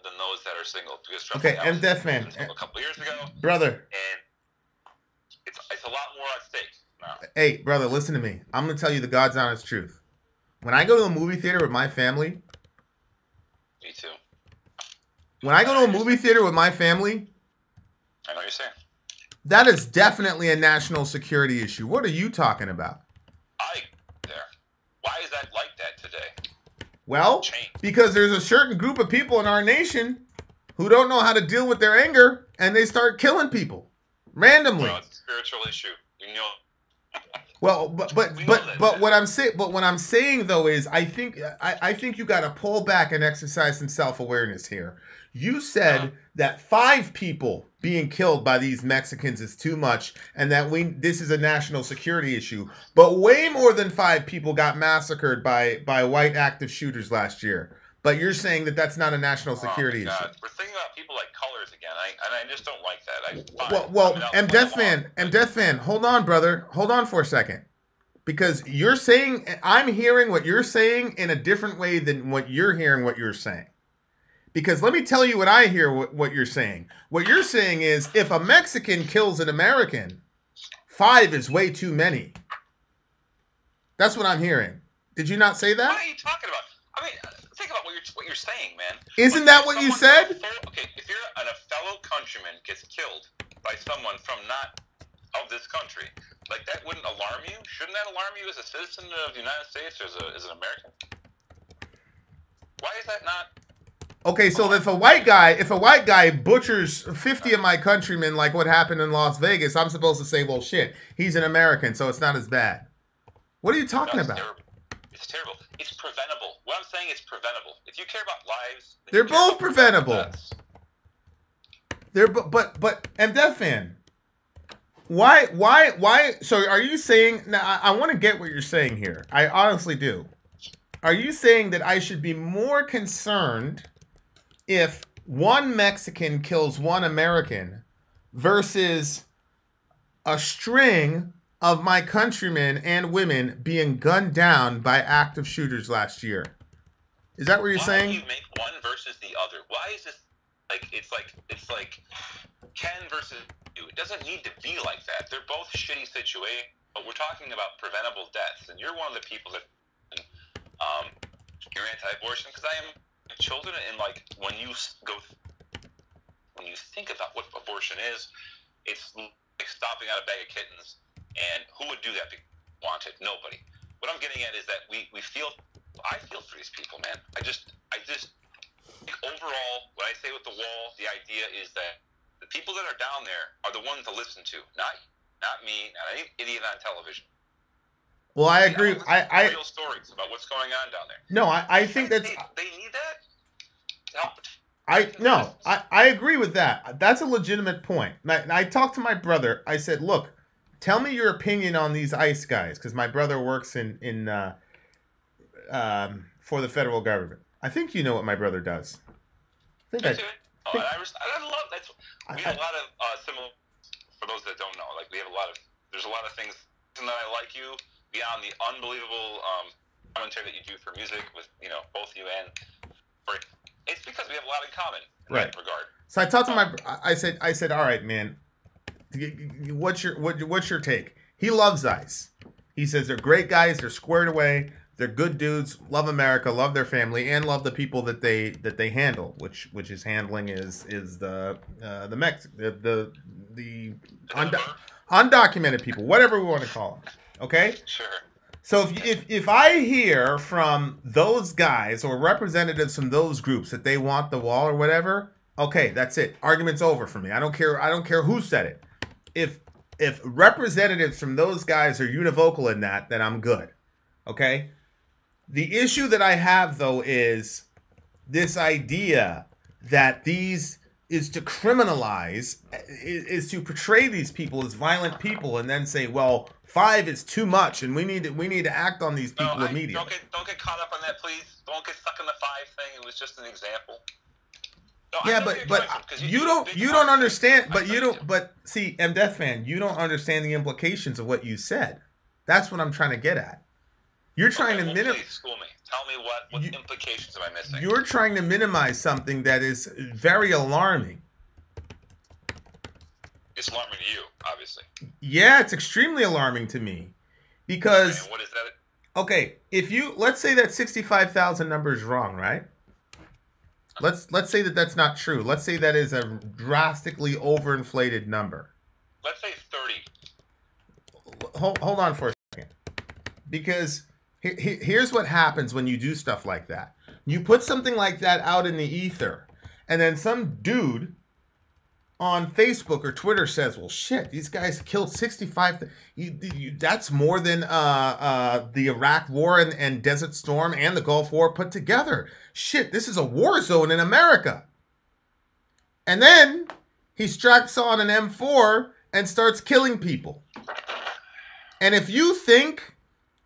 than those that are single. Because okay, and Death Man, a couple years ago, brother, and it's a lot more at stake now. Hey, brother, listen to me. I'm gonna tell you the God's honest truth. When I go to a movie theater with my family, me too. When I go to a movie theater with my family, I know what you're saying. That is definitely a national security issue. What are you talking about? Why is that like that today? Well, because there's a certain group of people in our nation who don't know how to deal with their anger, and they start killing people randomly. Well, it's a spiritual issue. You know. Well, but what I'm saying though is I think you got to pull back and exercise some self-awareness here. You said that 5 people being killed by these Mexicans is too much, and that this is a national security issue. But way more than 5 people got massacred by white active shooters last year. But you're saying that that's not a national security issue. We're thinking about people like colors again, and I just don't like that. Death Fan, hold on, brother. Hold on for a second. Because you're saying, I'm hearing what you're saying in a different way than what you're hearing what you're saying. Because let me tell you what I hear what you're saying. What you're saying is, if a Mexican kills an American, 5 is way too many. That's what I'm hearing. Did you not say that? What are you talking about? I mean, think about what you're saying, man. Isn't that what you said? Okay, if a fellow countryman gets killed by someone from not of this country, like that wouldn't alarm you? Shouldn't that alarm you as a citizen of the United States, or as an American? Why is that not? Okay, so if a white guy butchers 50 of my countrymen, like what happened in Las Vegas, I'm supposed to say, well, shit, he's an American, so it's not as bad. What are you talking about? Terrible. It's terrible. It's preventable. What I'm saying is preventable. If you care about lives, they're both preventable. And Death Fan, why? So are you saying? Now, I want to get what you're saying here. I honestly do. Are you saying that I should be more concerned if one Mexican kills one American versus a string of my countrymen and women being gunned down by active shooters last year? Is that what you're saying? Why do you make one versus the other? Why is this it's like Ken versus you? It doesn't need to be like that. They're both shitty situations, but we're talking about preventable deaths, and you're one of the people that you're anti-abortion, because I am children, and like when you think about what abortion is, it's like stopping out a bag of kittens. And who would do that? Wanted? Nobody. What I'm getting at is that I feel for these people, man. I just overall, what I say with the wall, the idea is that the people that are down there are the ones to listen to, not me, not any idiot on television. Well, I agree. I real stories about what's going on down there. No, I think that's they need that to help. I agree with that. That's a legitimate point. I talked to my brother. I said, look, tell me your opinion on these ICE guys, because my brother works in for the federal government. I think you know what my brother does. I love that. We have a lot of similar. For those that don't know, like there's a lot of things that I like you beyond the unbelievable commentary that you do for music with both you and. It's because we have a lot in common in that regard. So I talked to I said, all right, man. What's your take? He loves ICE. He says they're great guys. They're squared away. They're good dudes. Love America. Love their family, and love the people that they handle. Which is handling is the undocumented people, whatever we want to call them. Okay. Sure. So if I hear from those guys or representatives from those groups that they want the wall or whatever, okay, that's it. Argument's over for me. I don't care who said it. If representatives from those guys are univocal in that, then I'm good. Okay? The issue that I have though is this idea that these is to criminalize, is to portray these people as violent people, and then say, well, 5 is too much, and we need to act on these people immediately. Don't get caught up on that, please. Don't get stuck in the 5 thing. It was just an example. No, yeah, but you don't understand. But see, Death Fan, you don't understand the implications of what you said. That's what I'm trying to get at. You're trying to minimize. Please school me. Tell me what implications am I missing? You're trying to minimize something that is very alarming. It's alarming to you, obviously. Yeah, it's extremely alarming to me, because. And what is that? Okay, let's say that 65,000 number is wrong, right? Let's say that that's not true. Let's say that is a drastically overinflated number. Let's say 30. Hold on for a second, because here's what happens when you do stuff like that. You put something like that out in the ether, and then some dude on Facebook or Twitter says, well, shit, these guys killed 65. That's more than the Iraq War and Desert Storm and the Gulf War put together. Shit, this is a war zone in America. And then he straps on an M4 and starts killing people. And if you think,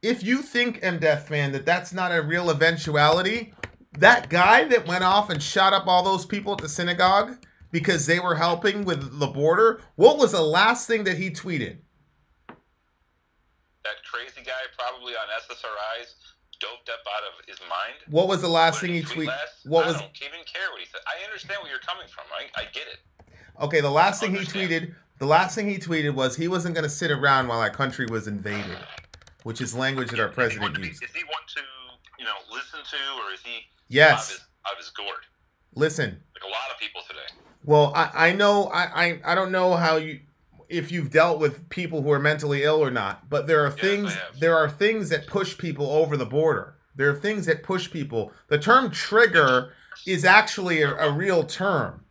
Death Fan, that that's not a real eventuality, that guy that went off and shot up all those people at the synagogue because they were helping with the border, what was the last thing that he tweeted? That crazy guy probably on SSRIs, doped up out of his mind. What was the last thing he tweeted? I don't even care what he said. I understand where you're coming from, right? I get it. Okay, the last thing he tweeted was he wasn't going to sit around while our country was invaded, which is language that our president used. Is he want to, listen to, or is he yes. out of his gourd? Listen. Like a lot of people today. Well, I know, I don't know if you've dealt with people who are mentally ill or not, but there are things that push people over the border. There are things that push people. The term trigger is actually a real term.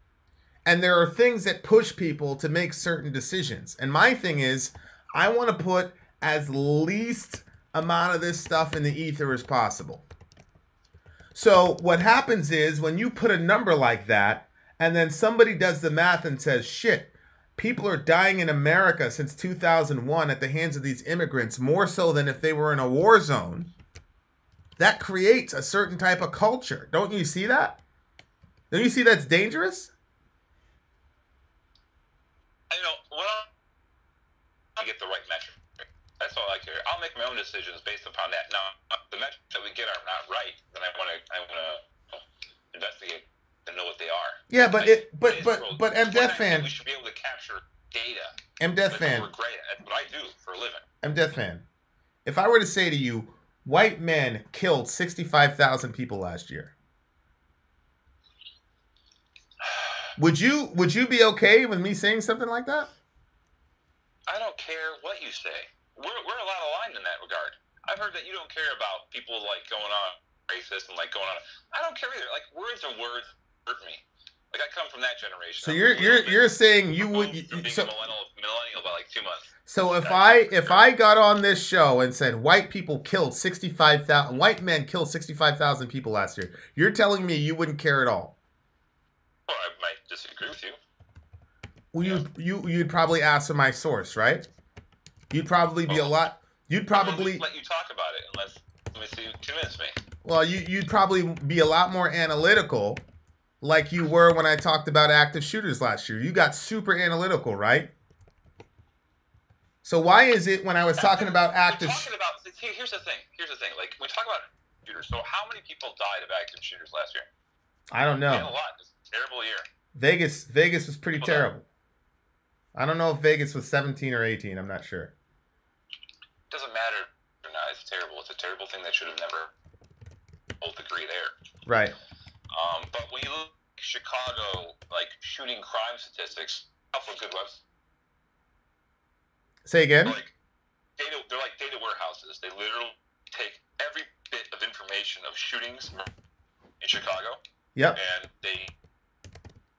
And there are things that push people to make certain decisions. And my thing is, I want to put as least amount of this stuff in the ether as possible. So what happens is when you put a number like that, and then somebody does the math and says, shit, people are dying in America since 2001 at the hands of these immigrants, more so than if they were in a war zone, that creates a certain type of culture. Don't you see that? Don't you see that's dangerous? I get the right metric. That's all I care. I'll make my own decisions based upon that. Now, the metrics that we get are not right, then I want to investigate and know what they are. Yeah, but Death Fan, we should be able to capture data. Death Fan, we're great at what I do for a living. Death Fan. If I were to say to you, white men killed 65,000 people last year, would you be okay with me saying something like that? I don't care what you say. We're a lot aligned in that regard. I've heard that you don't care about people like going on racist and like going on. I don't care either. Like words are words hurt me. Like I come from that generation. So you're saying you would so millennial by like 2 months. So if I got on this show and said white men killed 65,000 people last year, you're telling me you wouldn't care at all? Well, I might disagree with you. Well, you'd probably ask for my source, right? You'd probably be a lot. You'd probably let you talk about it unless convince me. Well, you'd probably be a lot more analytical, like you were when I talked about active shooters last year. You got super analytical, right? So why is it when I was talking about active? Here's the thing. Like we talk about shooters. So how many people died of active shooters last year? I don't know. A lot. It's a terrible year. Vegas was pretty terrible. I don't know if Vegas was 17 or 18. I'm not sure. Doesn't matter or not. It's terrible. It's a terrible thing that should have never hold degree there. Right. But when you look at Chicago, like shooting crime statistics, for good ones. Say again. They're like data warehouses. They literally take every bit of information of shootings in Chicago. Yep. And they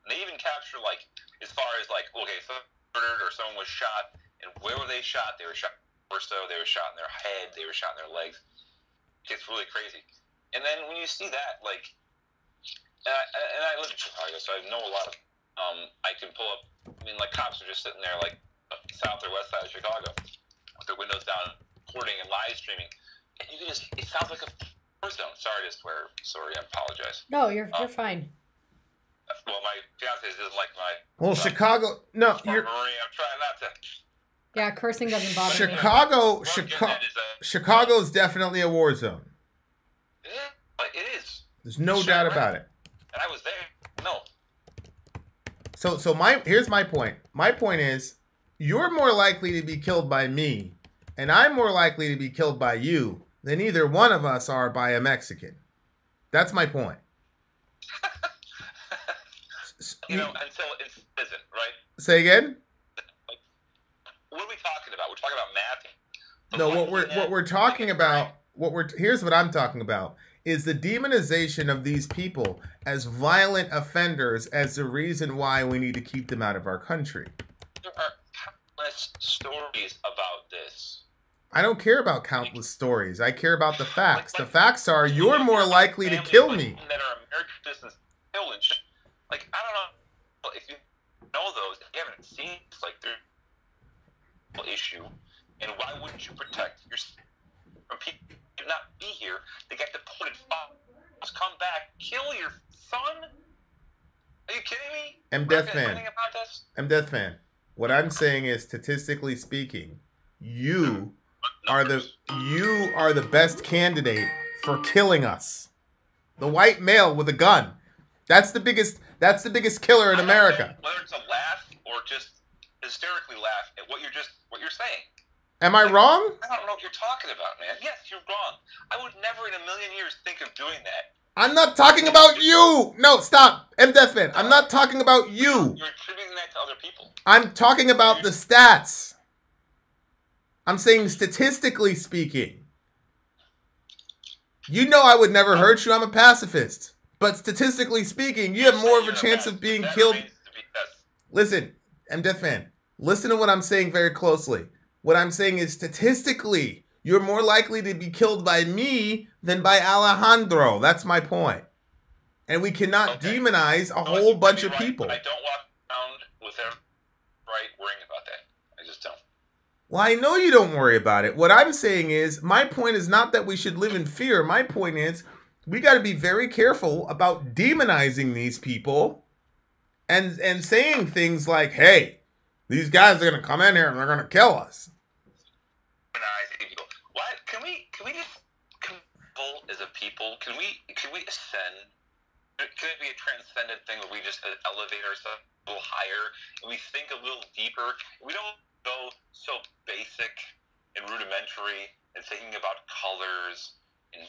even capture like as far as like so murdered or someone was shot and where were they shot? They were shot in torso, they were shot in their head, they were shot in their legs. It gets really crazy. And then when you see that, like, and I live in Chicago, so I know a lot of I can pull up. I mean, like cops are just sitting there, like south or west side of Chicago, with their windows down, recording and live streaming, and you can just—it sounds like a war zone. Sorry to swear. Sorry, I apologize. No, you're fine. Well, my fiance doesn't like my. Well, Chicago. No, you're. I'm trying not to. Yeah, cursing doesn't bother me. Chicago's definitely a war zone. It is. There's no doubt about it. And I was there. No. So here's my point. My point is, you're more likely to be killed by me, and I'm more likely to be killed by you than either one of us are by a Mexican. That's my point. Until it isn't, right? Say again? What are we talking about? We're talking about math. No, what we're talking about, here's what I'm talking about, is the demonization of these people as violent offenders as the reason why we need to keep them out of our country. There are countless stories about this. I don't care about countless stories. I care about the facts. The facts are you're more likely to kill me. That are American citizens killed and shit. Like, I don't know if you know those, if you haven't seen it's like there's an issue, and why wouldn't you protect yourself from people who not be here? They got deported, come back, kill your son? Are you kidding me? I'm Death Fan. What I'm saying is, statistically speaking, you are the best candidate for killing us. The white male with a gun. That's the biggest killer in America. Whether it's a laugh or just hysterically laugh at what you're saying. Am I wrong? I don't know what you're talking about, man. Yes, you're wrong. I would never in a million years think of doing that. I'm not talking about you. No, stop. I'm Death Fan. I'm not talking about you. You're attributing that to other people. I'm talking about the stats. I'm saying statistically speaking. You know I would never hurt you. I'm a pacifist. But statistically speaking, you have more of a chance of being killed. Listen, I'm Death Fan. Listen to what I'm saying very closely. What I'm saying is statistically, you're more likely to be killed by me than by Alejandro. That's my point. And we cannot demonize a whole bunch of people. I don't walk around with them worrying about that. I just don't. Well, I know you don't worry about it. What I'm saying is, my point is not that we should live in fear. My point is, we got to be very careful about demonizing these people and saying things like, hey, these guys are going to come in here and they're going to kill us. What? Can we just as a people? Can we ascend? Can it be a transcendent thing where we just elevate ourselves a little higher and we think a little deeper? We don't go so basic and rudimentary and thinking about colors and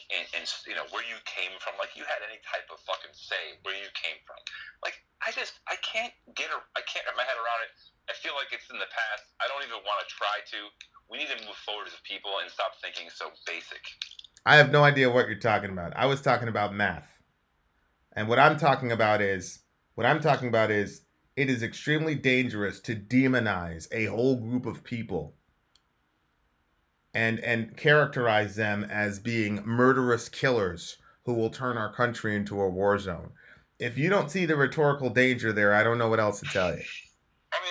where you came from. Like, you had any type of fucking say where you came from. Like, I can't wrap my head around it. I feel like it's in the past. I don't even want to try to. We need to move forward as people and stop thinking so basic. I have no idea what you're talking about. I was talking about math. And what I'm talking about is it is extremely dangerous to demonize a whole group of people and characterize them as being murderous killers who will turn our country into a war zone. If you don't see the rhetorical danger there, I don't know what else to tell you. I don't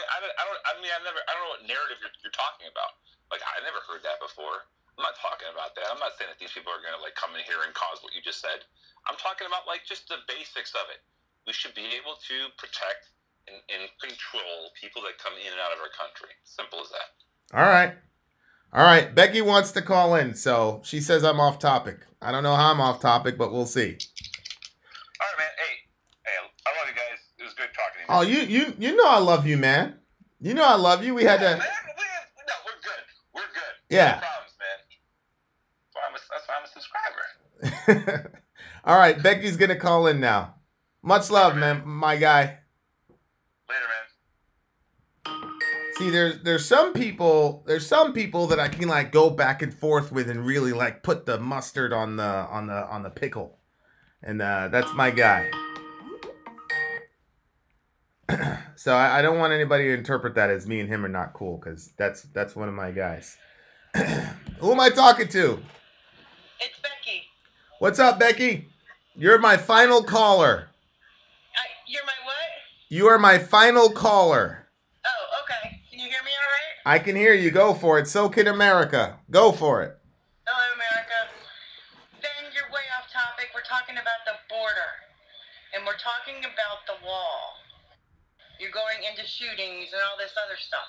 know what narrative you're talking about. Like, I never heard that before. I'm not talking about that. I'm not saying that these people are going to come in here and cause what you just said. I'm talking about just the basics of it. We should be able to protect and control people that come in and out of our country. Simple as that. All right. Becky wants to call in, so she says I'm off topic. I don't know how I'm off topic, but we'll see. All right, man. Hey, I love you guys. It was good talking to you. Oh, you know I love you, man. You know I love you. We had to. Man, we're good. We're good. Yeah. No problems, man. That's why I'm a subscriber. All right, Becky's gonna call in now. Much love, man, my guy. Later, man. See, there's some people that I can go back and forth with and really put the mustard on the pickle, and that's my guy. So I don't want anybody to interpret that as me and him are not cool, because that's one of my guys. Who am I talking to? It's Becky. What's up, Becky? You're my final caller. You're my what? You are my final caller. Oh, okay. Can you hear me all right? I can hear you. Go for it. So can America. Go for it. Hello, America. Ben, you're way off topic. We're talking about the border. And we're talking about the wall. You're going into shootings and all this other stuff.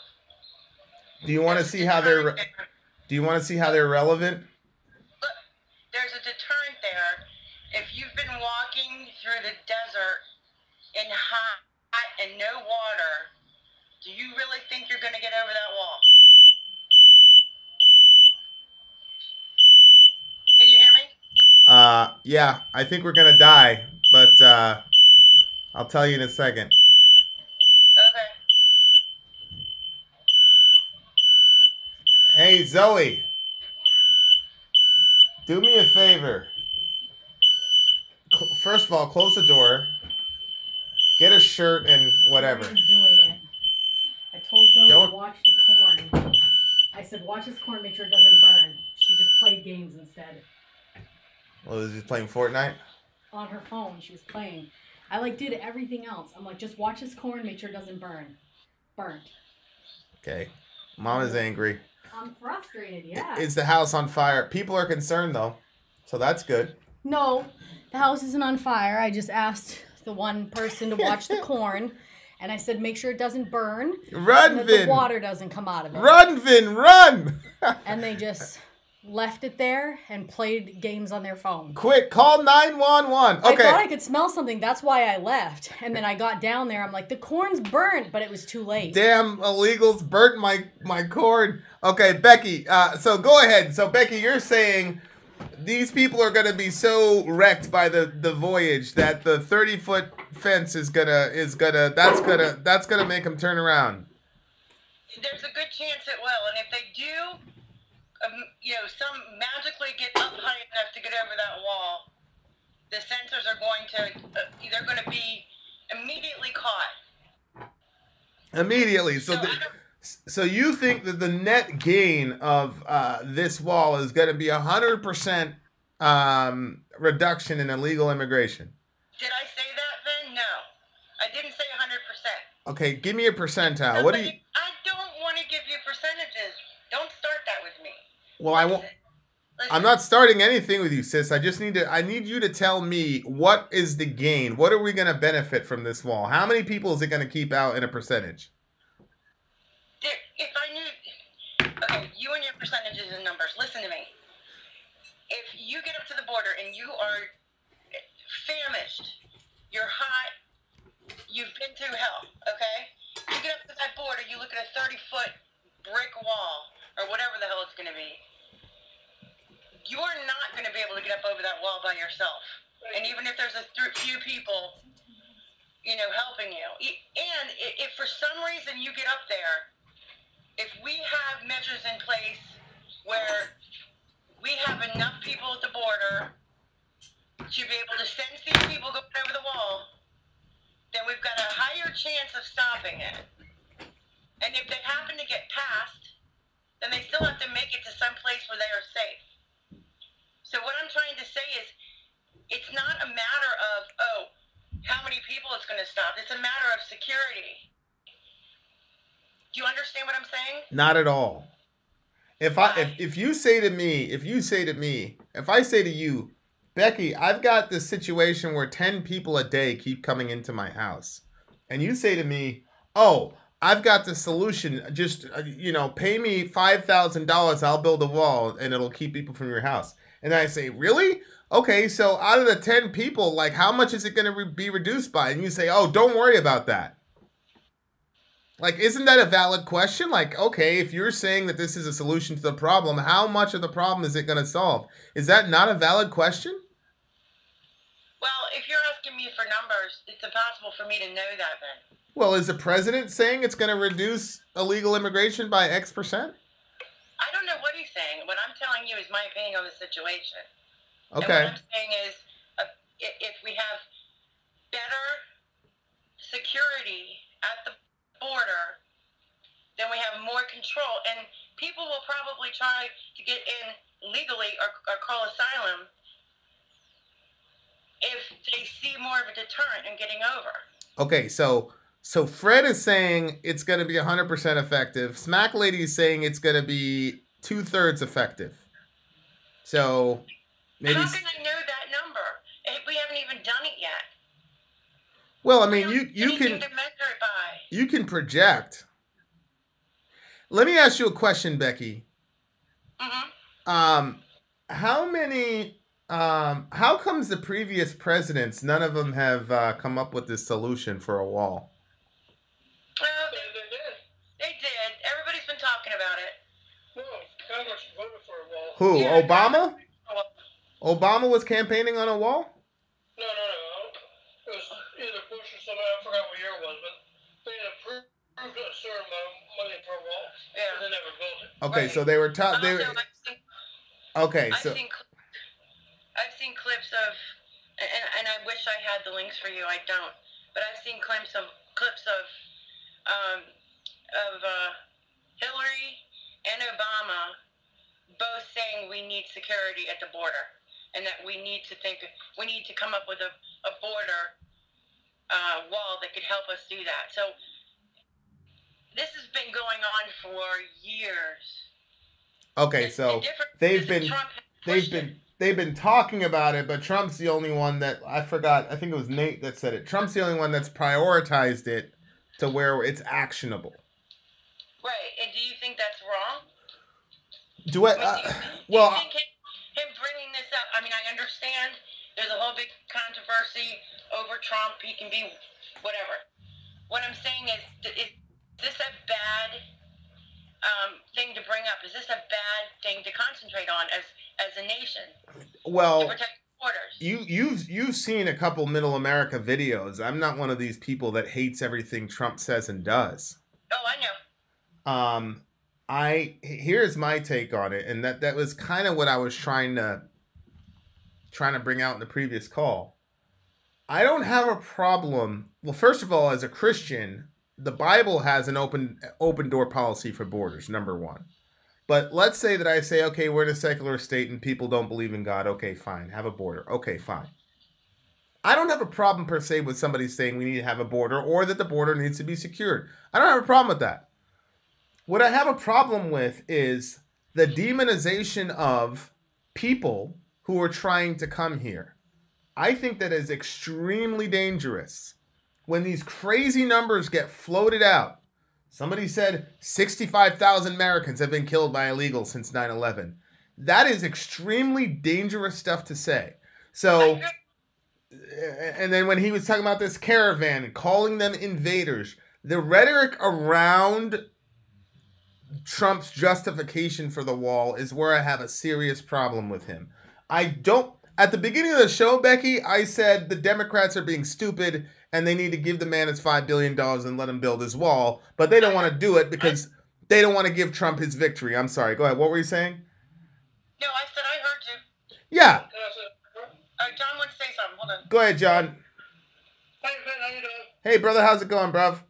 Do you want to see how they're? Do you want to see how they're relevant? Look, there's a deterrent there. If you've been walking through the desert in hot and no water, do you really think you're going to get over that wall? Can you hear me? Yeah, I think we're gonna die, but I'll tell you in a second. Okay. Hey, Zoe. Do me a favor. First of all, close the door. Get a shirt and whatever. Zoe's doing it. I told Zoe to watch the corn. I said, watch this corn, make sure it doesn't burn. She just played games instead. Well, is she playing Fortnite? On her phone, she was playing. I did everything else. I'm like, just watch this corn, make sure it doesn't burn. Burnt. Okay. Mama's angry. I'm frustrated, yeah. Is the house on fire? People are concerned, though. So that's good. No, the house isn't on fire. I just asked the one person to watch the corn. And I said, make sure it doesn't burn. Run, and that Vin. the water doesn't come out of it. Run, Vin, run! And they just left it there and played games on their phone. Quick, call 911. Okay. I thought I could smell something. That's why I left. And then I got down there. I'm like, the corn's burnt, but it was too late. Damn illegals burnt my corn. Okay, Becky. So go ahead. So Becky, you're saying these people are gonna be so wrecked by the voyage that the 30-foot fence is gonna make them turn around. There's a good chance it will, and if they do, some magically get up high enough to get over that wall, the sensors are going to, they're going to be immediately caught. Immediately. So you think that the net gain of this wall is going to be 100% reduction in illegal immigration? Did I say that then? No. I didn't say 100%. Okay, give me a percentile. No, What do you... I don't want to give you percentages. Don't start that with me. Well, I won't... I'm not starting anything with you, sis. I need you to tell me what is the gain. What are we going to benefit from this wall? How many people is it going to keep out in a percentage? If I knew... Okay, you and your percentages and numbers. Listen to me. If you get up to the border and you are famished, you're hot, you've been through hell, okay? You get up to that border, you look at a 30-foot brick wall, or whatever the hell it's going to be. You are not going to be able to get up over that wall by yourself. And even if there's a few people, helping you. And if for some reason you get up there, if we have measures in place where we have enough people at the border to be able to sense these people going over the wall, then we've got a higher chance of stopping it. And if they happen to get past, then they still have to make it to some place where they are safe. So what I'm trying to say is, it's not a matter of, how many people it's going to stop. It's a matter of security. Do you understand what I'm saying? Not at all. If I say to you, Becky, I've got this situation where 10 people a day keep coming into my house, and you say to me, oh, I've got the solution. Just, pay me $5,000. I'll build a wall and it'll keep people from your house. And I say, really? Okay, so out of the 10 people, how much is it going to be reduced by? And you say, oh, don't worry about that. Isn't that a valid question? Okay, if you're saying that this is a solution to the problem, how much of the problem is it going to solve? Is that not a valid question? Well, if you're asking me for numbers, it's impossible for me to know that then. Well, is the president saying it's going to reduce illegal immigration by X percent? I don't know what he's saying. What I'm telling you is my opinion on the situation. Okay. And what I'm saying is, if we have better security at the border, then we have more control. And people will probably try to get in legally or call asylum if they see more of a deterrent in getting over. Okay, so So Fred is saying it's going to be 100% effective. Smack Lady is saying it's going to be 2/3 effective. So maybe. How can I know that number? We haven't even done it yet. Well, I mean, you can to measure it by. You can project. Let me ask you a question, Becky. Mm-hmm. How comes the previous presidents, none of them have come up with this solution for a wall? Well, they did. Everybody's been talking about it. No, Congress voted for a wall. Who? Yeah, Obama? Obama was campaigning on a wall? No. It was either Bush or somebody. I forgot what year it was, but they had approved a certain amount of money per wall. Yeah. And they never built it. Okay, Right. so they were taught. I've seen clips of, and I wish I had the links for you. I don't, but I've seen clips of Hillary and Obama both saying we need security at the border, and that we need to come up with a border wall that could help us do that. So this has been going on for years. Okay, so they've been talking about it, but Trump's the only one that I forgot. I think it was Nate that said it. Trump's the only one that's prioritized it to where it's actionable. Right, and do you think that's wrong? Do you think him bringing this up? I mean, I understand there's a whole big controversy over Trump. He can be whatever. What I'm saying is this a bad thing to bring up? Is this a bad thing to concentrate on as a nation? Well, to protect borders. You've seen a couple Middle America videos. I'm not one of these people that hates everything Trump says and does. Oh, I know. Here's my take on it, and that was kind of what I was trying to bring out in the previous call. I don't have a problem. Well, first of all, as a Christian, the Bible has an open door policy for borders, number one. But let's say that I say, okay, we're in a secular state and people don't believe in God. Okay, fine. Have a border. Okay, fine. I don't have a problem per se with somebody saying we need to have a border or that the border needs to be secured. I don't have a problem with that. What I have a problem with is the demonization of people who are trying to come here. I think that is extremely dangerous. When these crazy numbers get floated out, somebody said 65,000 Americans have been killed by illegals since 9/11. That is extremely dangerous stuff to say. So, and then when he was talking about this caravan and calling them invaders, the rhetoric around Trump's justification for the wall is where I have a serious problem with him. At the beginning of the show, Becky, I said the Democrats are being stupid and they need to give the man his $5 billion and let him build his wall, but they don't want to do it because they don't want to give Trump his victory. I'm sorry. Go ahead. What were you saying? No, I said I heard you. Yeah. John wants to say something. Hold on. Go ahead, John. Hey, Ben, how you doing? Hey, brother. How's it going, bruv?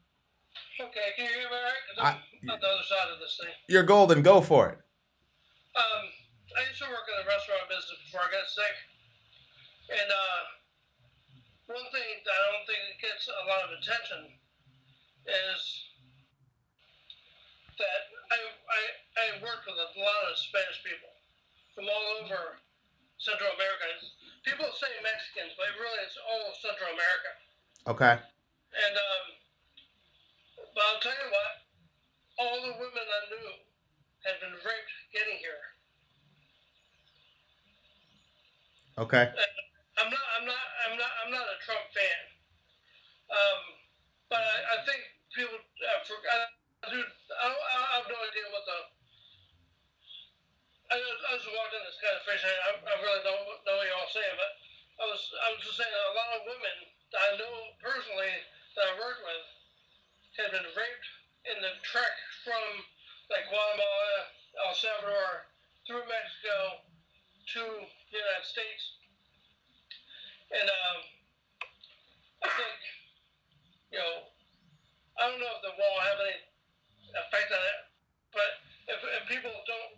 Okay, can you hear me all right? 'Cause I'm on the other side of this thing. You're golden. Go for it. I used to work in the restaurant business before I got sick. And one thing that I don't think gets a lot of attention is that I worked with a lot of Spanish people from all over Central America. People say Mexicans, but really it's all of Central America. Okay. And but I'll tell you what, all the women I knew had been raped getting here. Okay. I'm not a Trump fan, but I think people forgot. I have no idea what the. I just walked in this kind of fish. I really don't know what y'all saying, but I was just saying that a lot of women that I know personally that I worked with had been raped in the trek from like Guatemala, El Salvador, through Mexico to the United States. And I think, I don't know if the wall will have any effect on it, but if people don't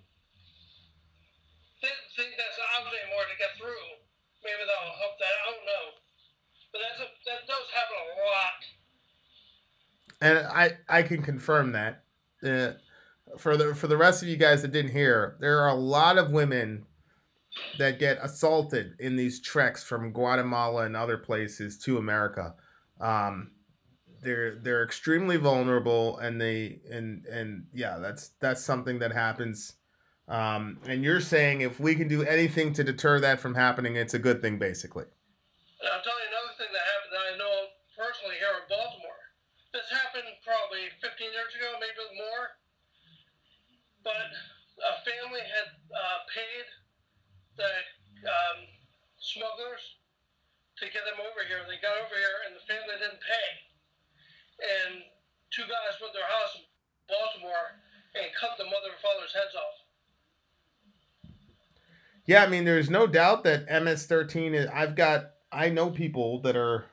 think that's obviously more to get through, maybe that'll help that. I don't know. But that does happen a lot. And I can confirm that. For the rest of you guys that didn't hear, there are a lot of women that get assaulted in these treks from Guatemala and other places to America. They're extremely vulnerable, and yeah, that's something that happens. And you're saying if we can do anything to deter that from happening, it's a good thing, basically. And I'll tell you another thing that happened that I know personally here in Baltimore. This happened probably 15 years ago, maybe more. But a family had paid the smugglers to get them over here. They got over here, and the family didn't pay. And two guys went to their house in Baltimore and cut the mother and father's heads off. Yeah, I mean, there's no doubt that MS-13 is. I know people that are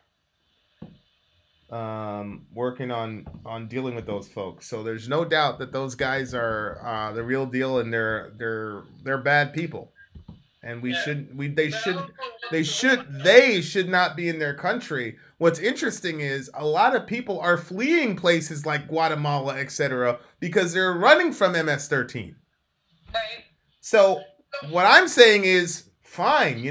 working on dealing with those folks. So there's no doubt that those guys are the real deal, and they're bad people. And they should not be in their country. What's interesting is a lot of people are fleeing places like Guatemala, etc., because they're running from MS-13. Right. So what I'm saying is, fine,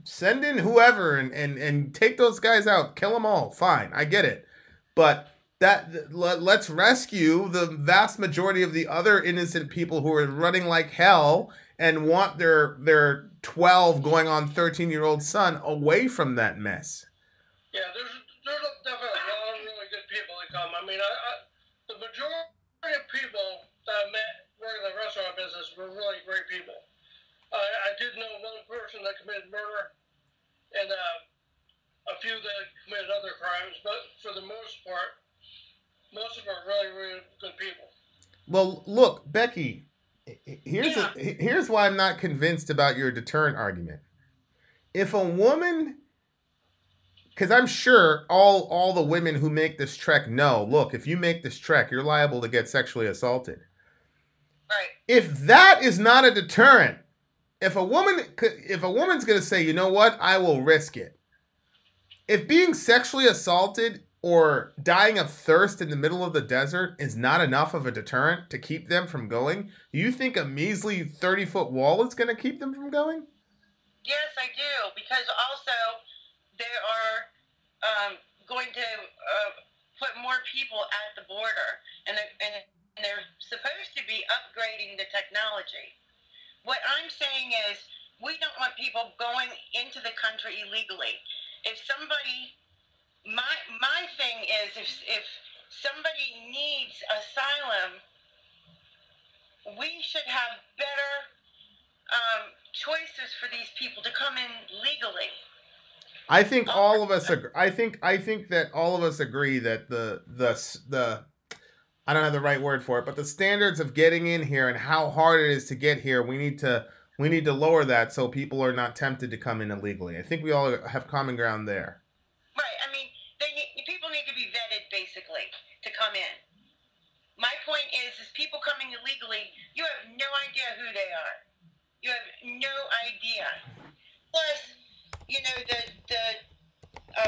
send in whoever and take those guys out, kill them all. Fine, I get it, but let's rescue the vast majority of the other innocent people who are running like hell and want their 12 going on 13-year-old son away from that mess. Yeah, there's definitely a lot of really good people that come. I mean, the majority of people that I met working in the restaurant business were really great people. I did know one person that committed murder and a few that committed other crimes, but for the most part, most of them are really, really good people. Well, look, Becky, here's why I'm not convinced about your deterrent argument. If a woman, because I'm sure all the women who make this trek know, look, if you make this trek, you're liable to get sexually assaulted. Right. If that is not a deterrent, if a woman's going to say, you know what, I will risk it. If being sexually assaulted or dying of thirst in the middle of the desert is not enough of a deterrent to keep them from going, do you think a measly 30-foot wall is going to keep them from going? Yes, I do, because also they are going to put more people at the border, and they're supposed to be upgrading the technology. What I'm saying is we don't want people going into the country illegally. If somebody, my thing is if somebody needs asylum, we should have better choices for these people to come in legally. I think all of us agree. I think that all of us agree that the I don't have the right word for it, but the standards of getting in here and how hard it is to get here, we need to lower that so people are not tempted to come in illegally. I think we all have common ground there. Right. I mean, people need to be vetted basically to come in. My point is people coming illegally, you have no idea who they are. You have no idea. Plus, the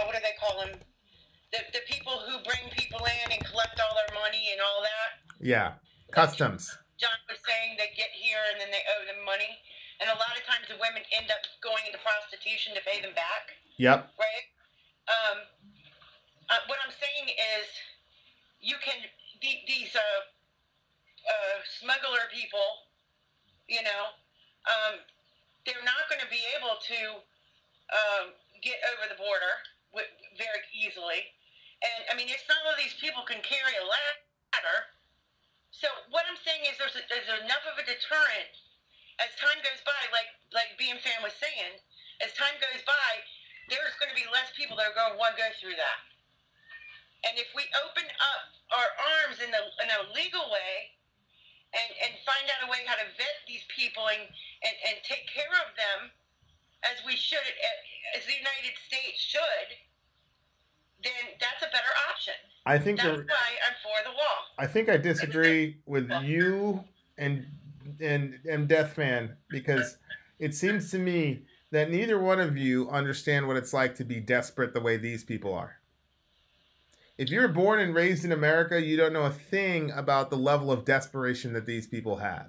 what do they call them? The people who bring people in and collect all their money and all that. Yeah, customs. John was saying they get here and then they owe them money. And a lot of times the women end up going into prostitution to pay them back. Yep. Right? What I'm saying is you can, these smuggler people, they're not going to be able to get over the border very easily. And, I mean, it's not all these people can carry a ladder. So what I'm saying is there's enough of a deterrent as time goes by, like BM was saying, as time goes by, there's going to be less people that are going to want to go through that. And if we open up our arms in a legal way and find out a way how to vet these people and take care of them as we should, as the United States should, then that's a better option. I think that's why I'm for the wall. I think I disagree with you and Deathman, because it seems to me that neither one of you understand what it's like to be desperate the way these people are. If you're born and raised in America, you don't know a thing about the level of desperation that these people have.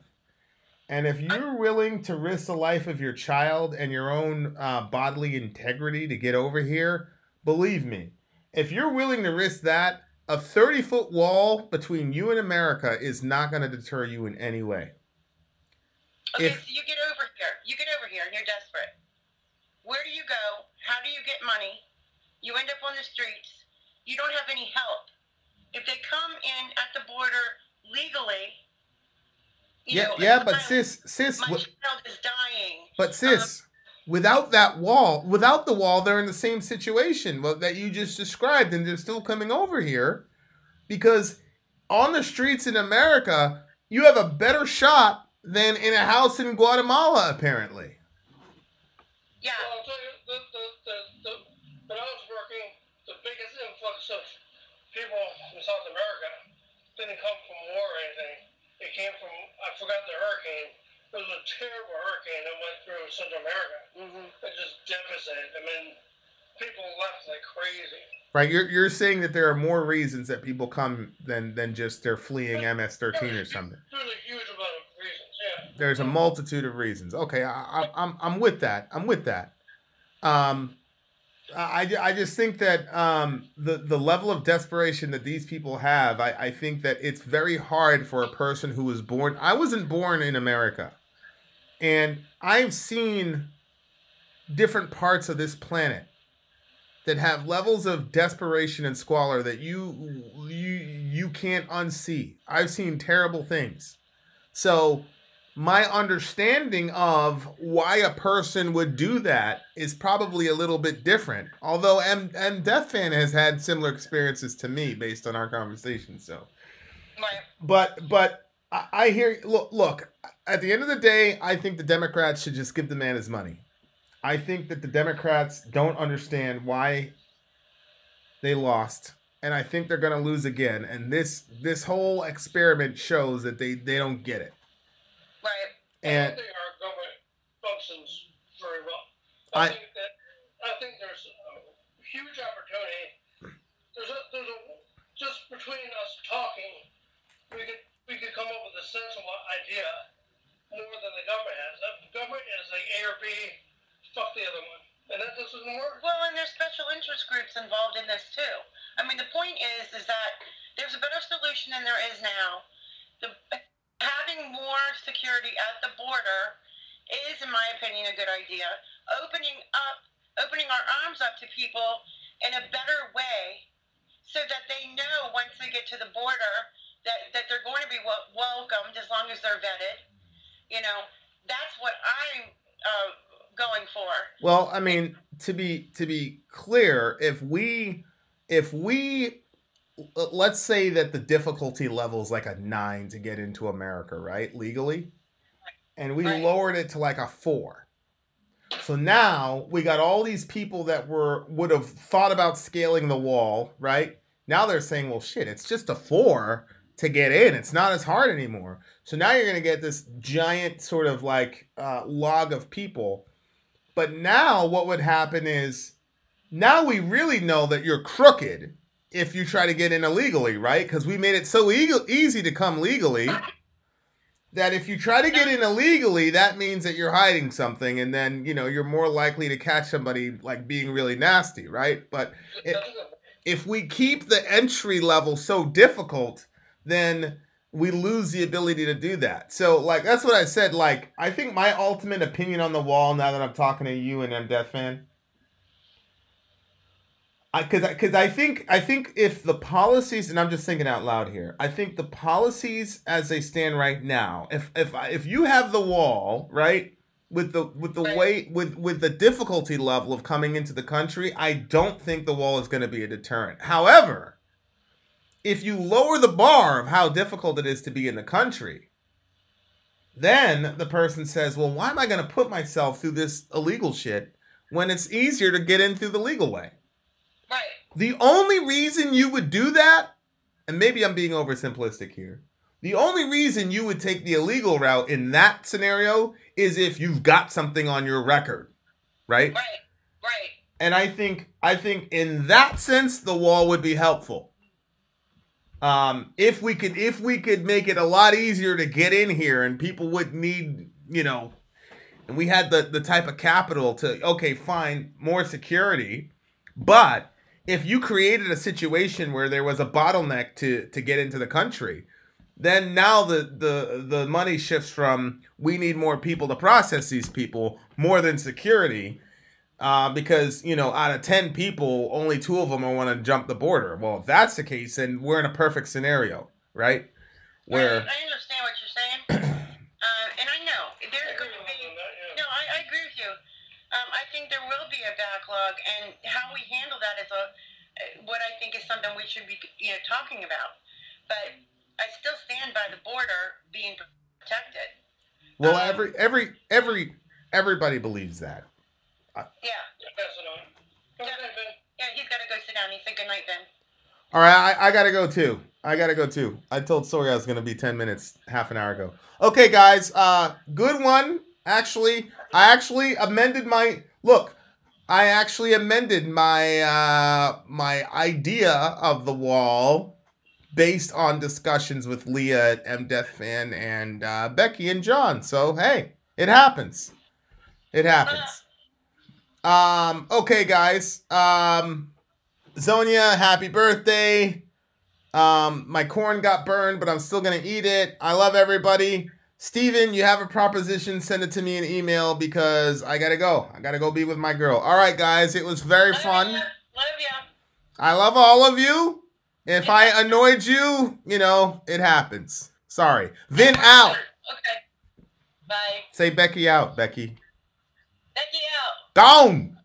And if you're willing to risk the life of your child and your own bodily integrity to get over here, believe me, if you're willing to risk that, a 30-foot wall between you and America is not going to deter you in any way. Okay, so you get over here. You get over here and you're desperate. Where do you go? How do you get money? You end up on the streets. You don't have any help. If they come in at the border legally, but sis, my child is dying. But sis, without the wall, they're in the same situation that you just described, and they're still coming over here because on the streets in America, you have a better shot than in a house in Guatemala, apparently. Yeah. Well, I'll tell you, when I was working, the biggest influx of people in South America didn't come from war or anything. It came from, I forgot the hurricane. It was a terrible hurricane that went through Central America. Mm-hmm. It just devastated. I mean, people left like crazy. Right, you're saying that there are more reasons that people come than just they're fleeing MS-13 or something. There's a huge amount of reasons, yeah. There's a multitude of reasons. Okay, I'm with that. I'm with that. I just think that the level of desperation that these people have, I think that it's very hard for a person who was born. I wasn't born in America, and I've seen different parts of this planet that have levels of desperation and squalor that you can't unsee. I've seen terrible things. So my understanding of why a person would do that is probably a little bit different. Although M Death Fan has had similar experiences to me based on our conversation. So, but I hear, look, at the end of the day, I think the Democrats should just give the man his money. I think that the Democrats don't understand why they lost, and I think they're going to lose again. And this whole experiment shows that they don't get it. Right. And I don't think our government functions very well. I think there's a huge opportunity. There's a just between us talking, we could come up with a sensible idea more than the government has. The government is like A or B. Fuck the other one. And that doesn't work. Well, and there's special interest groups involved in this too. I mean, the point is that there's a better solution than there is now. Having more security at the border is, in my opinion, a good idea. Opening our arms up to people in a better way so that they know once they get to the border that they're going to be welcomed as long as they're vetted. You know, that's what I'm going for. Well, I mean, to be clear, if we let's say that the difficulty level is like a 9 to get into America, right, legally, and we lowered it to like a 4. So now we got all these people that would have thought about scaling the wall, right? Now they're saying, well, shit, it's just a 4 to get in. It's not as hard anymore. So now you're going to get this giant sort of like log of people. But now what would happen is, now we really know that you're crooked if you try to get in illegally, right? Because we made it so easy to come legally that if you try to get in illegally, that means that you're hiding something, and then, you know, you're more likely to catch somebody like being really nasty, right? But if we keep the entry level so difficult, then we lose the ability to do that. So, like, that's what I said. Like, I think my ultimate opinion on the wall, now that I'm talking to you and M Death Fan, because I think if the policies, and I'm just thinking out loud here, I think the policies as they stand right now, if you have the wall, right, with the difficulty level of coming into the country, I don't think the wall is going to be a deterrent. However, if you lower the bar of how difficult it is to be in the country, then the person says, well, why am I going to put myself through this illegal shit when it's easier to get in through the legal way? Right. The only reason you would do that, and maybe I'm being oversimplistic here, the only reason you would take the illegal route in that scenario is if you've got something on your record, right? Right. And I think in that sense, the wall would be helpful. If we could make it a lot easier to get in here, and people would need, you know, and we had the type of capital to, okay, fine, more security, but if you created a situation where there was a bottleneck to get into the country, then now the money shifts from we need more people to process these people more than security, because, you know, out of 10 people, only 2 of them want to jump the border. Well, if that's the case, then we're in a perfect scenario, right? Where I understand what you're saying, and I know there's going to be. No, I agree with you. I think there will be a backlog, and how we handle that is what I think is something we should be, you know, talking about. But I still stand by the border being protected. Well, everybody believes that. Yeah. Yeah, he's got to go sit down. He said good night, Ben. All right, I got to go too. I told Sori I was going to be 10 minutes, half an hour ago. Okay, guys, good one. Actually, I actually amended my my idea of the wall based on discussions with Leah at MDeath Fan and Becky and John. So, hey, it happens. It happens. Okay, guys. Zonia, happy birthday. My corn got burned, but I'm still going to eat it. I love everybody. Steven, you have a proposition, send it to me in email because I got to go. I got to go be with my girl. All right, guys. It was very fun. Love you. I love all of you. If I annoyed you, you know, it happens. Sorry. Vin out. Okay. Bye. Say Becky out, Becky. Becky out. Gone.